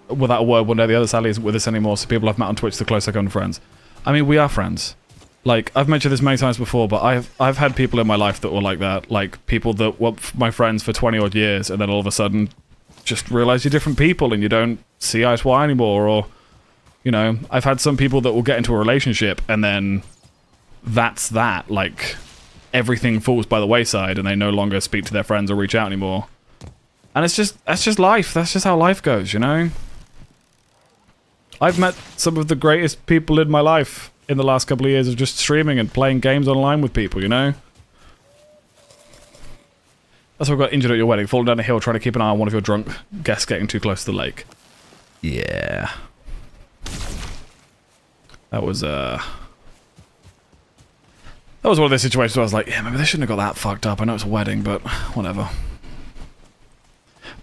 without a word one day, the other sadly isn't with us anymore, so people I've met on Twitch, the closer I come to friends. I mean, we are friends. Like, I've mentioned this many times before, but I've had people in my life that were like that. Like, people that were my friends for 20 odd years, and then all of a sudden just realize you're different people and you don't see eye to eye anymore, or, you know, I've had some people that will get into a relationship and then that's that. Like, everything falls by the wayside and they no longer speak to their friends or reach out anymore. And that's just life. That's just how life goes, you know? I've met some of the greatest people in my life in the last couple of years of just streaming and playing games online with people, you know? That's why I got injured at your wedding, falling down a hill trying to keep an eye on one of your drunk guests getting too close to the lake. Yeah. That was one of those situations where I was like, yeah, maybe they shouldn't have got that fucked up. I know it's a wedding, but whatever.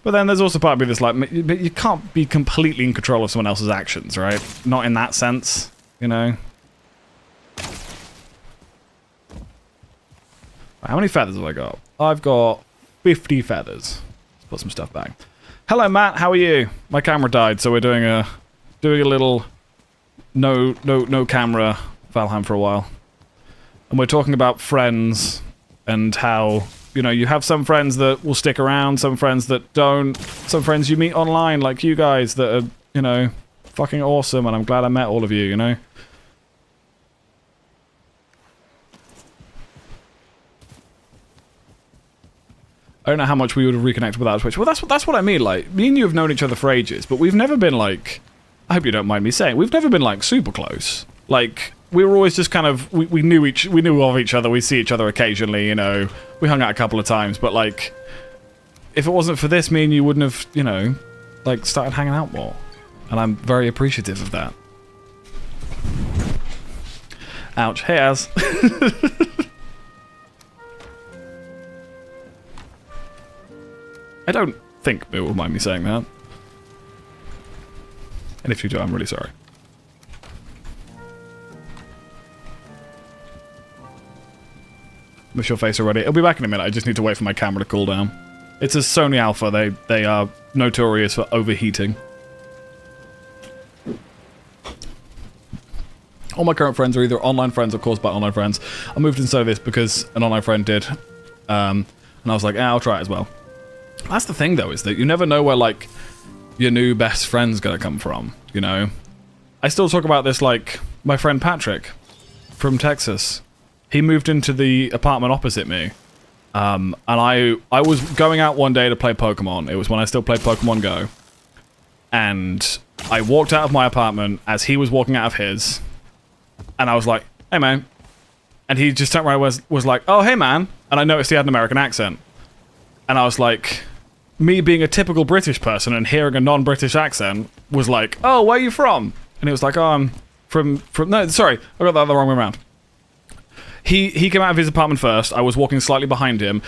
But then there's also part of me that's like, but you can't be completely in control of someone else's actions, right? Not in that sense, you know? How many feathers have I got? I've got 50 feathers. Let's put some stuff back. Hello, Matt. How are you? My camera died, so we're doing a little no camera Valheim for a while. And we're talking about friends and how, you know, you have some friends that will stick around, some friends that don't, some friends you meet online like you guys that are, you know, fucking awesome, and I'm glad I met all of you, you know? I don't know how much we would have reconnected without Twitch. Well, that's what I mean, like, me and you have known each other for ages, but we've never been, like, I hope you don't mind me saying, we've never been, like, super close. Like, we were always just kind of, we knew of each other, we see each other occasionally, you know, we hung out a couple of times, but, like, if it wasn't for this, me and you wouldn't have, you know, like, started hanging out more. And I'm very appreciative of that. Ouch. Hey, Az. I don't think Bill will mind me saying that. And if you do, I'm really sorry. Miss your face already. It'll be back in a minute. I just need to wait for my camera to cool down. It's a Sony Alpha. They are notorious for overheating. All my current friends are either online friends or caused by online friends. I moved inside of this because an online friend did. And I was like, yeah, I'll try it as well. That's the thing, though, is that you never know where, like, your new best friend's gonna come from, you know? I still talk about this, like, my friend Patrick from Texas. He moved into the apartment opposite me. And I was going out one day to play Pokemon. It was when I still played Pokemon Go. And I walked out of my apartment as he was walking out of his. And I was like, hey, man. And he just turned around and was like, oh, hey, man. And I noticed he had an American accent. And I was like, me being a typical British person and hearing a non-British accent was like, oh, where are you from? And he was like, oh, I'm from no, sorry, I got that the wrong way around. He came out of his apartment first. I was walking slightly behind him.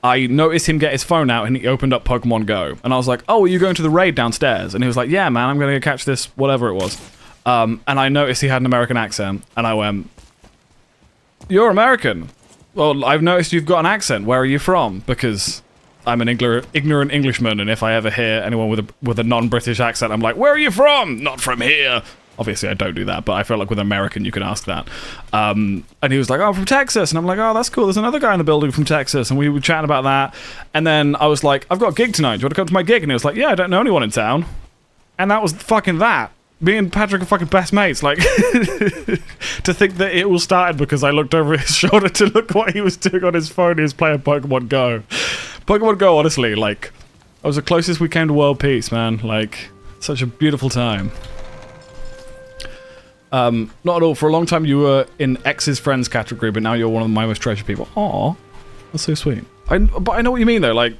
I noticed him get his phone out and he opened up Pokemon Go. And I was like, oh, are you going to the raid downstairs? And he was like, yeah, man, I'm going to go catch this, whatever it was. And I noticed he had an American accent. And I went, you're American. Well, I've noticed you've got an accent. Where are you from? Because I'm an ignorant Englishman, and if I ever hear anyone with a non-British accent, I'm like, where are you from? Not from here. Obviously, I don't do that, but I feel like with American, you can ask that. And he was like, oh, I'm from Texas. And I'm like, oh, that's cool. There's another guy in the building from Texas. And we were chatting about that. And then I was like, I've got a gig tonight. Do you want to come to my gig? And he was like, yeah, I don't know anyone in town. And that was fucking that. Me and Patrick are fucking best mates. Like, to think that it all started because I looked over his shoulder to look what he was doing on his phone. He was playing Pokemon Go. Pokemon Go, honestly, like, that was the closest we came to world peace, man. Like, such a beautiful time. Not at all. For a long time, you were in X's friends category, but now you're one of my most treasured people. Aw, that's so sweet. But I know what you mean, though. Like,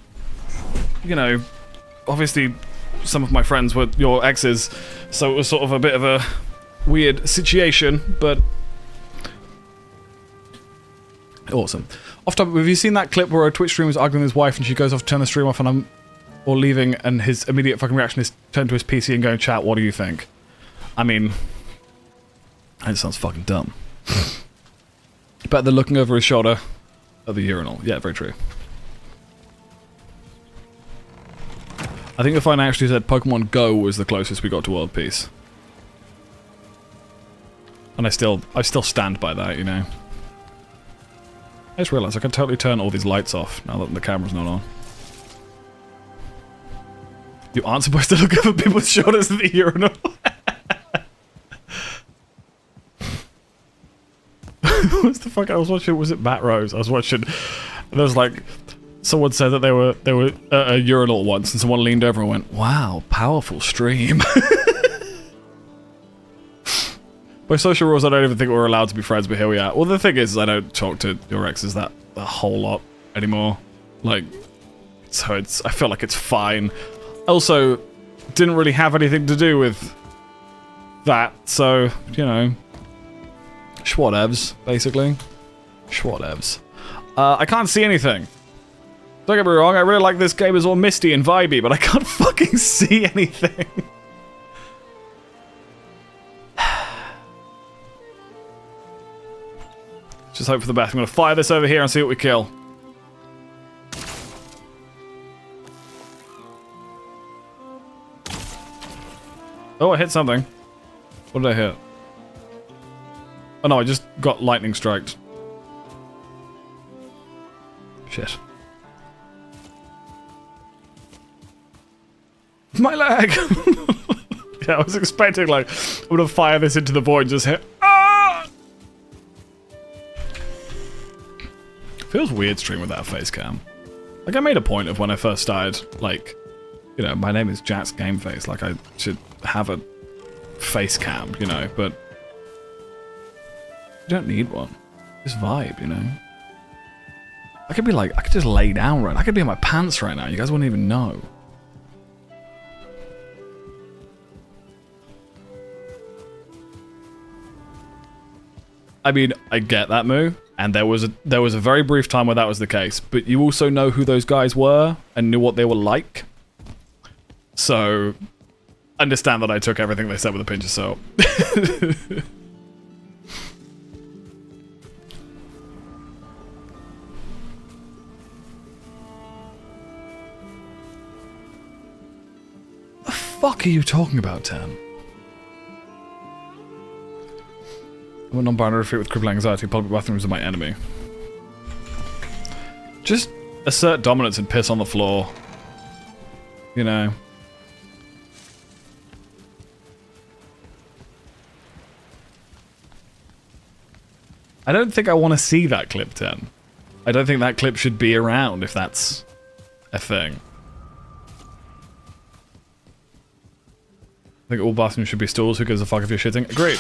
you know, obviously, some of my friends were your exes, so it was sort of a bit of a weird situation, but awesome. Off topic, have you seen that clip where a Twitch streamer is arguing with his wife and she goes off to turn the stream off and or leaving, and his immediate fucking reaction is turn to his PC and go, chat, what do you think? I mean, that sounds fucking dumb. Better than looking over his shoulder at the urinal. Yeah, very true. I think if I actually said Pokemon Go was the closest we got to world peace. And I still stand by that, you know. I just realised I can totally turn all these lights off now that the camera's not on. You aren't supposed to look over people's shoulders at the urinal. What the fuck I was watching? Was it Bat Rose? I was watching. There was like, someone said that they were at a urinal once, and someone leaned over and went, "Wow, powerful stream." By social rules, I don't even think we're allowed to be friends, but here we are. Well, the thing is, I don't talk to your exes that a whole lot anymore. Like, so I feel like it's fine. Also, didn't really have anything to do with that, so, you know, Schwatevs, basically. Schwatevs. I can't see anything. Don't get me wrong, I really like this game. It's all misty and vibey, but I can't fucking see anything. Just hope for the best. I'm gonna fire this over here and see what we kill. Oh, I hit something. What did I hit? Oh no, I just got lightning striked. Shit. My leg! Yeah, I was expecting, like, I'm gonna fire this into the void and just hit. Ah! Feels weird streaming without a face cam. Like, I made a point of when I first started, like, you know, my name is Jack's Game Face, like, I should have a face cam, you know, but you don't need one. Just vibe, you know. I could be like, I could just lay down right. I could be in my pants right now. You guys wouldn't even know. I mean, I get that move, and there was a very brief time where that was the case. But you also know who those guys were and knew what they were like. So, understand that I took everything they said with a pinch of salt. The fuck are you talking about, Tan? I'm a non-binary fit with crippling anxiety. Public bathrooms are my enemy. Just assert dominance and piss on the floor. You know. I don't think I want to see that clip, Tan. I don't think that clip should be around if that's a thing. I think all bathrooms should be stalls. Who gives a fuck if you're shitting? Agreed.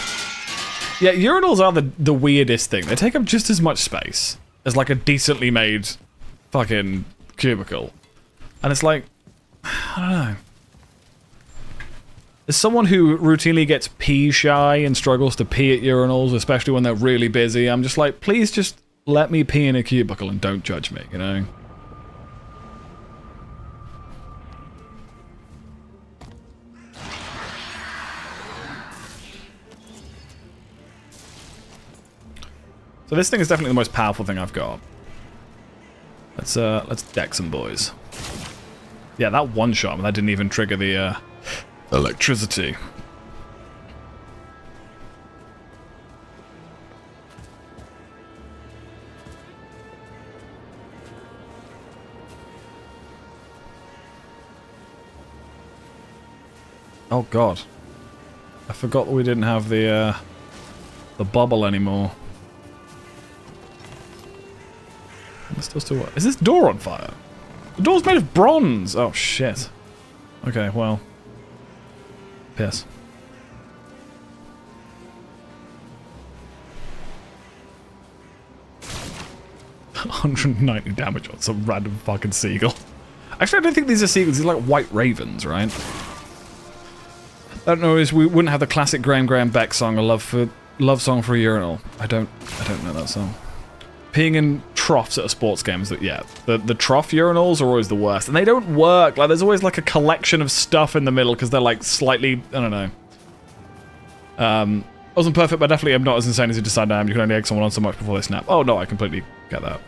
Yeah, urinals are the weirdest thing. They take up just as much space as like a decently made fucking cubicle. And it's like, I don't know. As someone who routinely gets pee shy and struggles to pee at urinals, especially when they're really busy, I'm just like, please just let me pee in a cubicle and don't judge me, you know? So this thing is definitely the most powerful thing I've got. Let's deck some boys. Yeah, that one shot, but that didn't even trigger the electricity. Oh god. I forgot that we didn't have the bubble anymore. Still is this door on fire? The door's made of bronze! Oh shit. Okay, well. Piss. 190 damage on some random fucking seagull. Actually, I don't think these are seagulls, these are like white ravens, right? I don't know, is we wouldn't have the classic Graham Beck song, a love song for a urinal. I don't know that song. Peeing in troughs at a sports game is that, yeah, the trough urinals are always the worst, and they don't work. Like, there's always like a collection of stuff in the middle because they're like slightly, I don't know. Wasn't perfect, but definitely I'm not as insane as you decide I am. You can only egg someone on so much before they snap. Oh no, I completely get that.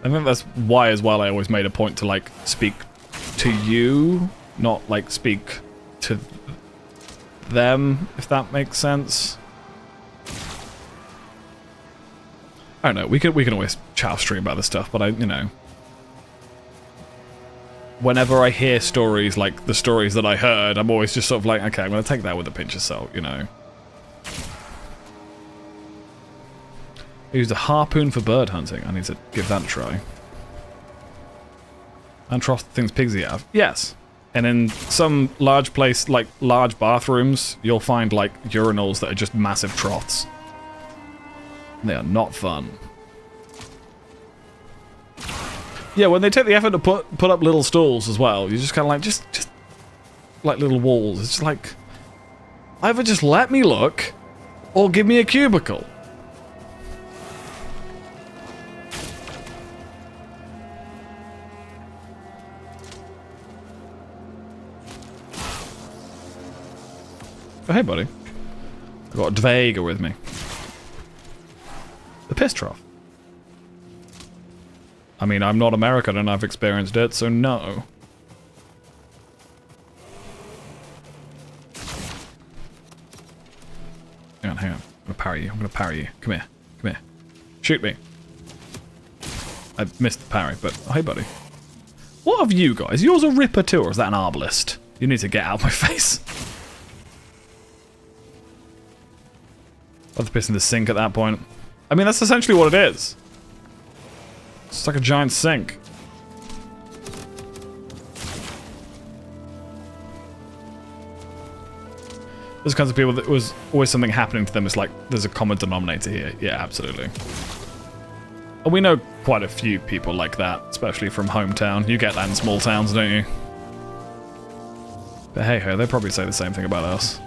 I think that's why as well I always made a point to like speak to you, not like speak to them, if that makes sense. I don't know, we can always chat off stream about this stuff, but you know. Whenever I hear stories like the stories that I heard, I'm always just sort of like, okay, I'm gonna take that with a pinch of salt, you know. I used a harpoon for bird hunting. I need to give that a try. And trough the things pigs have. Yes. And in some large place, like large bathrooms, you'll find like urinals that are just massive troughs. They are not fun. Yeah, when they take the effort to put up little stalls as well, you're just kind of like, just like little walls. It's just like, Either just let me look, or give me a cubicle. Oh, hey, buddy. I've got Dvega with me. The piss trough. I mean, I'm not American and I've experienced it, so no. Hang on, hang on. I'm gonna parry you. I'm gonna parry you. Come here. Come here. Shoot me. I missed the parry, but oh, hey, buddy. What have you guys? Yours a Ripper too, or is that an Arbalist? You need to get out of my face. I'll have to piss in the sink at that point. I mean, that's essentially what it is. It's like a giant sink. There's kinds of people that was always something happening to them. It's like there's a common denominator here. Yeah, absolutely. And we know quite a few people like that, especially from hometown. You get that in small towns, don't you? But hey ho, they probably say the same thing about us.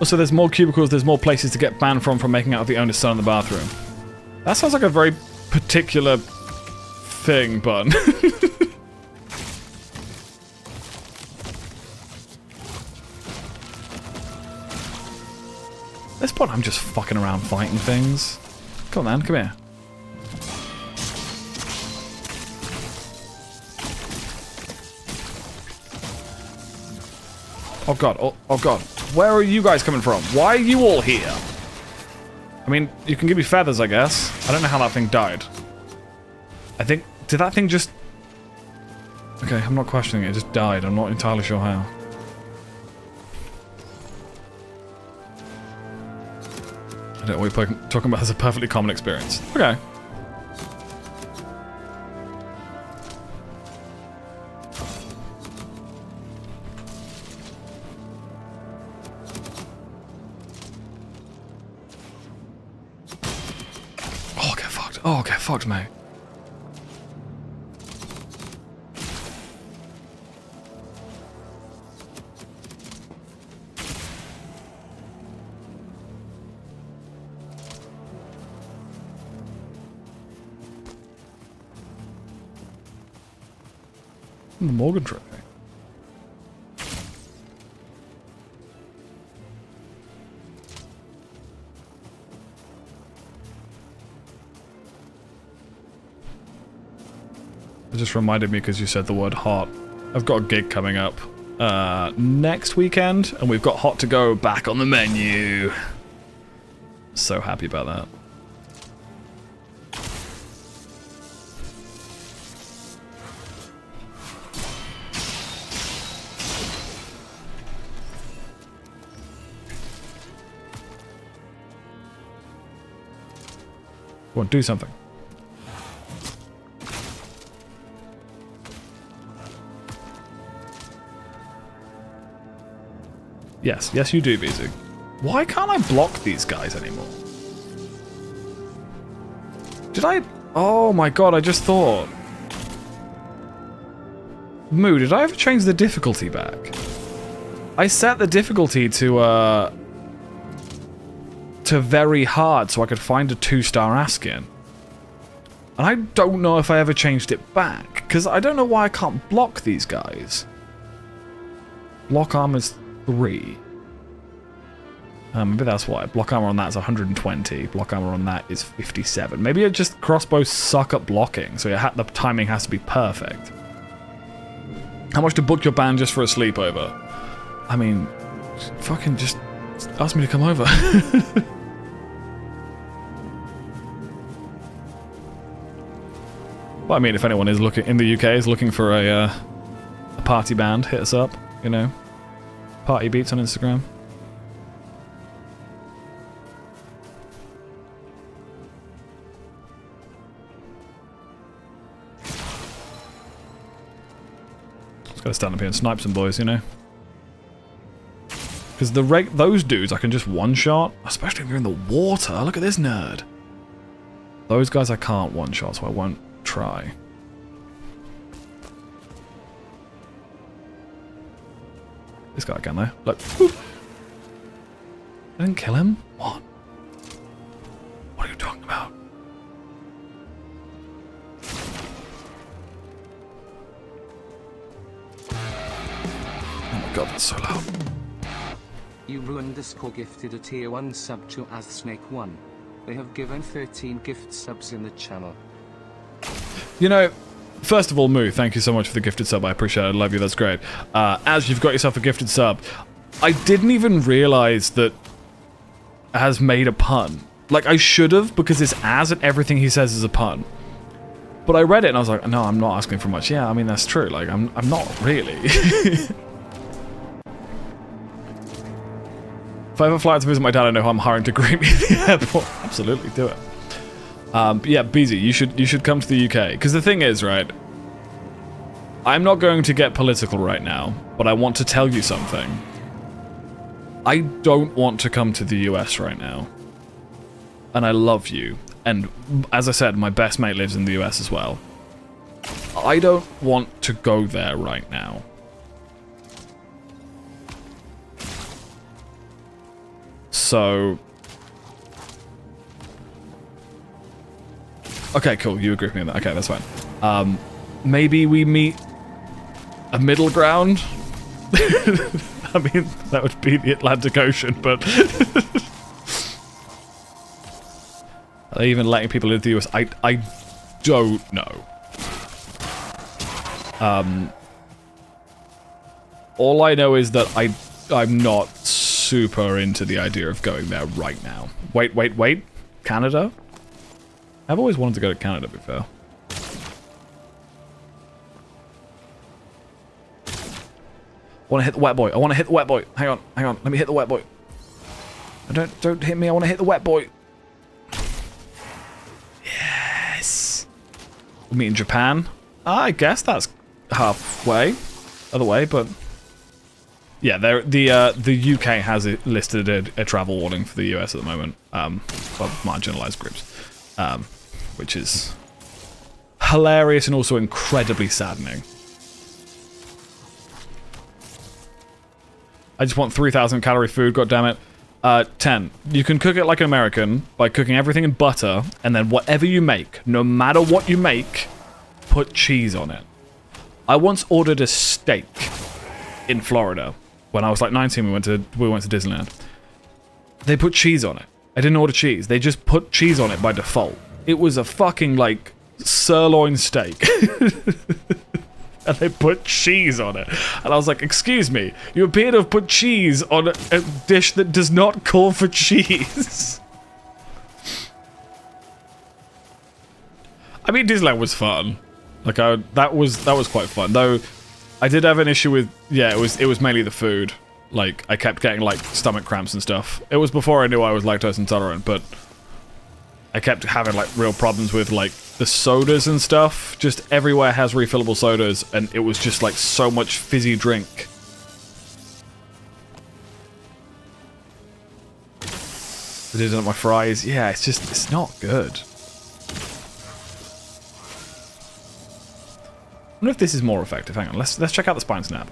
Also, there's more cubicles, there's more places to get banned from making out with the owner's son in the bathroom. That sounds like a very particular thing, Bun. At this point, I'm just fucking around fighting things. Come on, man, come here. Oh god, oh god. Where are you guys coming from? Why are you all here? I mean, you can give me feathers, I guess. I don't know how that thing died. I think... Did that thing just... Okay, I'm not questioning it. It just died. I'm not entirely sure how. I don't know what we're talking about as a perfectly common experience. Okay. Oh, get fucked, mate. The Morgan trophy. It just reminded me because you said the word hot. I've got a gig coming up next weekend, and we've got Hot to Go back on the menu. So happy about that. Go on, do something. Yes, yes you do, BZ. Why can't I block these guys anymore? Did I... Oh my god, I just thought. Moo, did I ever change the difficulty back? I set the difficulty to very hard so I could find a 2-star Askin. And I don't know if I ever changed it back, because I don't know why I can't block these guys. Block armor's 3. Maybe that's why. Block armor on that is 120. Block armor on that is 57. Maybe it just crossbows suck at blocking, so the timing has to be perfect. How much to book your band just for a sleepover? I mean, fucking just ask me to come over. Well, I mean, if anyone is looking in the UK is looking for a party band, hit us up. You know, Party Beats on Instagram. Just gotta stand up here and snipe some boys, you know. Because those dudes I can just one-shot, especially if you're in the water. Look at this nerd. Those guys I can't one-shot, so I won't try. This guy can though. Look. Boop. I didn't kill him? What? What are you talking about? Oh my god, that's so loud. You ruined this core gifted a tier 1 sub to AthSnake1. They have given 13 gift subs in the channel. You know, first of all, Moo, thank you so much for the gifted sub. I appreciate it. I love you. That's great. As you've got yourself a gifted sub, I didn't even realize that has made a pun. Like, I should have, because it's as and everything he says is a pun. But I read it and I was like, no, I'm not asking for much. Yeah, I mean, that's true. Like, I'm not really. If I ever fly out to visit my dad, I know who I'm hiring to greet me at the airport. Absolutely, do it. But yeah, BZ, you should come to the UK. Because the thing is, right, I'm not going to get political right now, but I want to tell you something. I don't want to come to the US right now. And I love you. And as I said, my best mate lives in the US as well. I don't want to go there right now. So... Okay, cool. You agree with me on that. Okay, that's fine. Maybe we meet a middle ground? I mean, that would be the Atlantic Ocean, but... Are they even letting people into the US? I don't know. All I know is that I'm not super into the idea of going there right now. Wait. Canada? I've always wanted to go to Canada, to be fair. I want to hit the wet boy. I want to hit the wet boy. Hang on. Let me hit the wet boy. Don't hit me. I want to hit the wet boy. Yes. We'll meet in Japan. I guess that's halfway. Other way, but... Yeah, the UK has it listed a travel warning for the US at the moment. For marginalised groups. Which is hilarious and also incredibly saddening. I just want 3,000 calorie food, goddammit. 10. You can cook it like an American by cooking everything in butter, and then whatever you make, no matter what you make, put cheese on it. I once ordered a steak in Florida. When I was like 19, we went to Disneyland. They put cheese on it. I didn't order cheese. They just put cheese on it by default. It was a fucking, like, sirloin steak. And they put cheese on it. And I was like, excuse me, you appear to have put cheese on a dish that does not call for cheese. I mean, Disneyland was fun. Like, that was quite fun. Though, I did have an issue with, yeah, it was mainly the food. Like, I kept getting, like, stomach cramps and stuff. It was before I knew I was lactose intolerant, but I kept having, like, real problems with, like, the sodas and stuff. Just everywhere has refillable sodas, and it was just, like, so much fizzy drink. I did it on my fries. Yeah, it's not good. I wonder if this is more effective. Hang on, let's check out the spine snap.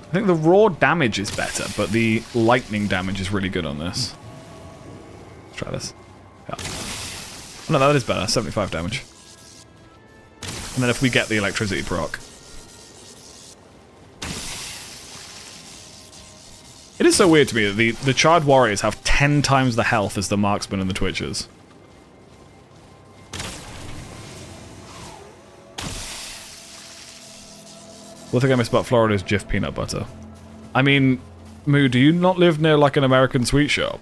I think the raw damage is better, but the lightning damage is really good on this. Let's try this. Yeah. Oh, no, that is better. 75 damage. And then if we get the electricity proc. It is so weird to me that the charred warriors have 10 times the health as the marksmen and the twitchers. One thing I miss about Florida is Jif peanut butter. I mean, Moo, do you not live near, like, an American sweet shop?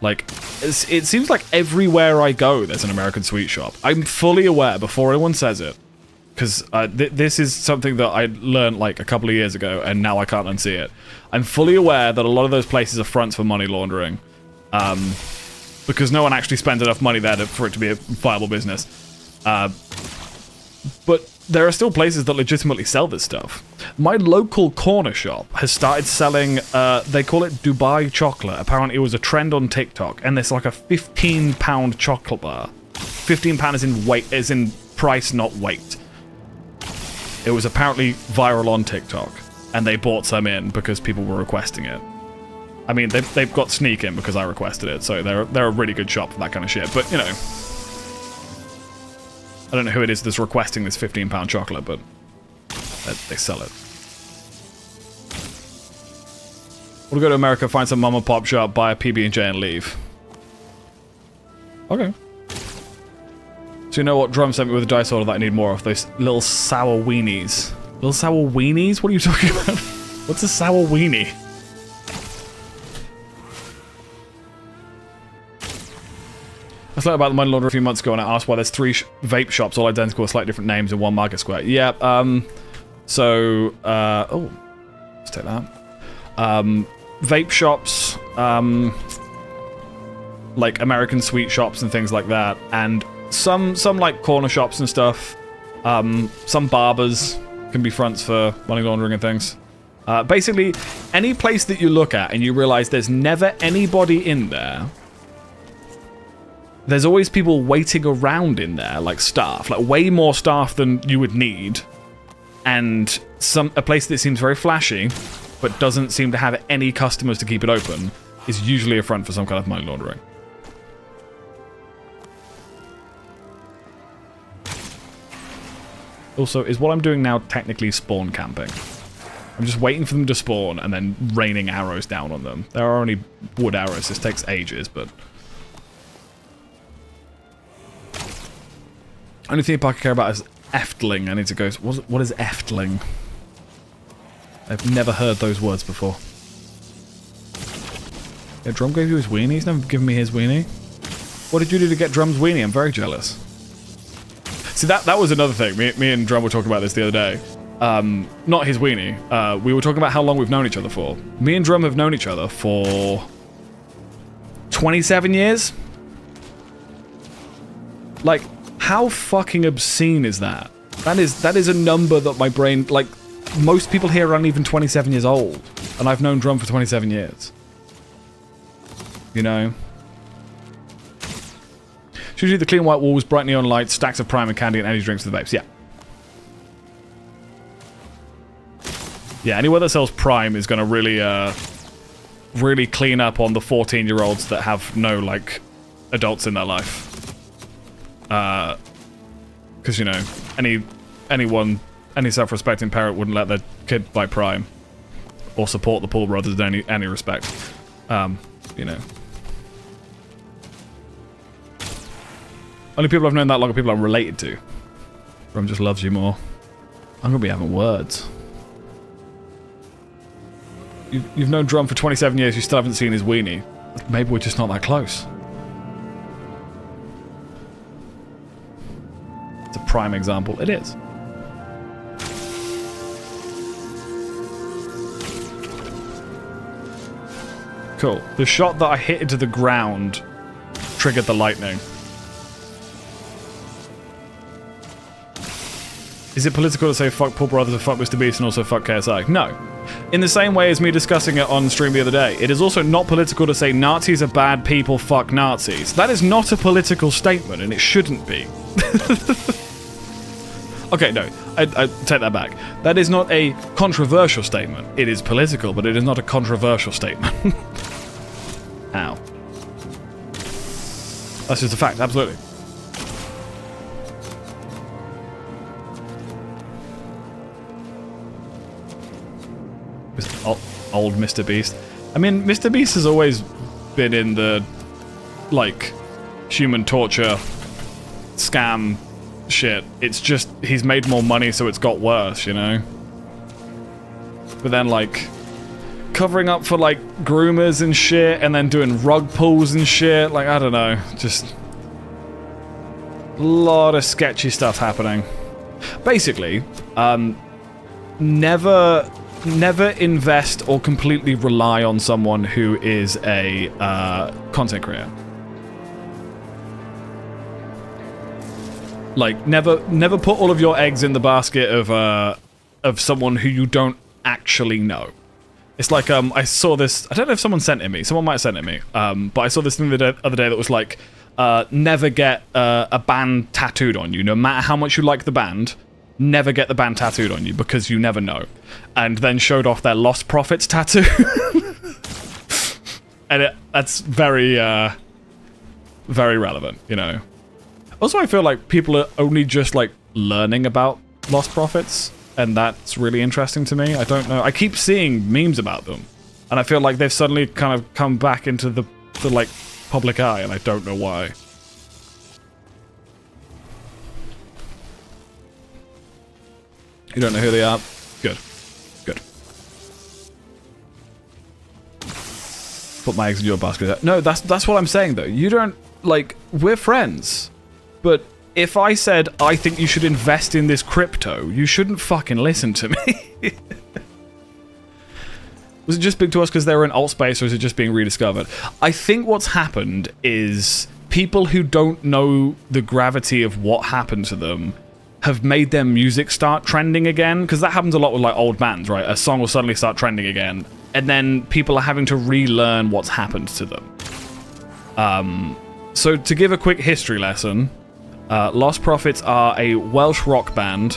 Like, it seems like everywhere I go, there's an American sweet shop. I'm fully aware, before anyone says it, because this is something that I learned, like, a couple of years ago, and now I can't unsee it. I'm fully aware that a lot of those places are fronts for money laundering. Because no one actually spends enough money there for it to be a viable business. But there are still places that legitimately sell this stuff. My local corner shop has started selling, they call it Dubai chocolate. Apparently it was a trend on TikTok, and there's like a £15 chocolate bar. £15 is in weight, is in price, not weight. It was apparently viral on TikTok, and they bought some in because people were requesting it. I mean, they've got sneak in because I requested it, so they're a really good shop for that kind of shit. But, you know, I don't know who it is that's requesting this £15 chocolate, but they sell it. We'll go to America, find some mom and pop shop, buy a PB&J and leave. Okay. So you know what drum sent me with a dice order that I need more of? Those little sour weenies. Little sour weenies? What are you talking about? What's a sour weenie? I was learned about the money laundering a few months ago, and I asked why there's 3 vape shops, all identical with slightly different names in one market square. Yeah, oh, let's take that. Vape shops, like American sweet shops and things like that, and some like corner shops and stuff. Some barbers can be fronts for money laundering and things. Basically, any place that you look at and you realize there's never anybody in there, there's always people waiting around in there, like staff, like way more staff than you would need, and a place that seems very flashy but doesn't seem to have any customers to keep it open is usually a front for some kind of money laundering. Also, is what I'm doing now technically spawn camping? I'm just waiting for them to spawn and then raining arrows down on them. There are only wood arrows, this takes ages, but... Only theme park I care about is Eftling. I need to go... What is Eftling? I've never heard those words before. Yeah, Drum gave you his weenie? He's never given me his weenie. What did you do to get Drum's weenie? I'm very jealous. See, that was another thing. Me and Drum were talking about this the other day. Not his weenie. We were talking about how long we've known each other for. Me and Drum have known each other for 27 years? Like, how fucking obscene is that? That is a number that my brain... Like, most people here aren't even 27 years old. And I've known Drum for 27 years. You know? Usually the clean white walls, bright neon lights, stacks of prime and candy, and energy drinks for the vapes. Yeah. Yeah, anywhere that sells prime is going to really, really clean up on the 14-year-olds that have no, like, adults in their life. Because, you know, any self-respecting parent wouldn't let their kid buy prime. Or support the Paul brothers in any respect. You know. Only people I've known that long are people I'm related to. Rum just loves you more. I'm gonna be having words. You've known Drum for 27 years, you still haven't seen his weenie. Maybe we're just not that close. It's a prime example. It is. Cool. The shot that I hit into the ground triggered the lightning. Is it political to say fuck Paul Brothers and fuck Mr. Beast and also fuck KSI? No. In the same way as me discussing it on stream the other day, it is also not political to say Nazis are bad people, fuck Nazis. That is not a political statement, and it shouldn't be. Okay, no, I take that back. That is not a controversial statement. It is political, but it is not a controversial statement. Ow. That's just a fact, absolutely. Old Mr. Beast. I mean, Mr. Beast has always been in the, like, human torture scam shit. It's just, he's made more money, so it's got worse, you know? But then, like, covering up for, like, groomers and shit, and then doing rug pulls and shit, like, I don't know, just a lot of sketchy stuff happening. Basically, never invest or completely rely on someone who is a content creator. Like, never put all of your eggs in the basket of someone who you don't actually know. It's like, I saw this, I don't know if someone sent it me, someone might have sent it me, but I saw this thing the other day that was like, never get a band tattooed on you, no matter how much you like the band. never get the band tattooed on you because you never know. And then showed off their Lost Prophets tattoo. And that's very, very relevant, you know. Also, I feel like people are only just, like, learning about Lost Prophets, and that's really interesting to me. I don't know. I keep seeing memes about them, and I feel like they've suddenly kind of come back into the like, public eye, and I don't know why. You don't know who they are? Good. Good. Put my eggs in your basket. No, that's what I'm saying, though. You don't, like, we're friends. But if I said, I think you should invest in this crypto, you shouldn't fucking listen to me. Was it just big to us because they were in alt space, or is it just being rediscovered? I think what's happened is people who don't know the gravity of what happened to them have made their music start trending again, because that happens a lot with, like, old bands, right? A song will suddenly start trending again, and then people are having to relearn what's happened to them. So to give a quick history lesson, Lost Prophets are a Welsh rock band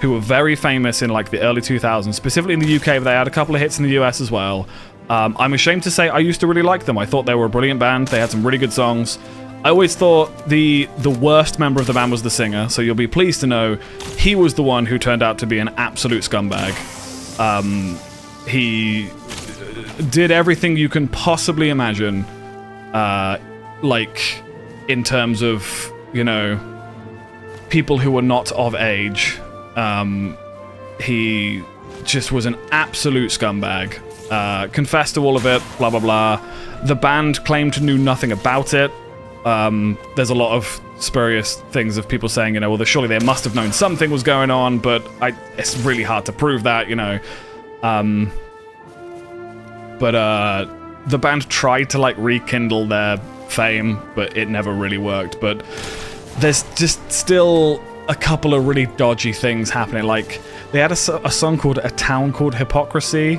who were very famous in, like, the early 2000s, specifically in the UK, but they had a couple of hits in the US as well. I'm ashamed to say I used to really like them. I thought they were a brilliant band. They had some really good songs. I always thought the worst member of the band was the singer, so you'll be pleased to know he was the one who turned out to be an absolute scumbag. He did everything you can possibly imagine, like, in terms of, you know, people who were not of age. He just was an absolute scumbag. Confessed to all of it, blah, blah, blah. The band claimed to know nothing about it. There's a lot of spurious things of people saying, you know, well, surely they must have known something was going on, but it's really hard to prove that, you know. But the band tried to, like, rekindle their fame, but it never really worked. But there's just still a couple of really dodgy things happening. Like, they had a song called A Town Called Hypocrisy,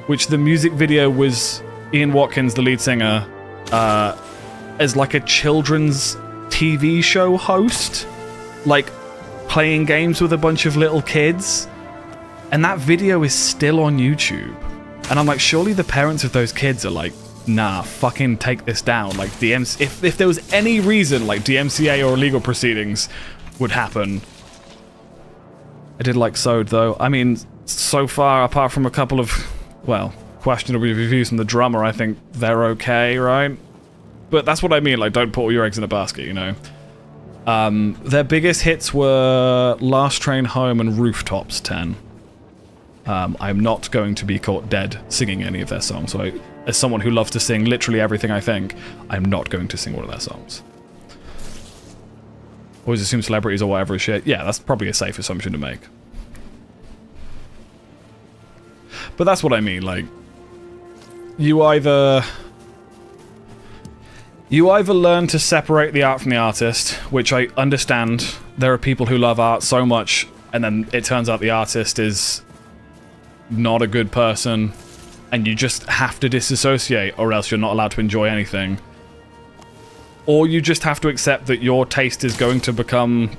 which the music video was Ian Watkins, the lead singer, as, like, a children's TV show host, like, playing games with a bunch of little kids. And that video is still on YouTube. And I'm like, surely the parents of those kids are like, nah, fucking take this down. Like, if there was any reason, like, DMCA or legal proceedings would happen. I did like Sode, though. I mean, so far, apart from a couple of, well, questionable reviews from the drummer, I think they're okay, right? But that's what I mean, like, don't put all your eggs in a basket, you know? Their biggest hits were Last Train Home and Rooftops 10. I'm not going to be caught dead singing any of their songs, so as someone who loves to sing literally everything I think, I'm not going to sing one of their songs. Always assume celebrities or whatever is shit. Yeah, that's probably a safe assumption to make. But that's what I mean, like, you either learn to separate the art from the artist, which I understand. There are people who love art so much, and then it turns out the artist is not a good person, and you just have to disassociate, or else you're not allowed to enjoy anything. Or you just have to accept that your taste is going to become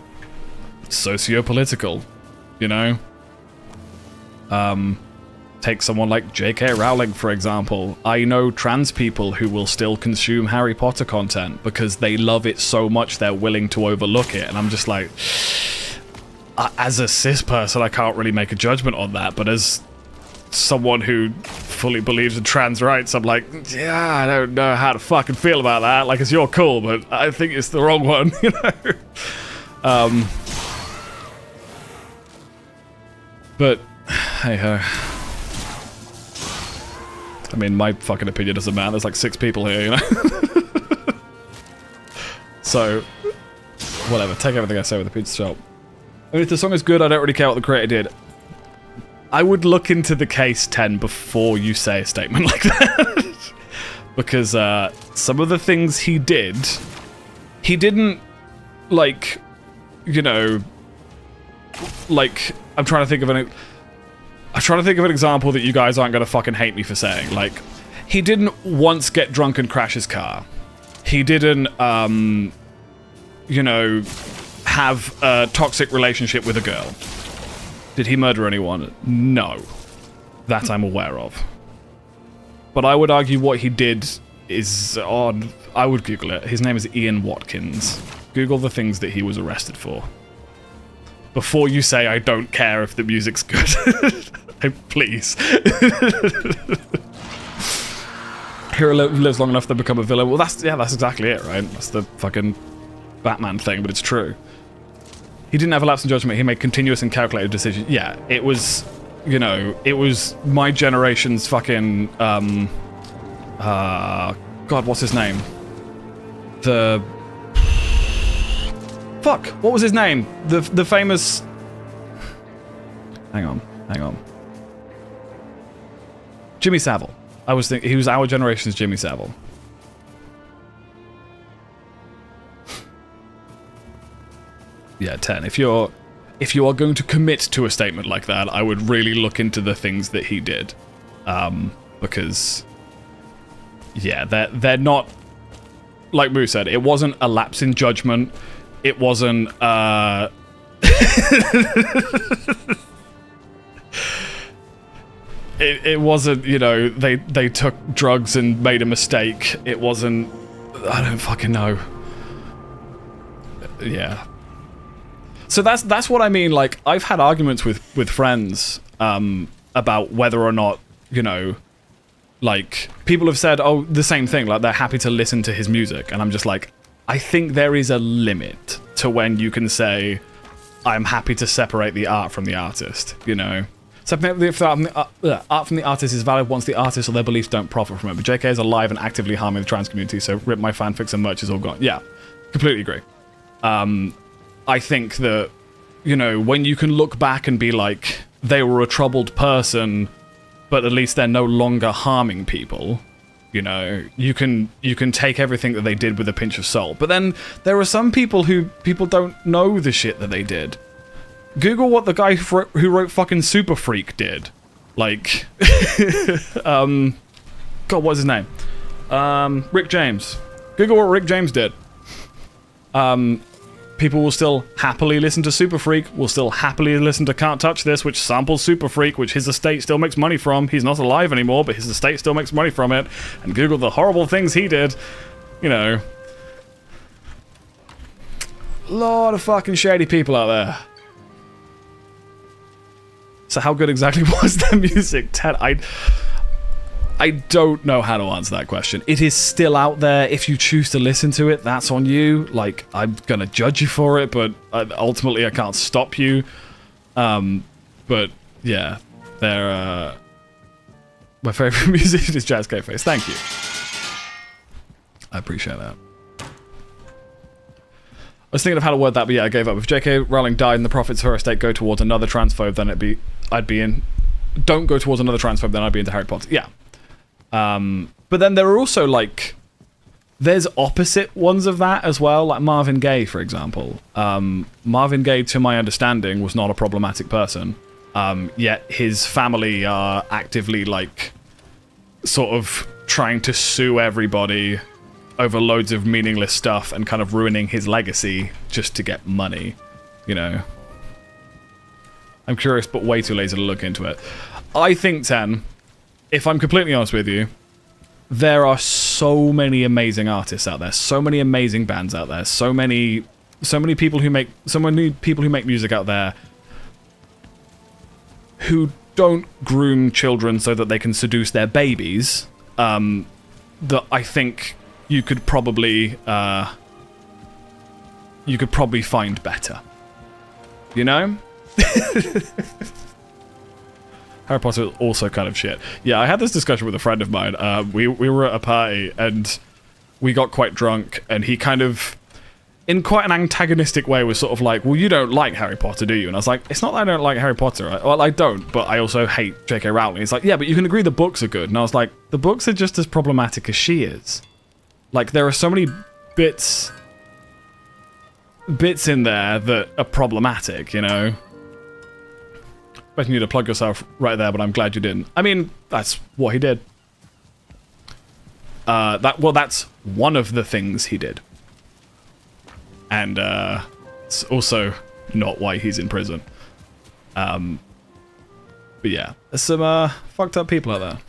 socio-political, you know? Take someone like J.K. Rowling, for example. I know trans people who will still consume Harry Potter content because they love it so much they're willing to overlook it, and I'm just like, as a cis person, I can't really make a judgment on that, but as someone who fully believes in trans rights, I'm like, yeah, I don't know how to fucking feel about that. Like, it's your call, but I think it's the wrong one, you know? But, hey-ho. I mean, my fucking opinion doesn't matter. There's like 6 people here, you know? So, whatever. Take everything I say with a pinch of salt. I mean, if the song is good, I don't really care what the creator did. I would look into the case 10 before you say a statement like that. Because some of the things he didn't, like, you know, like, I'm trying to think of an example that you guys aren't going to fucking hate me for saying. Like, he didn't once get drunk and crash his car. He didn't, you know, have a toxic relationship with a girl. Did he murder anyone? No. That I'm aware of. But I would argue what he did is odd. I would Google it. His name is Ian Watkins. Google the things that he was arrested for. Before you say, I don't care if the music's good. Please. Hero lives long enough to become a villain. Well, that's exactly it, right? That's the fucking Batman thing, but it's true. He didn't have a lapse in judgment. He made continuous and calculated decisions. Yeah, it was, you know, it was my generation's fucking, God, what's his name? Fuck, what was his name? The famous... Hang on. Jimmy Savile. I was thinking, he was our generation's Jimmy Savile. Yeah, 10. If you are going to commit to a statement like that, I would really look into the things that he did. Because... Yeah, they're not... Like Moo said, it wasn't a lapse in judgment. It wasn't, It wasn't, you know, they took drugs and made a mistake. It wasn't... I don't fucking know. Yeah. So that's what I mean, like, I've had arguments with friends, about whether or not, you know, like, people have said, oh, the same thing, like, they're happy to listen to his music, and I'm just like, I think there is a limit to when you can say, I'm happy to separate the art from the artist, you know? Separate the art from the artist is valid once the artist or their beliefs don't profit from it, but JK is alive and actively harming the trans community, so rip my fanfics and merch is all gone. Yeah, completely agree. I think that, you know, when you can look back and be like, they were a troubled person, but at least they're no longer harming people, you know, you can take everything that they did with a pinch of salt. But then there are some people who don't know the shit that they did. Google what the guy who wrote fucking Super Freak did. Like, God, what's his name? Rick James. Google what Rick James did. People will still happily listen to Super Freak, will still happily listen to Can't Touch This, which samples Super Freak, which his estate still makes money from. He's not alive anymore, but his estate still makes money from it. And Google the horrible things he did. You know. A lot of fucking shady people out there. So how good exactly was their music? Ted, I don't know how to answer that question. It is still out there. If you choose to listen to it, that's on you. Like, I'm gonna judge you for it, but ultimately I can't stop you. But yeah, they're my favorite musician is Jazz K-Face. Thank you. I appreciate that. I was thinking of how to word that, but yeah, I gave up. If J.K. Rowling died and the profits of her estate go towards another transphobe, then I'd be in. Don't go towards another transphobe, then I'd be into Harry Potter. Yeah. But then there are also, like, there's opposite ones of that as well, like Marvin Gaye, for example. Marvin Gaye, to my understanding, was not a problematic person. Yet his family are actively, like, sort of trying to sue everybody over loads of meaningless stuff and kind of ruining his legacy just to get money, you know. I'm curious, but way too lazy to look into it. I think, 10, if I'm completely honest with you, there are so many amazing artists out there, so many amazing bands out there, so many people who make music out there who don't groom children so that they can seduce their babies, that I think you could probably find better. You know? Harry Potter is also kind of shit. Yeah, I had this discussion with a friend of mine. We were at a party and we got quite drunk, and he kind of, in quite an antagonistic way, was sort of like, well, you don't like Harry Potter, do you? And I was like, it's not that I don't like Harry Potter. Well, I don't, but I also hate J.K. Rowling. He's like, yeah, but you can agree the books are good. And I was like, the books are just as problematic as she is. Like, there are so many bits in there that are problematic, you know? Expecting you to plug yourself right there, but I'm glad you didn't. I mean, that's what he did. That's one of the things he did. And, it's also not why he's in prison. But yeah, there's some fucked up people out there.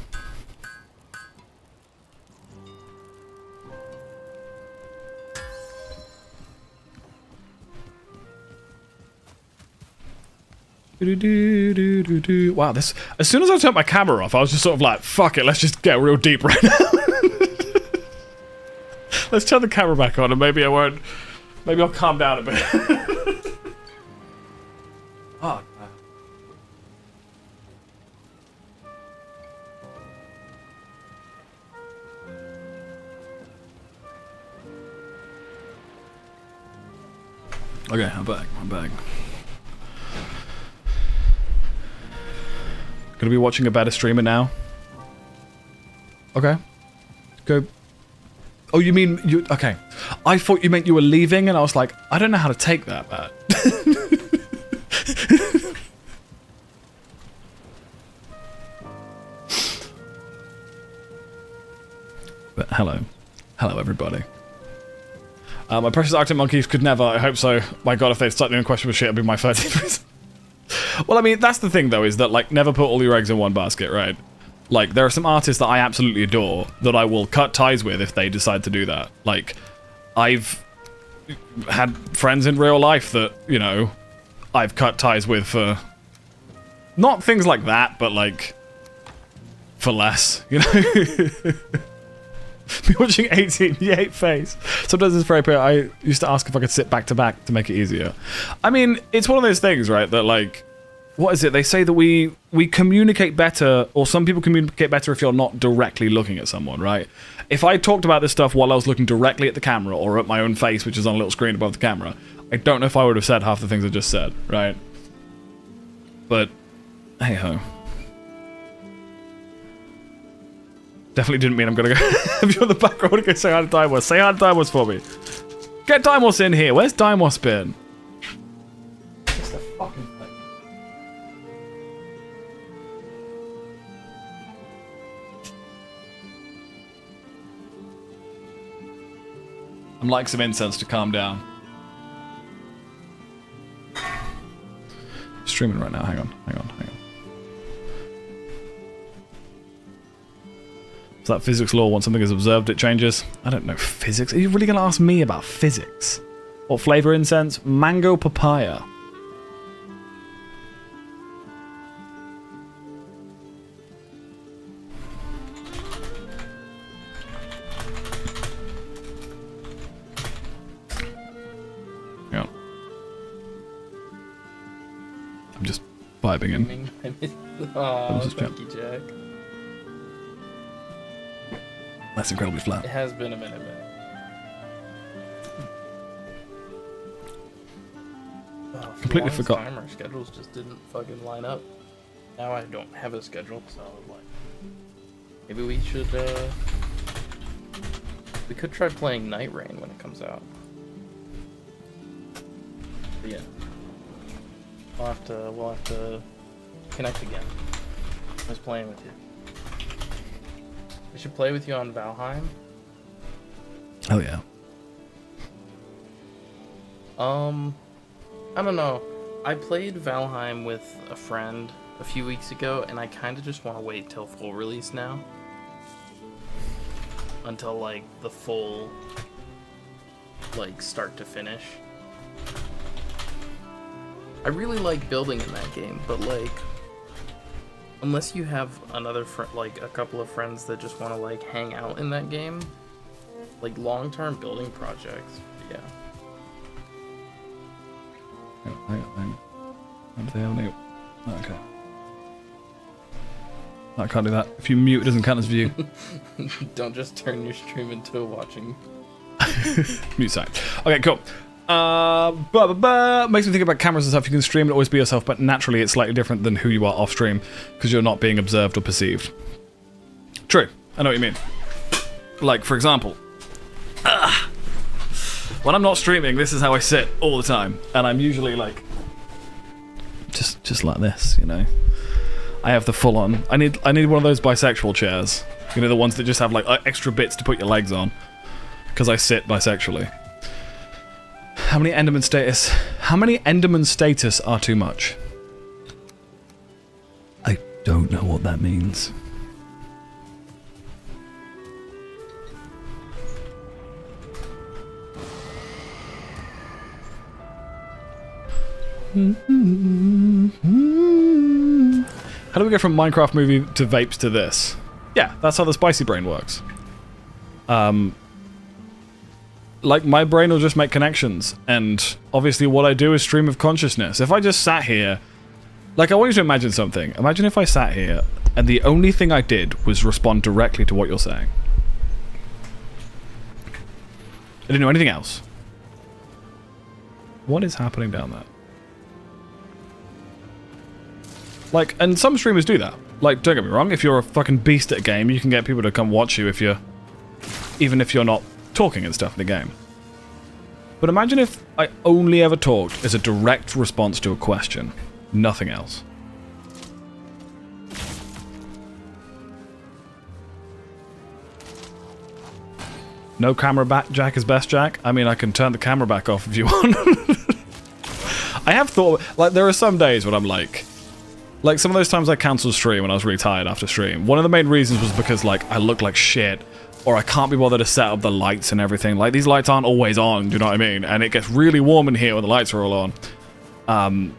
Wow, this. As soon as I turned my camera off, I was just sort of like, fuck it, let's just get real deep right now. Let's turn the camera back on and maybe I won't. Maybe I'll calm down a bit. Oh, man. Okay, I'm back. Gonna be watching a better streamer now. Okay. Go. Oh, you mean you? Okay. I thought you meant you were leaving, and I was like, I don't know how to take that, Matt. But hello everybody. My precious Arctic monkeys could never. I hope so. My God, if they'd start doing questionable shit, it'd be my 13th reason. Well, I mean, that's the thing, though, is that, like, never put all your eggs in one basket, right? Like, there are some artists that I absolutely adore that I will cut ties with if they decide to do that. Like, I've had friends in real life that, you know, I've cut ties with for... Not things like that, but, like, for less, you know? Be watching 1888 face. Sometimes it's very clear. I used to ask if I could sit back to back to make it easier. I mean, it's one of those things, right, that, like... What is it? They say that we communicate better, or some people communicate better if you're not directly looking at someone, right? If I talked about this stuff while I was looking directly at the camera, or at my own face, which is on a little screen above the camera, I don't know if I would have said half the things I just said, right? But, hey-ho. Definitely didn't mean I'm gonna go... If you're on the back, I want to go say hi to Dimos. Say hi to Dimos for me. Get Dimos in here. Where's Dimos been? It's the fucking thing. I'm like some incense to calm down. Streaming right now. Hang on. Is that physics law? Once something is observed, it changes? I don't know physics. Are you really going to ask me about physics? What flavor incense? Mango papaya. I'm just vibing in. Oh, thank you, Jack. That's incredibly flat. It has been a minute, man. Completely forgot. Our schedules just didn't fucking line up. Now I don't have a schedule, so like, maybe we should. We could try playing Night Rain when it comes out. But yeah. We'll have to connect again. I was playing with you. We should play with you on Valheim. Oh yeah. I don't know. I played Valheim with a friend a few weeks ago, and I kind of just want to wait till full release now. Until like the full, like, start to finish. I really like building in that game, but like, unless you have another like a couple of friends that just want to like hang out in that game, like long-term building projects, yeah. Hang on. What do they have? Okay. I can't do that. If you mute, it doesn't count as view. Don't just turn your stream into a watching. Mute side. Okay, cool. Makes me think about cameras and stuff. You can stream and always be yourself, but naturally it's slightly different than who you are off stream because you're not being observed or perceived. True. I know what you mean. Like, for example, when I'm not streaming, this is how I sit all the time, and I'm usually like just like this, you know. I have the full on. I need one of those bisexual chairs. You know, the ones that just have like extra bits to put your legs on, because I sit bisexually. How many Enderman status? How many Enderman status are too much? don't know what that means. How do we go from Minecraft movie to vapes to this? Yeah, that's how the spicy brain works. Like, my brain will just make connections, and obviously what I do is stream of consciousness. If I just sat here... Like, I want you to imagine something. Imagine if I sat here, and the only thing I did was respond directly to what you're saying. I didn't know anything else. What is happening down there? Like, and some streamers do that. Like, don't get me wrong, if you're a fucking beast at a game, you can get people to come watch you if you're... even if you're not talking and stuff in the game. But imagine if I only ever talked as a direct response to a question. Nothing else. No camera back jack is best jack? I mean, I can turn the camera back off if you want. I have thought... Like, there are some days when I'm like... Like, some of those times I cancelled stream when I was really tired after stream. One of the main reasons was because, like, I look like shit. Or I can't be bothered to set up the lights and everything. Like, these lights aren't always on, do you know what I mean? And it gets really warm in here when the lights are all on.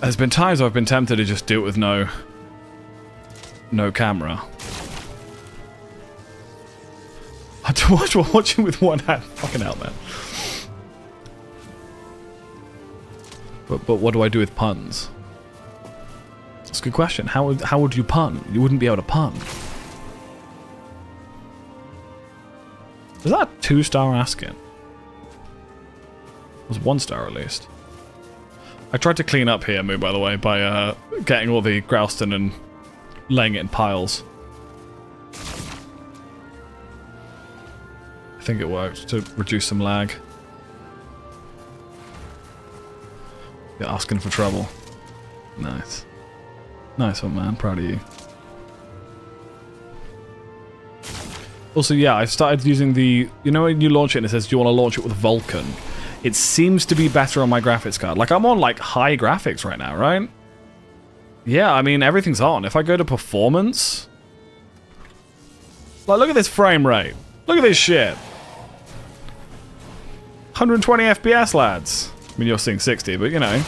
There's been times I've been tempted to just do it with no camera. I had to watch while watching with one hand. Fucking hell, man. But what do I do with puns? That's a good question. How would you pun? You wouldn't be able to pun. Was that a 2-star asking? It was 1-star at least. I tried to clean up here, Moo, by the way, by getting all the Grouston and laying it in piles. I think it worked to reduce some lag. You're asking for trouble. Nice. Nice one, man. Proud of you. Also, yeah, I've started using the... You know when you launch it and it says, do you want to launch it with Vulkan? It seems to be better on my graphics card. Like, I'm on, like, high graphics right now, right? Yeah, I mean, everything's on. If I go to performance... Like, look at this frame rate. Look at this shit. 120 FPS, lads. I mean, you're seeing 60, but, you know...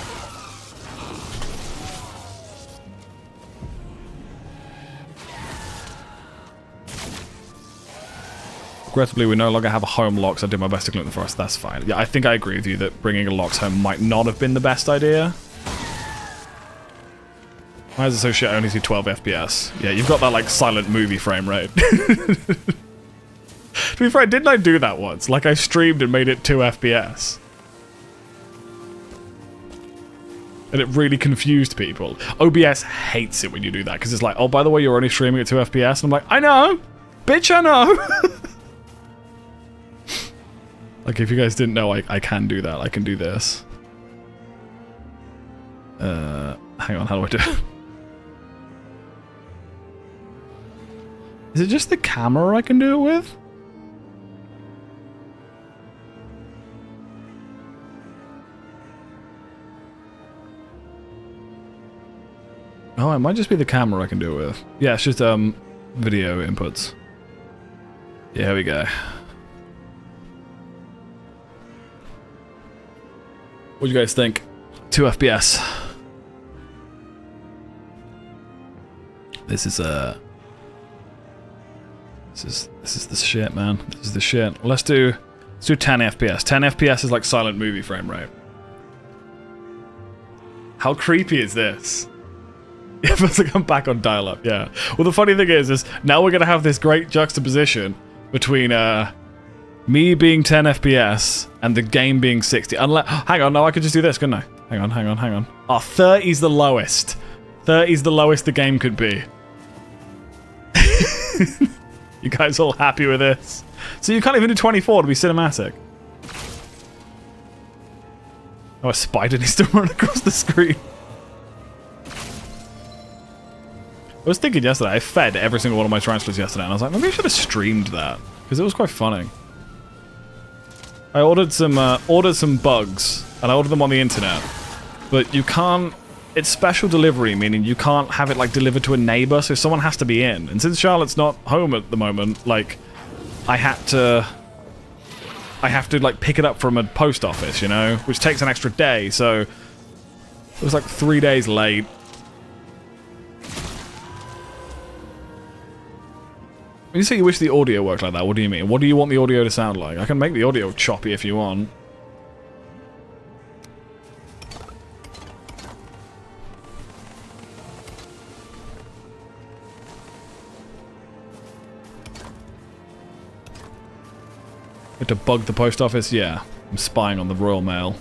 Regrettably, we no longer have a home lock, so I did my best to clean up the forest. That's fine. Yeah, I think I agree with you that bringing a locks home might not have been the best idea. Why is it so shit I only see 12 FPS? Yeah, you've got that, like, silent movie frame rate. To be fair, didn't I do that once? Like, I streamed and made it 2 FPS. And it really confused people. OBS hates it when you do that, because it's like, oh, by the way, you're only streaming at 2 FPS. And I'm like, I know! Bitch, I know! Like, if you guys didn't know, I can do that. I can do this. Hang on, how do I do it? Is it just the camera I can do it with? Oh, it might just be the camera I can do it with. Yeah, it's just, video inputs. Yeah, here we go. What do you guys think? 2 FPS. This is the shit, man. This is the shit. Well, let's do 10 FPS. 10 FPS is like silent movie frame rate. How creepy is this? It feels like I'm back on dial-up, yeah. Well, the funny thing is now we're gonna have this great juxtaposition between me being 10 FPS and the game being 60. Unless, hang on, no, I could just do this, couldn't I? Hang on. Oh, 30's the lowest. 30's the lowest the game could be. You guys all happy with this? So you can't even do 24 to be cinematic. Oh, a spider needs to run across the screen. I was thinking yesterday, I fed every single one of my tarantulas yesterday, and I was like, maybe I should have streamed that, because it was quite funny. I ordered some bugs, and I ordered them on the internet, but you can't it's special delivery, meaning you can't have it like delivered to a neighbor, so someone has to be in. And since Charlotte's not home at the moment, like I have to like pick it up from a post office, you know, which takes an extra day. So it was like 3 days late. When you say you wish the audio worked like that, what do you mean? What do you want the audio to sound like? I can make the audio choppy if you want. To bug the post office? Yeah. I'm spying on the Royal Mail.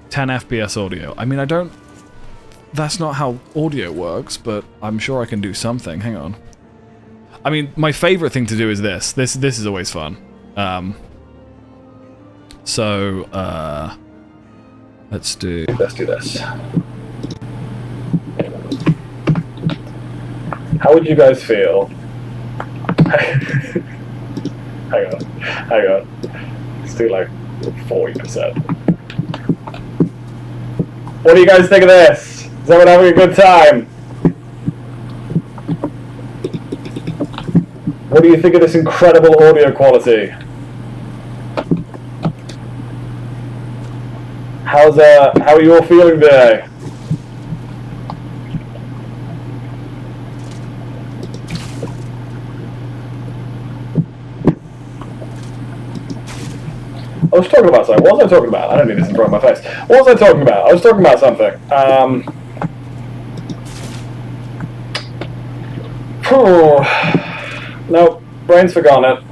10 FPS audio. I mean, I don't... That's not how audio works, but I'm sure I can do something. Hang on. I mean, my favorite thing to do is this. This is always fun. Let's do this. How would you guys feel? hang on. Let's do like 40%. What do you guys think of this? Is everyone having a good time? What do you think of this incredible audio quality? How are you all feeling today? I was talking about something. What was I talking about? I don't need this in front of my face. What was I talking about? I was talking about something. Nope. Brain's forgotten it.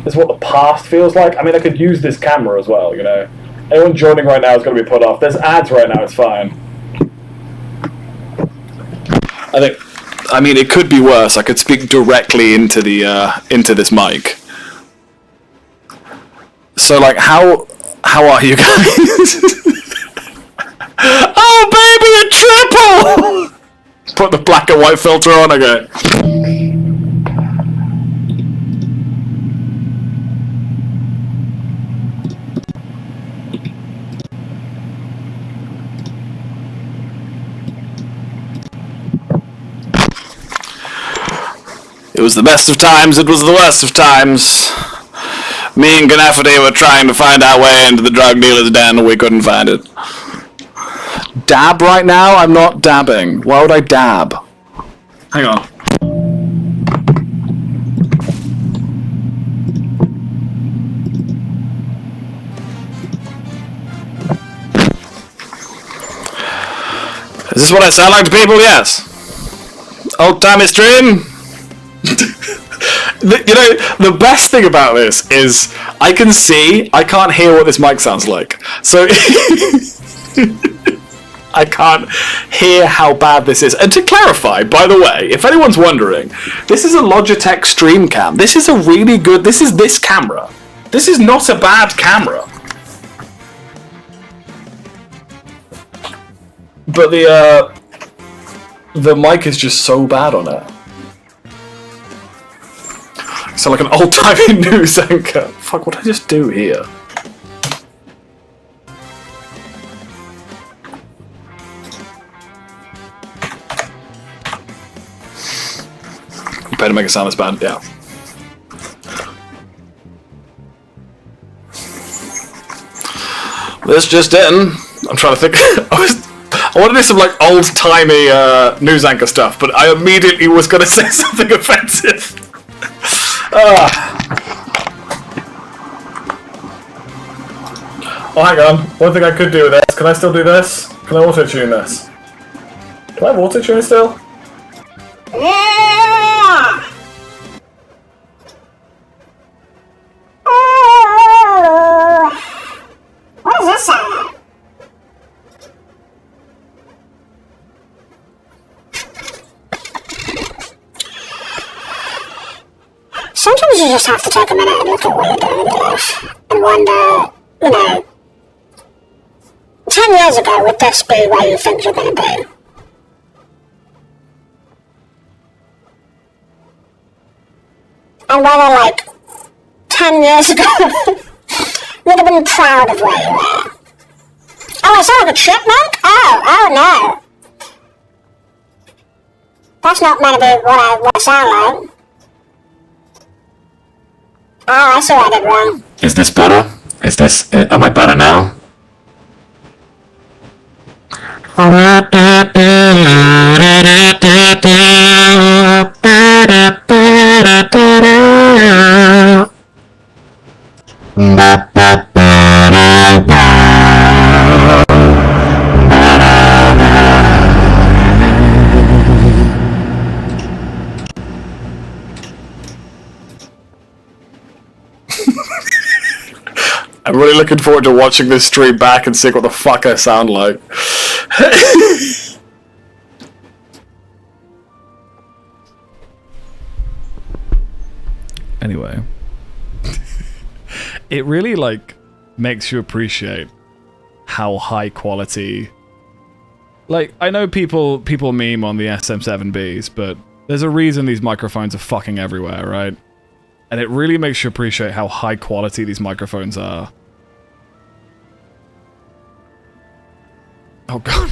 This is what the past feels like. I mean, I could use this camera as well, you know. Anyone joining right now is going to be put off. There's ads right now. It's fine. I mean, it could be worse. I could speak directly into this mic. So, like, how are you guys? Oh, baby, a triple! Put the black and white filter on again. It was the best of times, it was the worst of times. Me and Ganafferty were trying to find our way into the drug dealer's den and we couldn't find it. Dab right now? I'm not dabbing. Why would I dab? Hang on. Is this what I sound like to people? Yes. Old-timey stream? You know, the best thing about this is I can't hear what this mic sounds like. So I can't hear how bad this is. And to clarify, by the way, if anyone's wondering, this is a Logitech StreamCam. This is a really good, this is this camera. This is not a bad camera. But the mic is just so bad on it. So like an old-timey news anchor. Fuck, what did I just do here? Better make it sound as bad, yeah. This just in. I'm trying to think. I want to do some like old-timey news anchor stuff, but I immediately was going to say something offensive. Oh, hang on. One thing I could do with this. Can I still do this? Can I auto-tune this? Do I have auto-tune still? What does this sound like? Sometimes you just have to take a minute and look at what you're doing in life and wonder, you know, 10 years ago, would this be where you think you're going to be? And whether, like, 10 years ago, You'd have been proud of where you were. Oh, I sound like a chipmunk? Oh no. That's not meant to be what I sound like. Oh, I see what I did wrong. Is this better? Am I better now? I'm really looking forward to watching this stream back and seeing what the fuck I sound like. Anyway. It really, like, makes you appreciate how high quality... Like, I know people meme on the SM7Bs, but there's a reason these microphones are fucking everywhere, right? And it really makes you appreciate how high quality these microphones are. Oh god.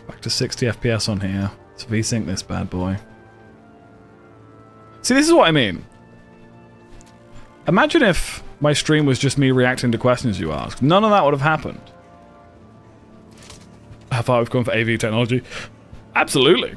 Back to 60 FPS on here. Let's VSync this bad boy. See, this is what I mean. Imagine if my stream was just me reacting to questions you asked. None of that would have happened. How far we've gone for AV technology? Absolutely.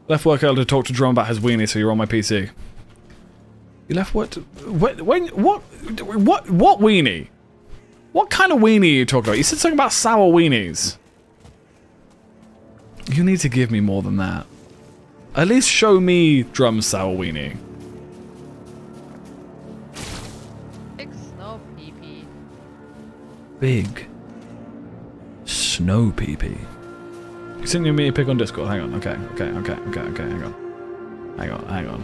Left work earlier to talk to Drum about his weenie, so you're on my PC. You left what? What weenie? What kind of weenie are you talking about? You said something about sour weenies. You need to give me more than that. At least show me Drum's sour weenie. Big snow pee-pee. Big snow pee-pee. You sent me a pic on Discord. Hang on. Okay. Hang on.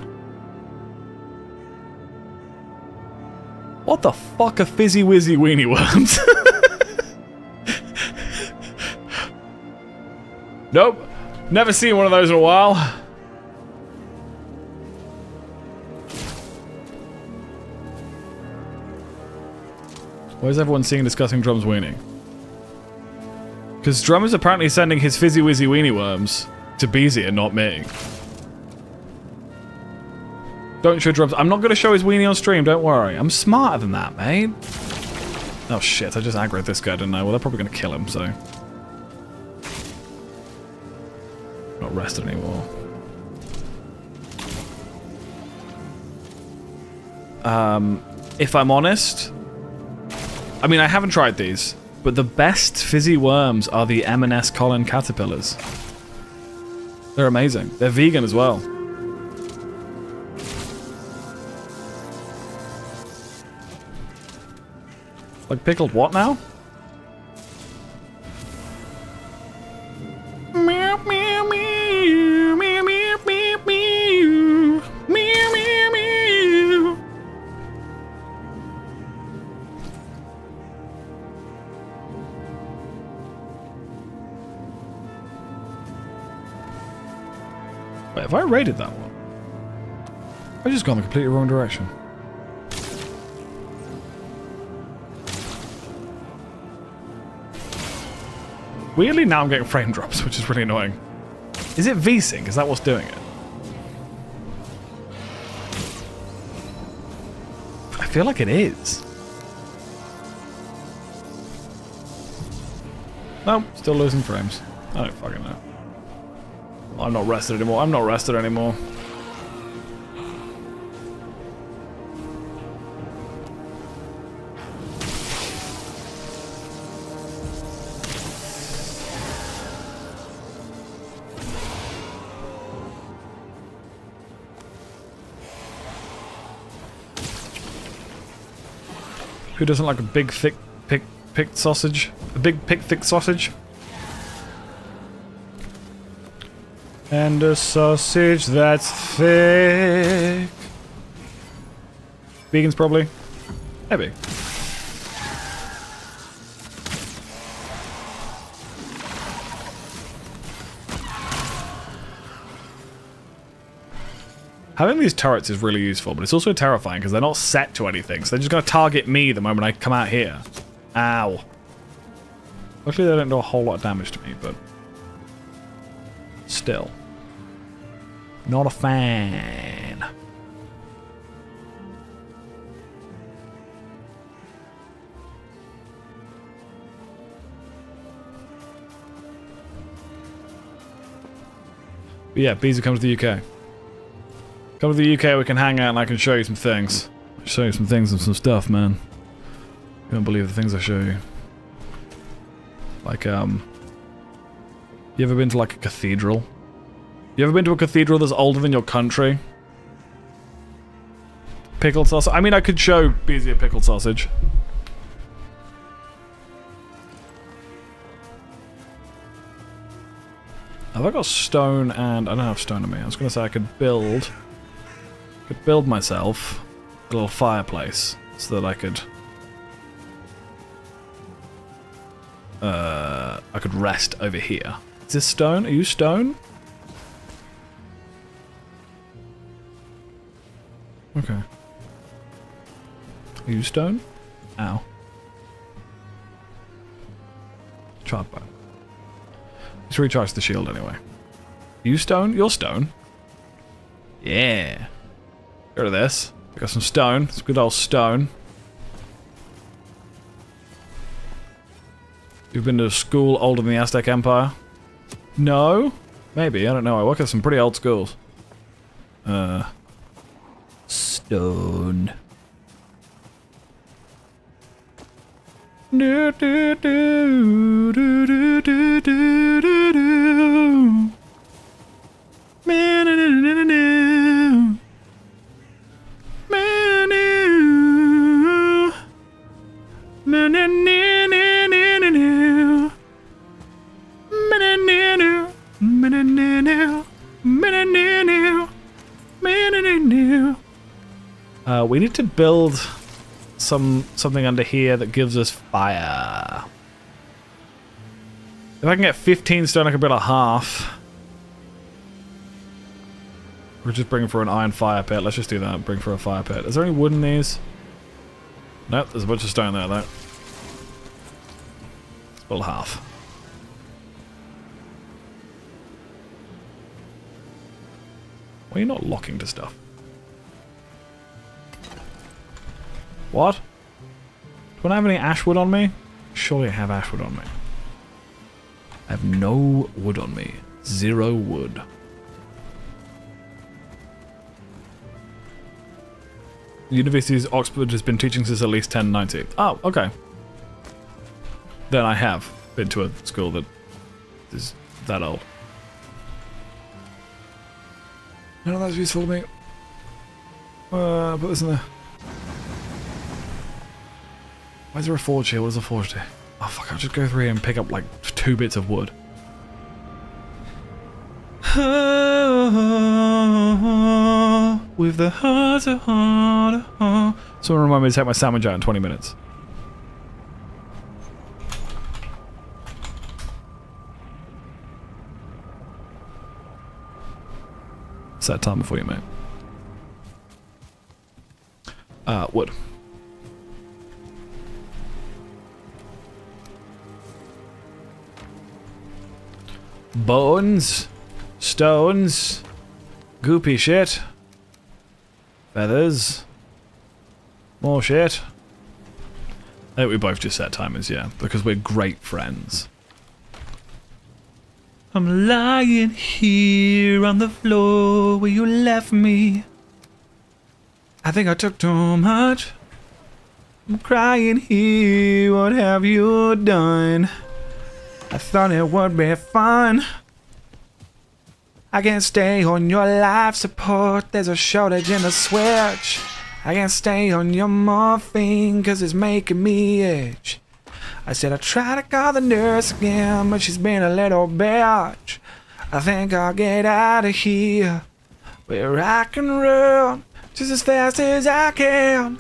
What the fuck are fizzy wizzy weenie worms? Nope. Never seen one of those in a while. Why is everyone seeing and discussing Drum's weenie? Because Drum is apparently sending his fizzy wizzy weenie worms to Beezy and not me. Don't show Drums. I'm not going to show his weenie on stream, don't worry. I'm smarter than that, mate. Oh shit, I just aggroed this guy, didn't I? Well, they're probably going to kill him, so... Not rested anymore. If I'm honest... I mean, I haven't tried these, but the best fizzy worms are the M&S Colin caterpillars. They're amazing. They're vegan as well. Like pickled what now? Meow, meow, meow, meow, meow, meow, meow, meow, meow, meow. Wait, have I raided that one? I've just gone the completely wrong direction. Weirdly, now I'm getting frame drops, which is really annoying. Is it VSync? Is that what's doing it? I feel like it is. No, still losing frames. I don't fucking know. I'm not rested anymore. I'm not rested anymore. Who doesn't like a big, thick, picked sausage? A big, thick sausage? And a sausage that's thick. Vegans, probably. Maybe. Having these turrets is really useful, but it's also terrifying because they're not set to anything, so they're just going to target me the moment I come out here. Ow. Luckily they don't do a whole lot of damage to me, but... still. Not a fan. But yeah, Beezy, come to the UK. Come to the UK, we can hang out and I can show you some things. I'll show you some things and some stuff, man. You won't believe the things I show you. Like, you ever been to, like, a cathedral? You ever been to a cathedral that's older than your country? Pickled sausage? I mean, I could show Beezy a pickled sausage. Have I got stone and... I don't have stone on me. I was going to say I could build myself a little fireplace so that I could rest over here. Is this stone? Are you stone? Okay. Are you stone? Ow. Charred bone. Let's recharge the shield anyway. Are you stone? You're stone. Yeah. Get rid of this. We got some stone. It's good old stone. You've been to a school older than the Aztec Empire? No? Maybe. I don't know. I work at some pretty old schools. Stone. Do do do do do do do do do. Man, we need to build something under here that gives us fire. If I can get 15 stone, I can build a half. We're just bringing for an iron fire pit. Let's just do that. Bring for a fire pit. Is there any wood in these? Nope, there's a bunch of stone there, though. Let's build half. Why are you not locking to stuff? What? Do I have any ashwood on me? Surely I have ashwood on me. I have no wood on me. 0 wood. The University of Oxford has been teaching since at least 1090. Oh, okay. Then I have been to a school that is that old. None of that's useful to me. Put this in there. Why is there a forge here? What does a forge do? Oh fuck, I'll just go through here and pick up like 2 bits of wood. With the heart of heart. Someone remind me to take my sandwich out in 20 minutes. Set time before you, mate. Wood. Bones, stones, goopy shit, feathers, more shit. I think we both just set timers, yeah, because we're great friends. I'm lying here on the floor where you left me. I think I took too much. I'm crying here, what have you done? I thought it would be fun. I can't stay on your life support, there's a shortage in the switch. I can't stay on your morphine cause it's making me itch. I said I tried to call the nurse again, but she's been a little bitch. I think I'll get out of here, where I can run just as fast as I can,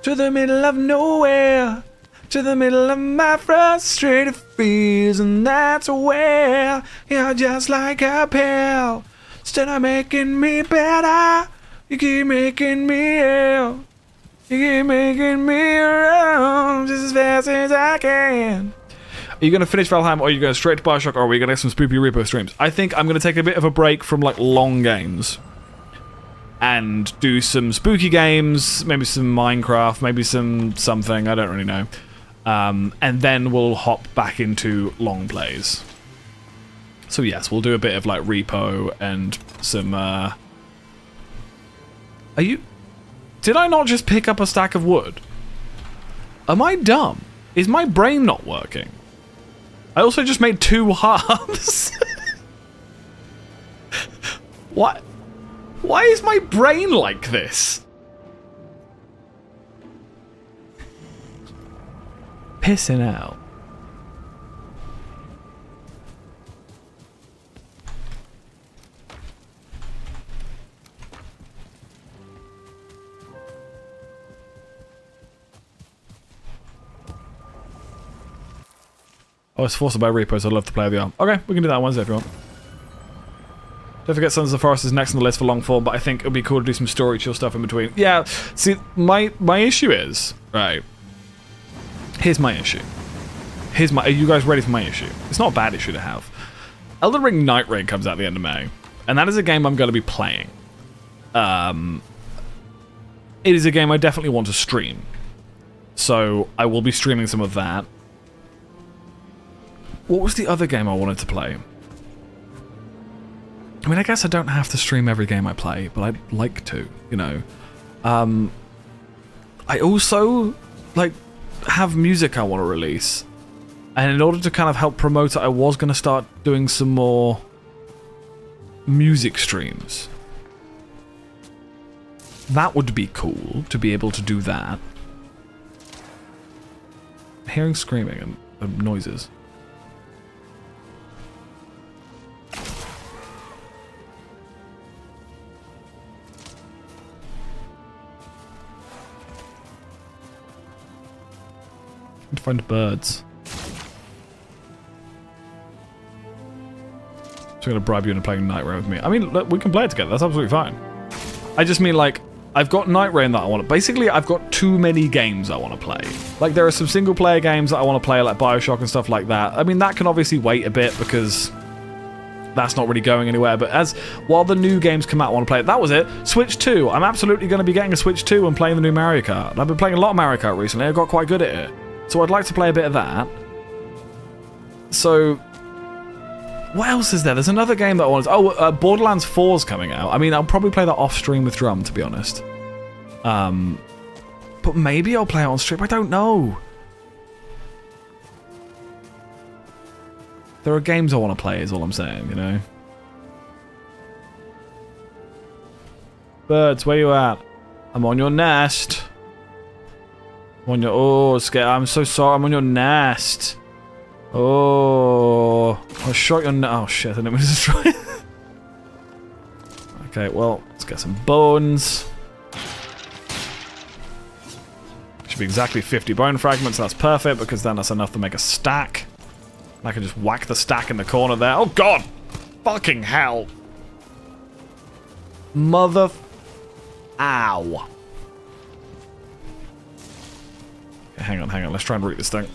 to the middle of nowhere, to the middle of my frustrated fears, and that's where you're just like a pill. Instead of making me better, you keep making me ill. You keep making me run just as fast as I can. Are you going to finish Valheim, or are you going straight to Bioshock, or are we going to get some Spoopy Repo streams? I think I'm going to take a bit of a break from like long games and do some spooky games, maybe some Minecraft, maybe some something, I don't really know. And then we'll hop back into long plays. So yes, we'll do a bit of like Repo and some... Are you... Did I not just pick up a stack of wood? Am I dumb? Is my brain not working? I also just made 2 halves. What? Why is my brain like this? Pissing out. Oh, it's forced by repos. I'd love to play the arm. Okay, we can do that on Wednesday if you want. Don't forget Sons of the Forest is next on the list for long form, but I think it would be cool to do some story chill stuff in between. Yeah, see, my issue is, right, here's my issue. Are you guys ready for my issue? It's not a bad issue to have. Elden Ring Night Raid comes out at the end of May, and that is a game I'm going to be playing. It is a game I definitely want to stream. So I will be streaming some of that. What was the other game I wanted to play? I mean, I guess I don't have to stream every game I play, but I'd like to, you know. I also, like, have music I want to release. And in order to kind of help promote it, I was going to start doing some more music streams. That would be cool, to be able to do that. I'm hearing screaming and noises. To find birds. So I'm gonna bribe you into playing Night Raid with me. I mean, look, we can play it together. That's absolutely fine. I just mean, like, I've got Night Raid that I want to... Basically, I've got too many games I want to play. Like, there are some single-player games that I want to play, like Bioshock and stuff like that. I mean, that can obviously wait a bit because that's not really going anywhere. But while the new games come out, I want to play it. That was it. Switch 2. I'm absolutely going to be getting a Switch 2 and playing the new Mario Kart. I've been playing a lot of Mario Kart recently. I got quite good at it. So I'd like to play a bit of that. So, what else is there? There's another game that I want to... Oh, Borderlands 4's coming out. I mean, I'll probably play that off-stream with Drum, to be honest. But maybe I'll play it on stream. I don't know. There are games I want to play, is all I'm saying, you know? Birds, where you at? I'm on your nest. On your... Oh, scared. I'm so sorry. I'm on your nest. Oh. I shot your... Oh, shit. I didn't mean to destroy it. Okay, well, let's get some bones. Should be exactly 50 bone fragments. That's perfect, because then that's enough to make a stack. I can just whack the stack in the corner there. Oh, God! Fucking hell. Mother... Ow. Hang on. Let's try and root this thing.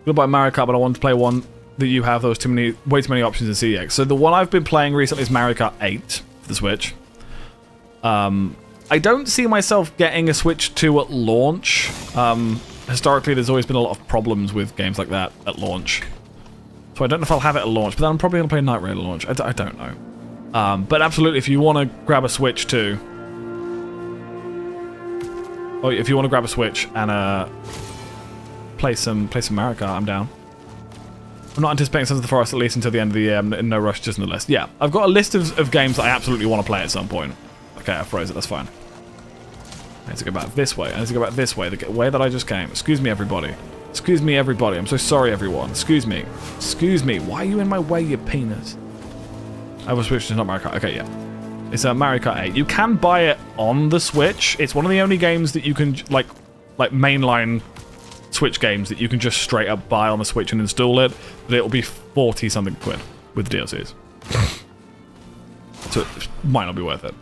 Good about Mario Kart, but I want to play one that you have. There was way too many options in CX. So the one I've been playing recently is Mario Kart 8 for the Switch. I don't see myself getting a Switch 2 at launch. Historically, there's always been a lot of problems with games like that at launch. So I don't know if I'll have it at launch, but then I'm probably going to play Night Raid at launch. I don't know. But absolutely, if you want to grab a Switch too, or if you want to grab a Switch and play some Mario Kart, I'm down. I'm not anticipating Sons of the Forest at least until the end of the year. I'm in no rush, just in the list. Yeah, I've got a list of games that I absolutely want to play at some point. Okay, I froze it. That's fine. I need to go back this way. I need to go back this way. The way that I just came. Excuse me, everybody. Excuse me, everybody. I'm so sorry, everyone. Excuse me. Excuse me. Why are you in my way, you penis? I will switch to not Mario Kart. Okay, yeah. It's a Mario Kart 8. You can buy it on the Switch. It's one of the only games that you can, like mainline Switch games that you can just straight up buy on the Switch and install it. But it'll be 40-something quid with DLCs. So it might not be worth it.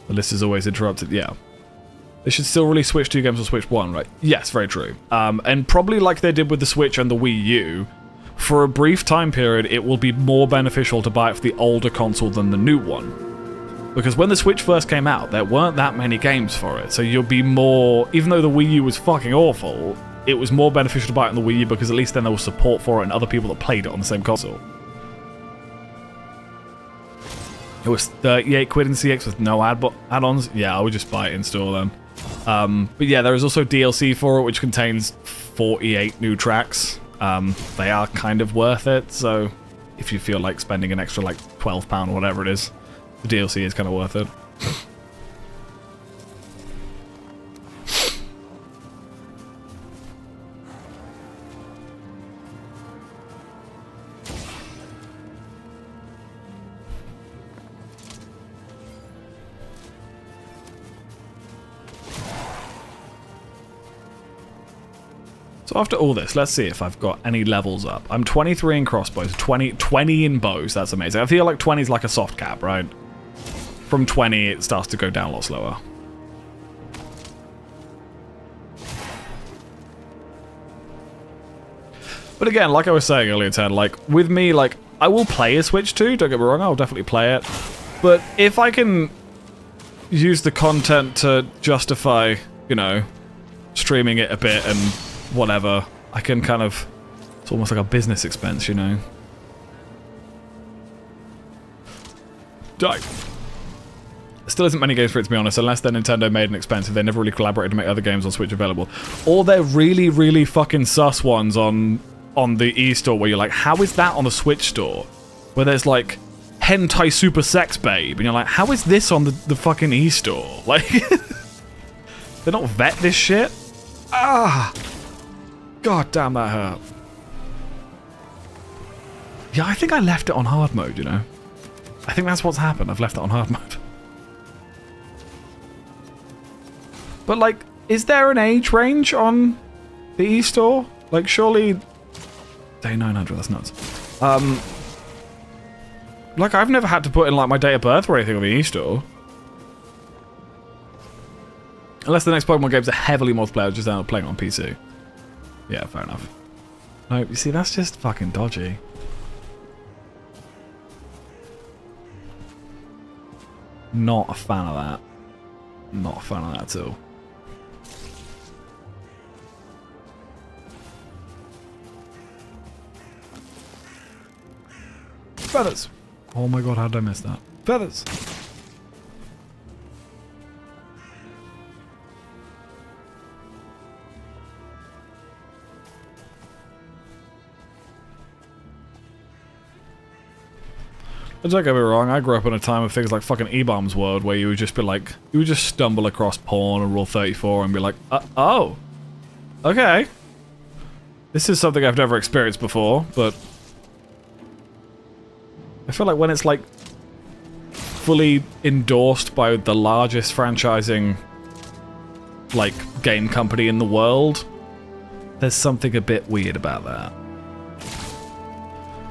The list is always interrupted, yeah. They should still release Switch 2 games on Switch 1, right? Yes, very true. And probably like they did with the Switch and the Wii U, for a brief time period, it will be more beneficial to buy it for the older console than the new one. Because when the Switch first came out, there weren't that many games for it, so you'll be more... Even though the Wii U was fucking awful, it was more beneficial to buy it on the Wii U because at least then there was support for it and other people that played it on the same console. It was 38 quid in CX with no add-ons. Yeah, I would just buy it in-store then. But yeah, there is also DLC for it, which contains 48 new tracks. They are kind of worth it, so if you feel like spending an extra, like, £12 or whatever it is, the DLC is kind of worth it. So after all this, let's see if I've got any levels up. I'm 23 in crossbows, 20 in bows. That's amazing. I feel like 20 is like a soft cap, right? From 20, it starts to go down a lot slower. But again, like I was saying earlier, Ted, like, with me, like, I will play a Switch 2, don't get me wrong, I'll definitely play it. But if I can use the content to justify, you know, streaming it a bit and whatever, I can kind of... It's almost like a business expense, you know? Die. There still isn't many games for it, to be honest, unless they're Nintendo made and expensive. They never really collaborated to make other games on Switch available. Or they're really, really fucking sus ones on the eStore where you're like, how is that on the Switch store? Where there's like, hentai super sex babe, and you're like, how is this on the fucking eStore? Like, they don't vet this shit? Ah! God damn, that hurt. Yeah, I think I left it on hard mode, you know? I think that's what's happened. I've left it on hard mode. But, like, is there an age range on the eStore? Like, surely... Day 900, that's nuts. Like, I've never had to put in, like, my date of birth or anything on the eStore. Unless the next Pokemon games are heavily multiplayer, just end up playing on PC. Yeah, fair enough. No, you see, that's just fucking dodgy. Not a fan of that. Not a fan of that at all. Feathers! Oh my god, how did I miss that? Feathers! Don't get me wrong, I grew up in a time of things like fucking E-Bombs World where you would just be like, you would just stumble across porn and Rule 34 and be like, oh, okay. This is something I've never experienced before, but I feel like when it's like fully endorsed by the largest franchising like game company in the world, there's something a bit weird about that.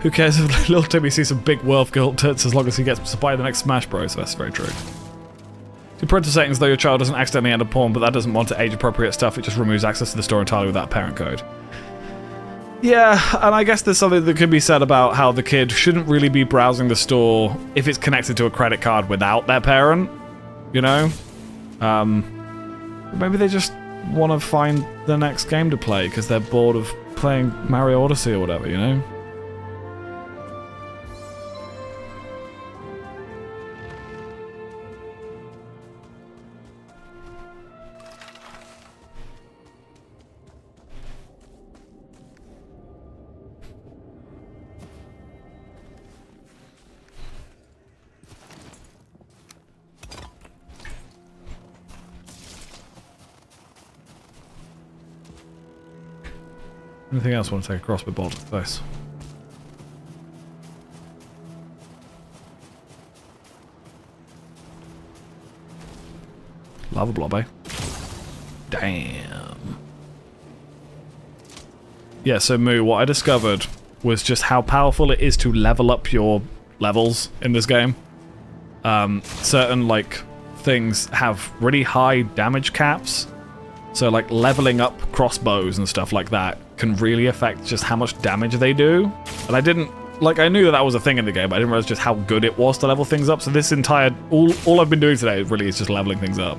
Who cares if little Timmy sees some big World Girl tits as long as he gets to buy the next Smash Bros? That's very true. To parental settings, though your child doesn't accidentally enter porn, but that doesn't monitor age-appropriate stuff, it just removes access to the store entirely without parent code. Yeah, and I guess there's something that can be said about how the kid shouldn't really be browsing the store if it's connected to a credit card without their parent, you know? Maybe they just want to find the next game to play because they're bored of playing Mario Odyssey or whatever, you know? Anything else I want to take across with bolt? Nice. Lava blob, eh? Damn. Yeah, so Moo, what I discovered was just how powerful it is to level up your levels in this game. Certain, like, things have really high damage caps. So, like, leveling up crossbows and stuff like that can really affect just how much damage they do. And I didn't... Like, I knew that was a thing in the game, but I didn't realize just how good it was to level things up. So this entire... All I've been doing today really is just leveling things up.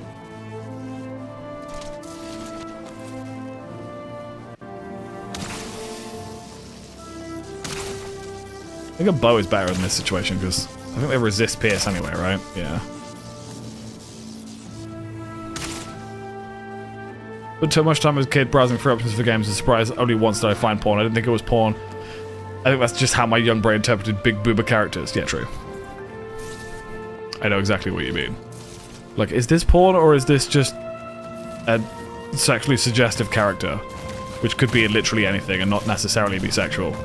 I think a bow is better in this situation, because I think they resist pierce anyway, right? Yeah. But too much time as a kid browsing for options for games is surprised only once did I find porn. I didn't think it was porn. I think that's just how my young brain interpreted big boober characters. Yeah, true. I know exactly what you mean. Like, is this porn or is this just a sexually suggestive character? Which could be literally anything and not necessarily be sexual.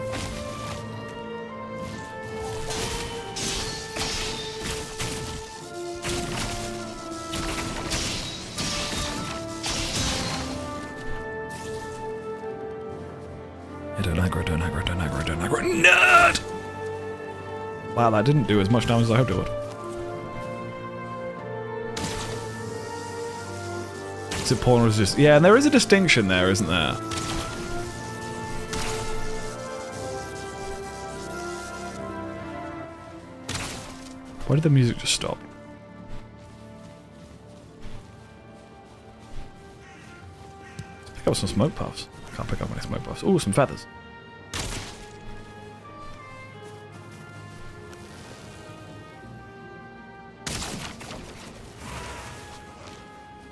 Don't aggro, don't aggro, don't aggro, don't aggro. Nerd! Wow, that didn't do as much damage as I hoped it would. Is it porn or is it just... Yeah, and there is a distinction there, isn't there? Why did the music just stop? Let's pick up some smoke puffs. Can't pick up any smoke puffs. Ooh, some feathers.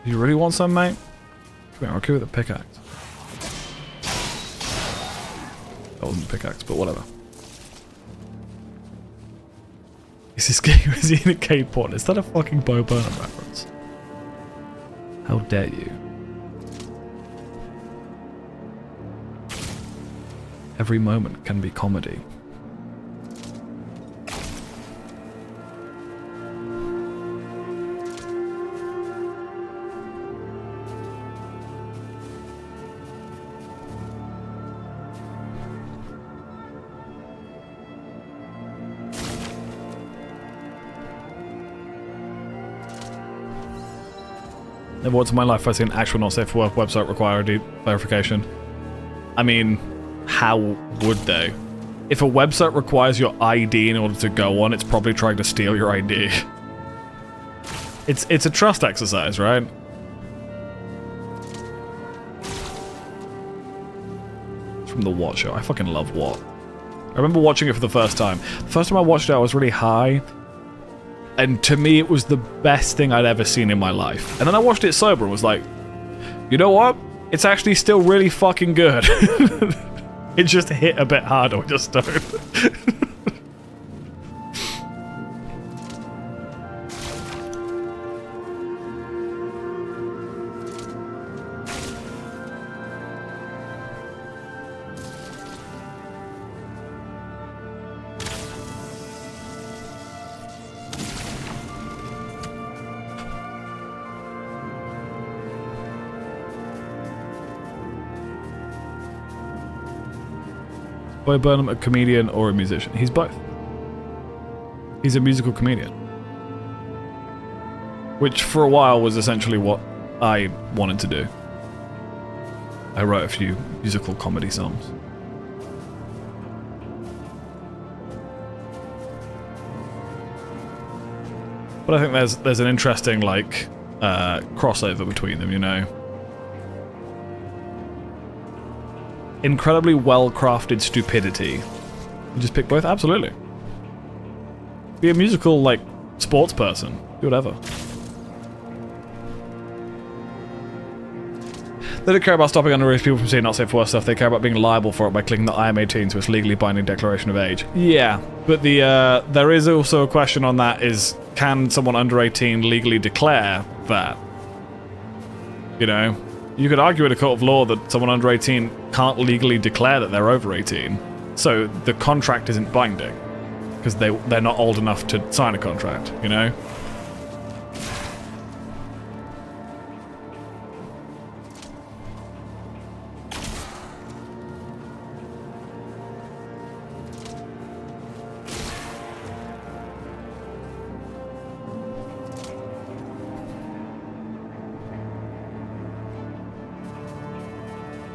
Do you really want some, mate? Come here, I'll kill you with a pickaxe. That wasn't a pickaxe, but whatever. Is this game, is he in a cave porn? Is that a fucking Bo Burnham reference? How dare you? Every moment can be comedy. Never once in my life I've seen an actual not safe for work website require ID verification. I mean, how would they? If a website requires your ID in order to go on, it's probably trying to steal your ID. It's a trust exercise, right? It's from the What show. I fucking love What. I remember watching it for the first time. The first time I watched it, I was really high. And to me, it was the best thing I'd ever seen in my life. And then I watched it sober and was like, you know what? It's actually still really fucking good. It just hit a bit harder with your stone. Bo Burnham a comedian or a musician? He's both. He's a musical comedian. Which for a while was essentially what I wanted to do. I wrote a few musical comedy songs. But I think there's an interesting like crossover between them, you know. Incredibly well-crafted stupidity. You just pick both? Absolutely. Be a musical, like, sports person. Do whatever. They don't care about stopping underage people from seeing not safe for work stuff. They care about being liable for it by clicking the I am 18 to its legally binding declaration of age. Yeah, but the there is also a question on that is, can someone under 18 legally declare that? You know? You could argue in a court of law that someone under 18 can't legally declare that they're over 18, so the contract isn't binding because they're not old enough to sign a contract, you know?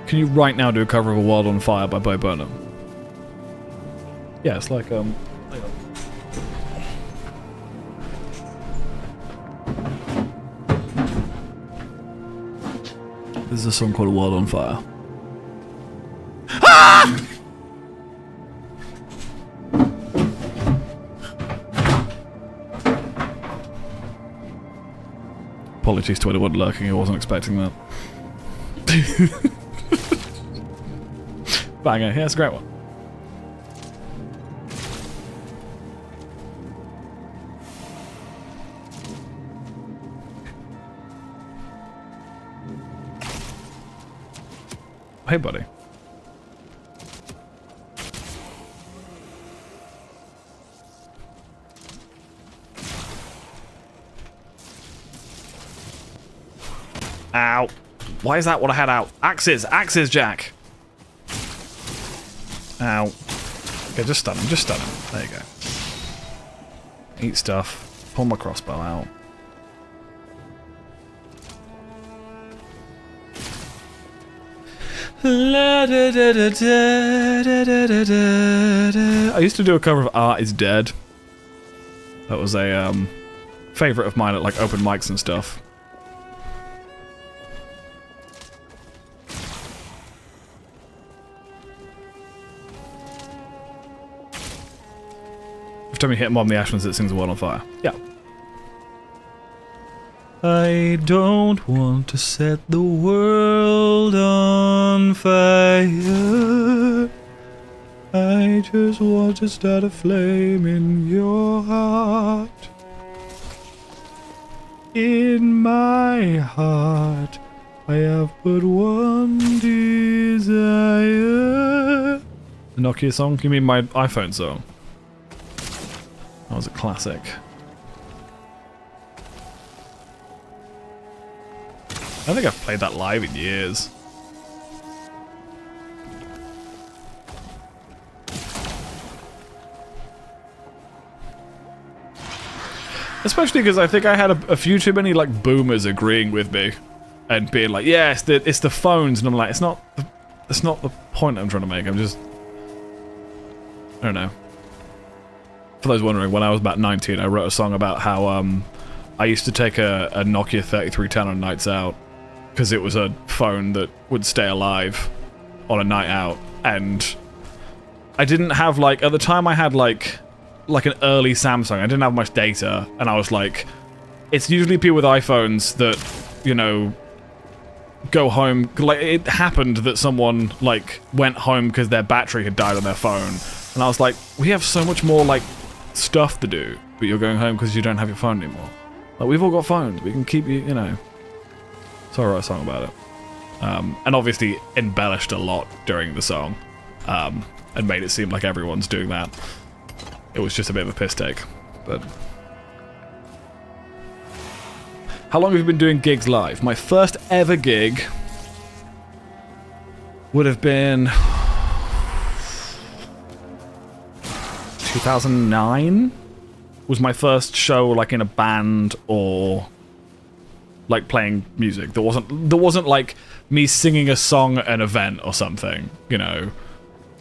Can you right now do a cover of A World on Fire by Bo Burnham? Yeah, it's like, This is a song called A World on Fire. Ah! Apologies to anyone lurking, I wasn't expecting that. Banger, yeah, it's a great one. Hey, buddy. Ow. Why is that what I had out? Axes! Axes, Jack! Ow. Okay, just stun him, just stun him. There you go. Eat stuff. Pull my crossbow out. I used to do a cover of Art is Dead. That was a favorite of mine at like open mics and stuff. Every time you hit him on the Ashlands, it sings A World on Fire. Yeah. I don't want to set the world on fire. I just want to start a flame in your heart. In my heart, I have but one desire. The Nokia song? You mean my iPhone song? That was a classic. I don't think I've played that live in years. Especially because I think I had a few too many like boomers agreeing with me and being like, yeah, it's the phones, and I'm like, it's not the point I'm trying to make. I'm just, I don't know. For those wondering, when I was about 19, I wrote a song about how I used to take a Nokia 3310 on nights out because it was a phone that would stay alive on a night out, and I didn't have like, at the time I had like an early Samsung. I didn't have much data, and I was like, it's usually people with iPhones that, you know, go home. Like, it happened that someone like went home because their battery had died on their phone, and I was like, we have so much more like stuff to do, but you're going home because you don't have your phone anymore. Like, we've all got phones, we can keep you, you know. So I wrote a song about it, and obviously embellished a lot during the song, and made it seem like everyone's doing that. It was just a bit of a piss take, but... How long have you been doing gigs live? My first ever gig would have been 2009 was my first show, like in a band or like playing music. There wasn't like me singing a song at an event or something, you know.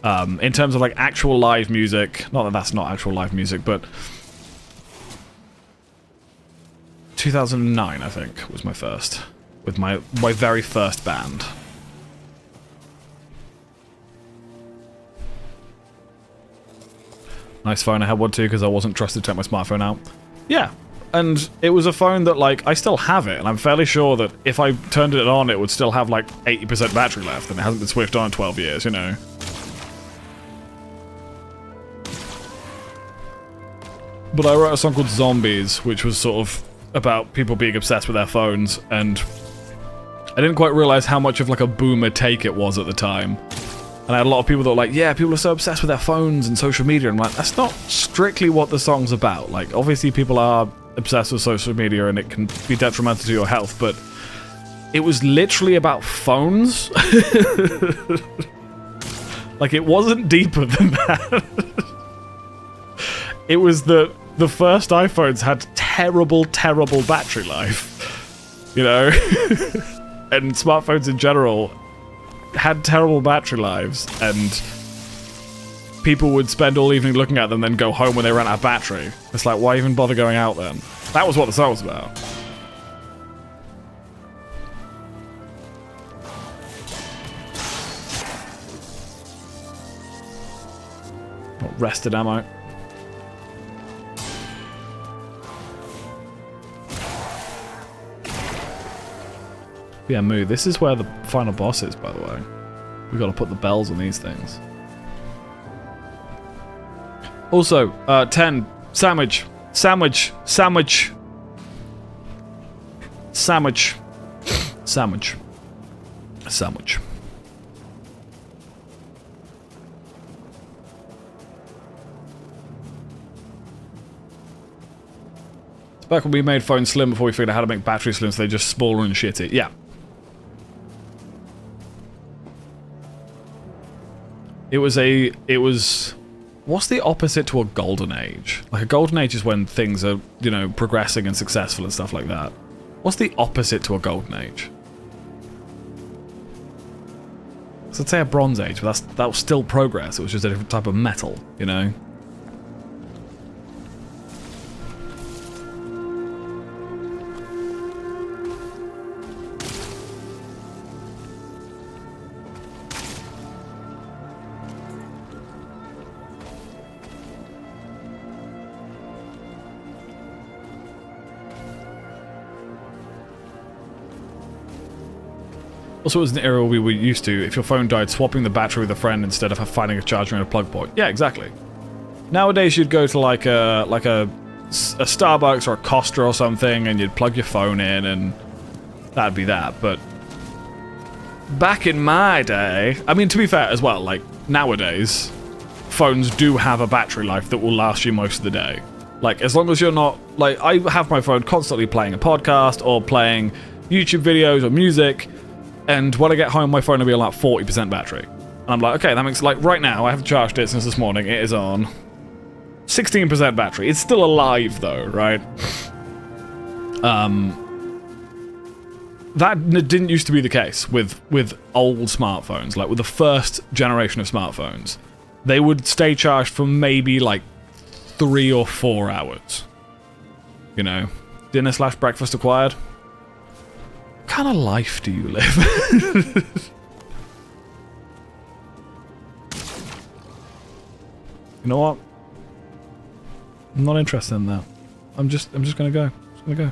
In terms of like actual live music, not that that's not actual live music, but 2009 I think was my first, with my very first band. Nice phone, I had one too because I wasn't trusted to take my smartphone out. Yeah, and it was a phone that like, I still have it, and I'm fairly sure that if I turned it on it would still have like 80% battery left, and it hasn't been switched on in 12 years, you know. But I wrote a song called Zombies, which was sort of about people being obsessed with their phones, and I didn't quite realize how much of like a boomer take it was at the time. And I had a lot of people that were like, yeah, people are so obsessed with their phones and social media. And I'm like, that's not strictly what the song's about. Like, obviously people are obsessed with social media and it can be detrimental to your health, but it was literally about phones. Like, it wasn't deeper than that. It was the first iPhones had terrible, terrible battery life. You know? And smartphones in general had terrible battery lives, and people would spend all evening looking at them, then go home when they ran out of battery. It's like, why even bother going out then? That was what the song was about. Not rested ammo. Yeah, Moo, this is where the final boss is, by the way. We gotta put the bells on these things. Also, 10, sandwich, sandwich, sandwich, sandwich, sandwich, sandwich. It's back when we made phones slim before we figured out how to make batteries slim, so they're just smaller and shitty. Yeah. It was, what's the opposite to a golden age? Like, a golden age is when things are, you know, progressing and successful and stuff like that. What's the opposite to a golden age? So I'd say a bronze age, but that was still progress. It was just a different type of metal, you know? Also, it was an era we were used to, if your phone died, swapping the battery with a friend instead of finding a charger and a plug point. Yeah, exactly. Nowadays, you'd go to like a Starbucks or a Costa or something, and you'd plug your phone in, and that'd be that. But back in my day, I mean, to be fair as well, like, nowadays, phones do have a battery life that will last you most of the day. Like, as long as you're not, like, I have my phone constantly playing a podcast or playing YouTube videos or music, and when I get home, my phone will be on like 40% battery. And I'm like, okay, that makes, like, right now, I haven't charged it since this morning. It is on 16% battery. It's still alive, though, right? That didn't used to be the case with old smartphones. Like, with the first generation of smartphones, they would stay charged for maybe, like, 3 or 4 hours. You know? Dinner/breakfast acquired. What kind of life do you live? You know what? I'm not interested in that. I'm just gonna go. Just gonna go.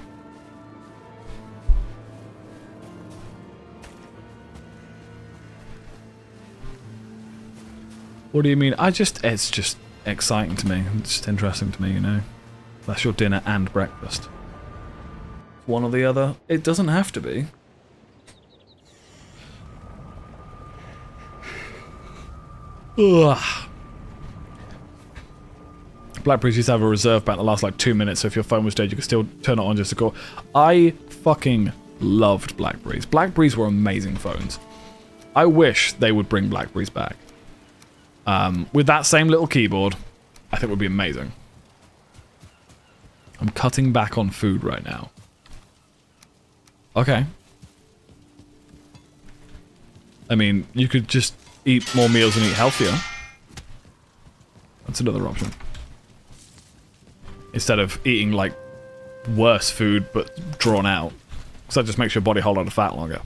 What do you mean? It's just exciting to me. It's just interesting to me, you know. That's your dinner and breakfast. One or the other. It doesn't have to be. Ugh. Blackberries used to have a reserve battery that lasts like 2 minutes, so if your phone was dead, you could still turn it on just to call. I fucking loved Blackberries. Blackberries were amazing phones. I wish they would bring Blackberries back. With that same little keyboard, I think it would be amazing. I'm cutting back on food right now. Okay. I mean, you could just eat more meals and eat healthier. That's another option. Instead of eating, like, worse food, but drawn out. Because that just makes your body hold on to fat longer.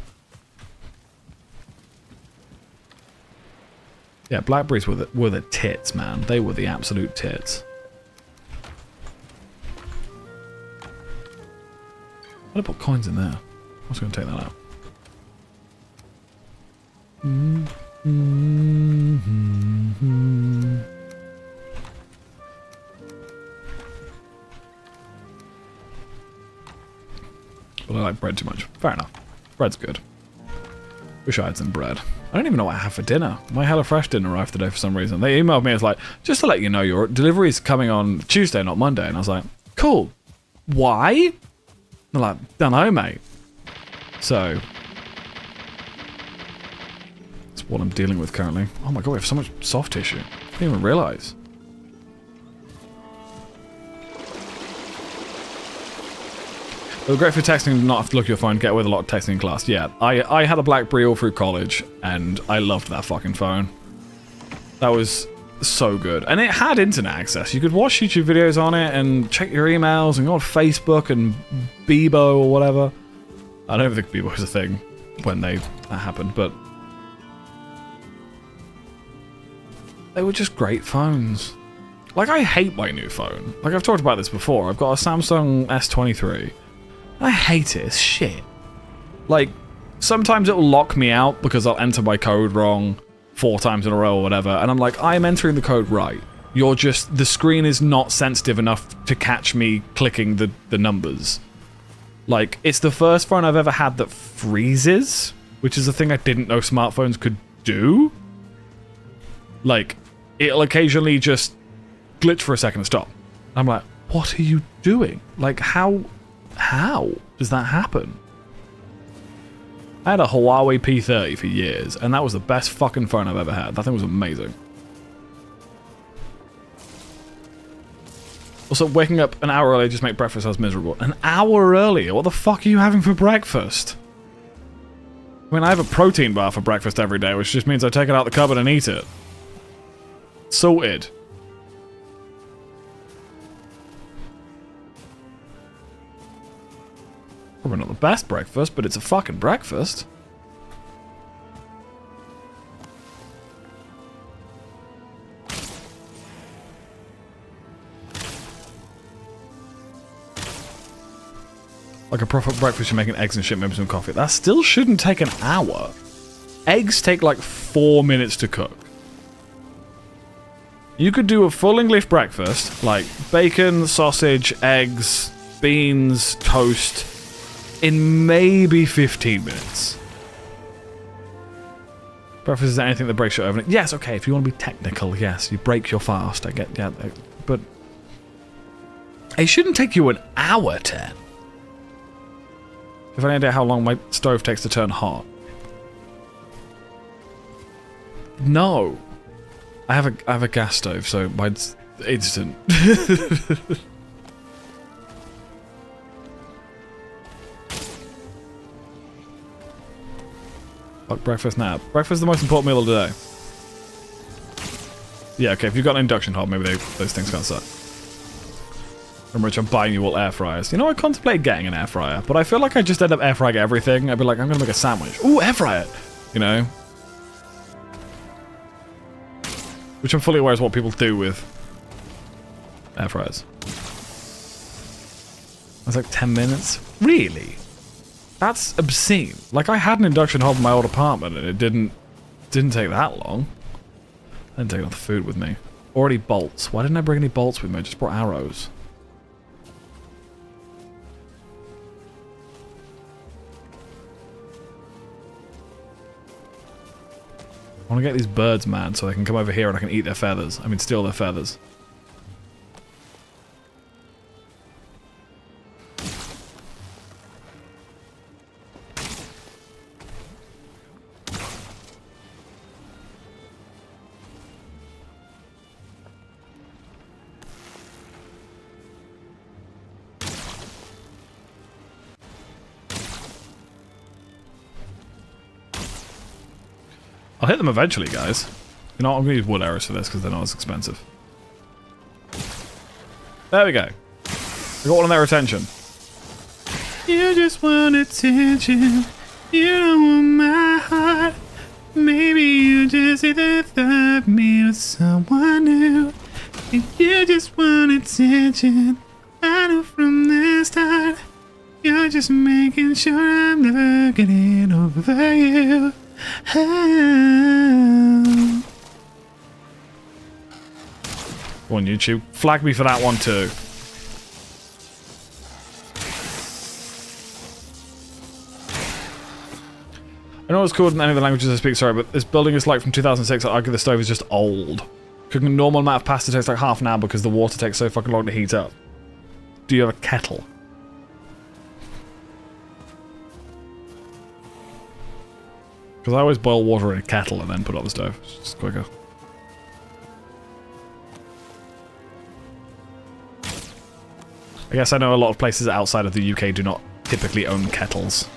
Yeah, Blackberries were the tits, man. They were the absolute tits. I'm gonna put coins in there. I was gonna take that out. But I like bread too much. Fair enough. Bread's good. Wish I had some bread. I don't even know what I have for dinner. My HelloFresh didn't arrive today for some reason. They emailed me, it's like, just to let you know, your delivery's coming on Tuesday, not Monday. And I was like, cool. Why? They're like, dunno, mate. So, that's what I'm dealing with currently. Oh my god, we have so much soft tissue. I didn't even realise. It was great for texting, not have to look at your phone, get away with a lot of texting in class. Yeah, I had a BlackBerry all through college, and I loved that fucking phone. That was so good. And it had internet access. You could watch YouTube videos on it, and check your emails, and go on Facebook, and Bebo, or whatever. I don't think Bebo was a thing when that happened, but... they were just great phones. Like, I hate my new phone. Like, I've talked about this before. I've got a Samsung S23. I hate it. It's shit. Like, sometimes it will lock me out because I'll enter my code wrong 4 times in a row or whatever, and I'm like, I'm entering the code right. You're just... the screen is not sensitive enough to catch me clicking the numbers. Like, it's the first phone I've ever had that freezes, which is a thing I didn't know smartphones could do. Like, it'll occasionally just glitch for a second and stop. I'm like, what are you doing? Like, how does that happen? I had a Huawei P30 for years, and that was the best fucking phone I've ever had. That thing was amazing. Also, waking up an hour early just make breakfast sounds miserable. An hour earlier? What the fuck are you having for breakfast? I mean, I have a protein bar for breakfast every day, which just means I take it out the cupboard and eat it. Sorted. Probably not the best breakfast, but it's a fucking breakfast. Like a proper breakfast, you're making eggs and shit, maybe some coffee. That still shouldn't take an hour. Eggs take like 4 minutes to cook. You could do a full English breakfast, like bacon, sausage, eggs, beans, toast, in maybe 15 minutes. Breakfast is anything that breaks your oven. Yes, okay, if you want to be technical, yes, you break your fast, I get, yeah, but it shouldn't take you an hour, Ted. Have any idea how long my stove takes to turn hot? No. I have a gas stove, so mine's instant. Fuck breakfast now. Breakfast is the most important meal of the day. Yeah, okay, if you've got an induction hob, maybe those things can't suck. Remember, which I'm buying you all air fryers. You know, I contemplate getting an air fryer, but I feel like I just end up air frying everything. I'd be like, I'm gonna make a sandwich. Ooh, air fryer! You know? Which I'm fully aware is what people do with air fryers. That's like 10 minutes? Really? That's obscene. Like, I had an induction hob in my old apartment and it didn't take that long. I didn't take enough food with me. Already bolts. Why didn't I bring any bolts with me? I just brought arrows. I want to get these birds mad so they can come over here and I can eat their feathers. I mean, steal their feathers. I'll hit them eventually, guys. You know what? I'm going to use wood arrows for this because they're not as expensive. There we go. I got one of their attention. You just want attention. You don't want my heart. Maybe you just either thought me with someone new. And you just want attention. I know from the start. You're just making sure I'm never getting over you. Go on, YouTube. Flag me for that one too. I know it's called in any of the languages I speak, sorry, but this building is like from 2006. I argue the stove is just old. Cooking a normal amount of pasta takes like half an hour because the water takes so fucking long to heat up. Do you have a kettle? Because I always boil water in a kettle and then put it on the stove. It's just quicker. I guess I know a lot of places outside of the UK do not typically own kettles.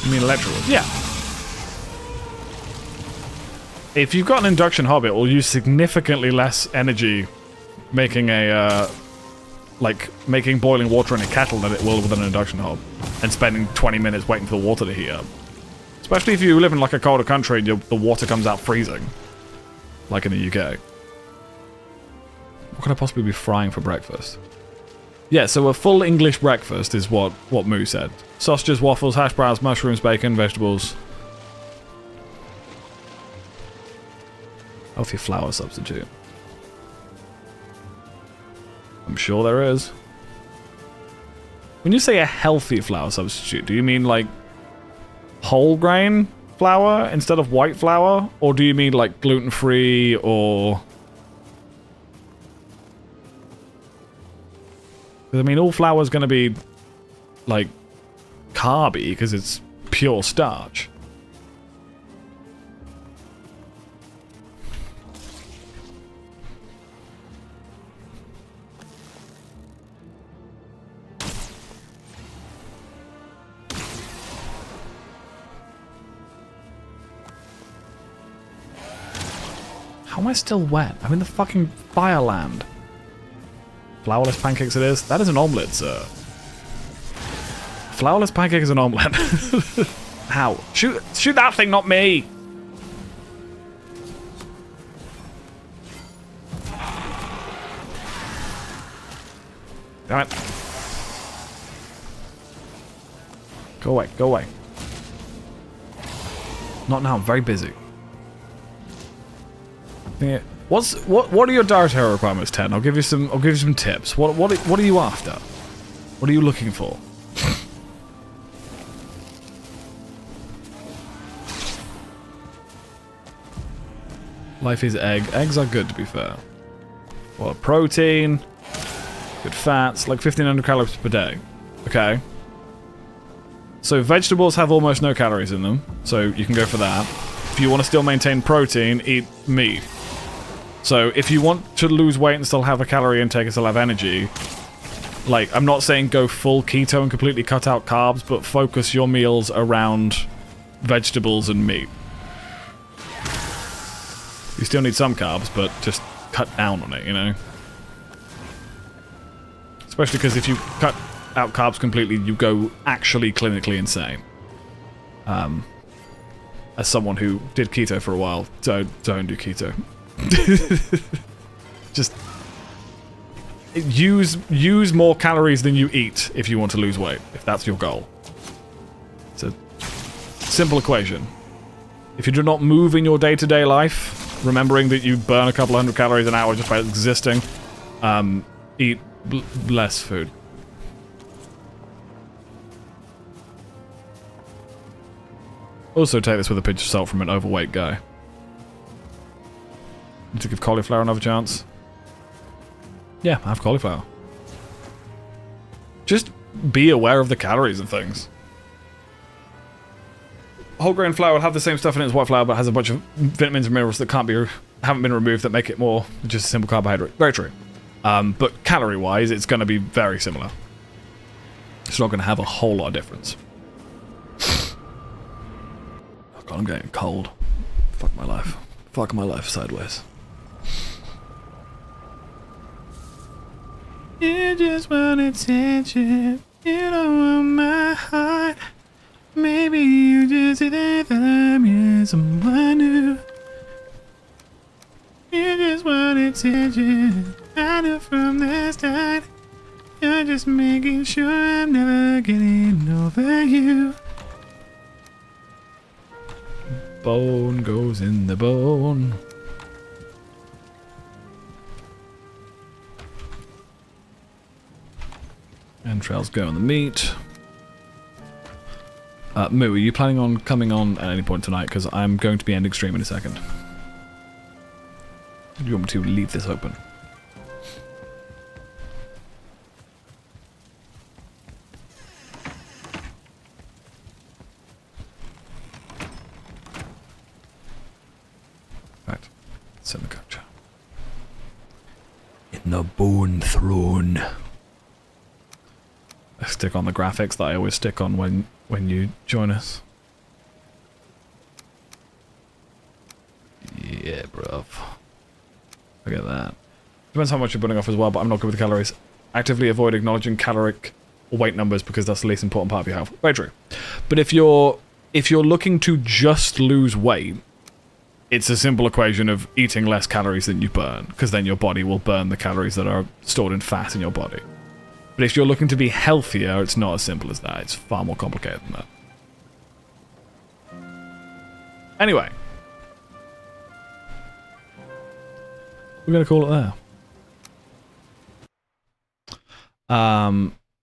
You mean electrical? Yeah. If you've got an induction hob, it will use significantly less energy making a, making boiling water in a kettle than it will with an induction hob. And spending 20 minutes waiting for the water to heat up. Especially if you live in like a colder country and the water comes out freezing. Like in the UK. What could I possibly be frying for breakfast? Yeah, so a full English breakfast is what Moo said. Sausages, waffles, hash browns, mushrooms, bacon, vegetables. Healthy flour substitute. I'm sure there is. When you say a healthy flour substitute, do you mean like whole grain flour instead of white flour? Or do you mean like gluten-free or... I mean, all flour is going to be like carby because it's pure starch. How am I still wet? I'm in the fucking fireland. Flourless pancakes it is? That is an omelette, sir. Flourless pancake is an omelette. How? Shoot that thing, not me! Damn it. Go away, go away. Not now, I'm very busy. Yeah. What are your dietary requirements, Ted? I'll give you some tips. What are you after? What are you looking for? Life is egg. Eggs are good, to be fair. Well, protein, good fats, like 1,500 calories per day. Okay. So vegetables have almost no calories in them, so you can go for that. If you want to still maintain protein, eat meat. So if you want to lose weight and still have a calorie intake and still have energy, like, I'm not saying go full keto and completely cut out carbs, but focus your meals around vegetables and meat. You still need some carbs, but just cut down on it, you know? Especially because if you cut out carbs completely, you go actually clinically insane. As someone who did keto for a while, don't do keto. Just use more calories than you eat if you want to lose weight, if that's your goal. It's a simple equation. If you do not move in your day-to-day life, remembering that you burn a couple 100 calories an hour just by existing, eat less food. Also take this with a pinch of salt from an overweight guy. To give cauliflower another chance. Yeah, have cauliflower. Just be aware of the calories and things. Whole grain flour will have the same stuff in it as white flour, but has a bunch of vitamins and minerals that haven't been removed that make it more just a simple carbohydrate. Very true. But calorie-wise, it's going to be very similar. It's not going to have a whole lot of difference. Oh God, I'm getting cold. Fuck my life. Fuck my life sideways. You just want attention. You don't want my heart. Maybe you just see that I'm someone new. You just want attention. I I know from the start, you're just making sure I'm never getting over you. Bone goes in the bone. Entrails go on the meat. Moo, are you planning on coming on at any point tonight? Because I'm going to be ending stream in a second. Do you want me to leave this open? Right. Sit in the coach. In the bone throne. I stick on the graphics that I always stick on when you join us. Yeah, bruv. Look at that. Depends how much you're burning off as well, but I'm not good with the calories. Actively avoid acknowledging caloric or weight numbers because that's the least important part of your health. Very true. But if you're looking to just lose weight, it's a simple equation of eating less calories than you burn, because then your body will burn the calories that are stored in fat in your body. But if you're looking to be healthier, it's not as simple as that. It's far more complicated than that. Anyway. We're going to call it there.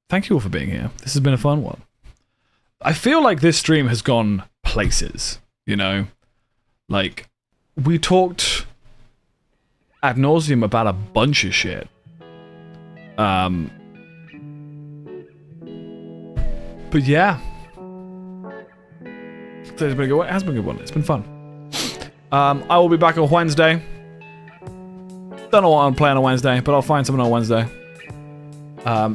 Thank you all for being here. This has been a fun one. I feel like this stream has gone places, you know? Like, we talked ad nauseum about a bunch of shit. But yeah. Today's been a good one. It has been a good one. It's been fun. I will be back on Wednesday. Don't know what I'm playing on Wednesday, but I'll find something on Wednesday.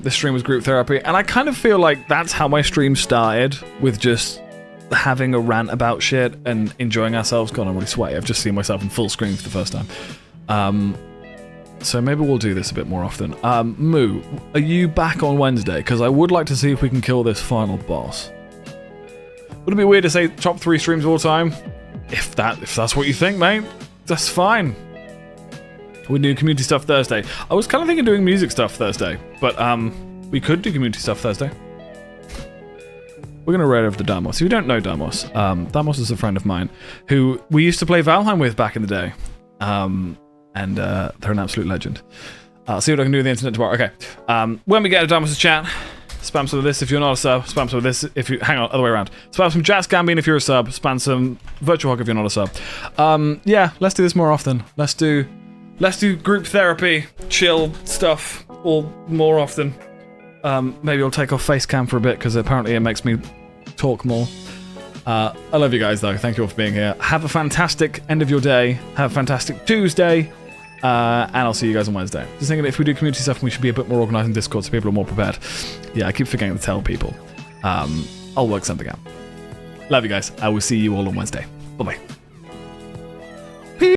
This stream was group therapy, and I kind of feel like that's how my stream started, with just having a rant about shit and enjoying ourselves. God, I'm really sweaty. I've just seen myself in full screen for the first time. So maybe we'll do this a bit more often. Moo, are you back on Wednesday? Because I would like to see if we can kill this final boss. Would it be weird to say top 3 streams of all time? If that's what you think, mate, that's fine. We do community stuff Thursday. I was kind of thinking doing music stuff Thursday, but we could do community stuff Thursday. We're going to raid over to Damos. If you don't know Damos, Damos is a friend of mine who we used to play Valheim with back in the day. And they're an absolute legend. I'll see what I can do with the internet tomorrow. Okay. When we get to Damos' chat, spam some of this if you're not a sub. Spam some of this if you... Hang on, other way around. Spam some Jazz Gambino if you're a sub. Spam some Virtual Hug if you're not a sub. Yeah, let's do this more often. Let's do group therapy, chill stuff all more often. Maybe I'll take off face cam for a bit because apparently it makes me talk more. I love you guys though. Thank you all for being here. Have a fantastic end of your day. Have a fantastic Tuesday. And I'll see you guys on Wednesday. Just thinking that if we do community stuff, we should be a bit more organised in Discord so people are more prepared. Yeah, I keep forgetting to tell people. I'll work something out. Love you guys. I will see you all on Wednesday. Bye-bye.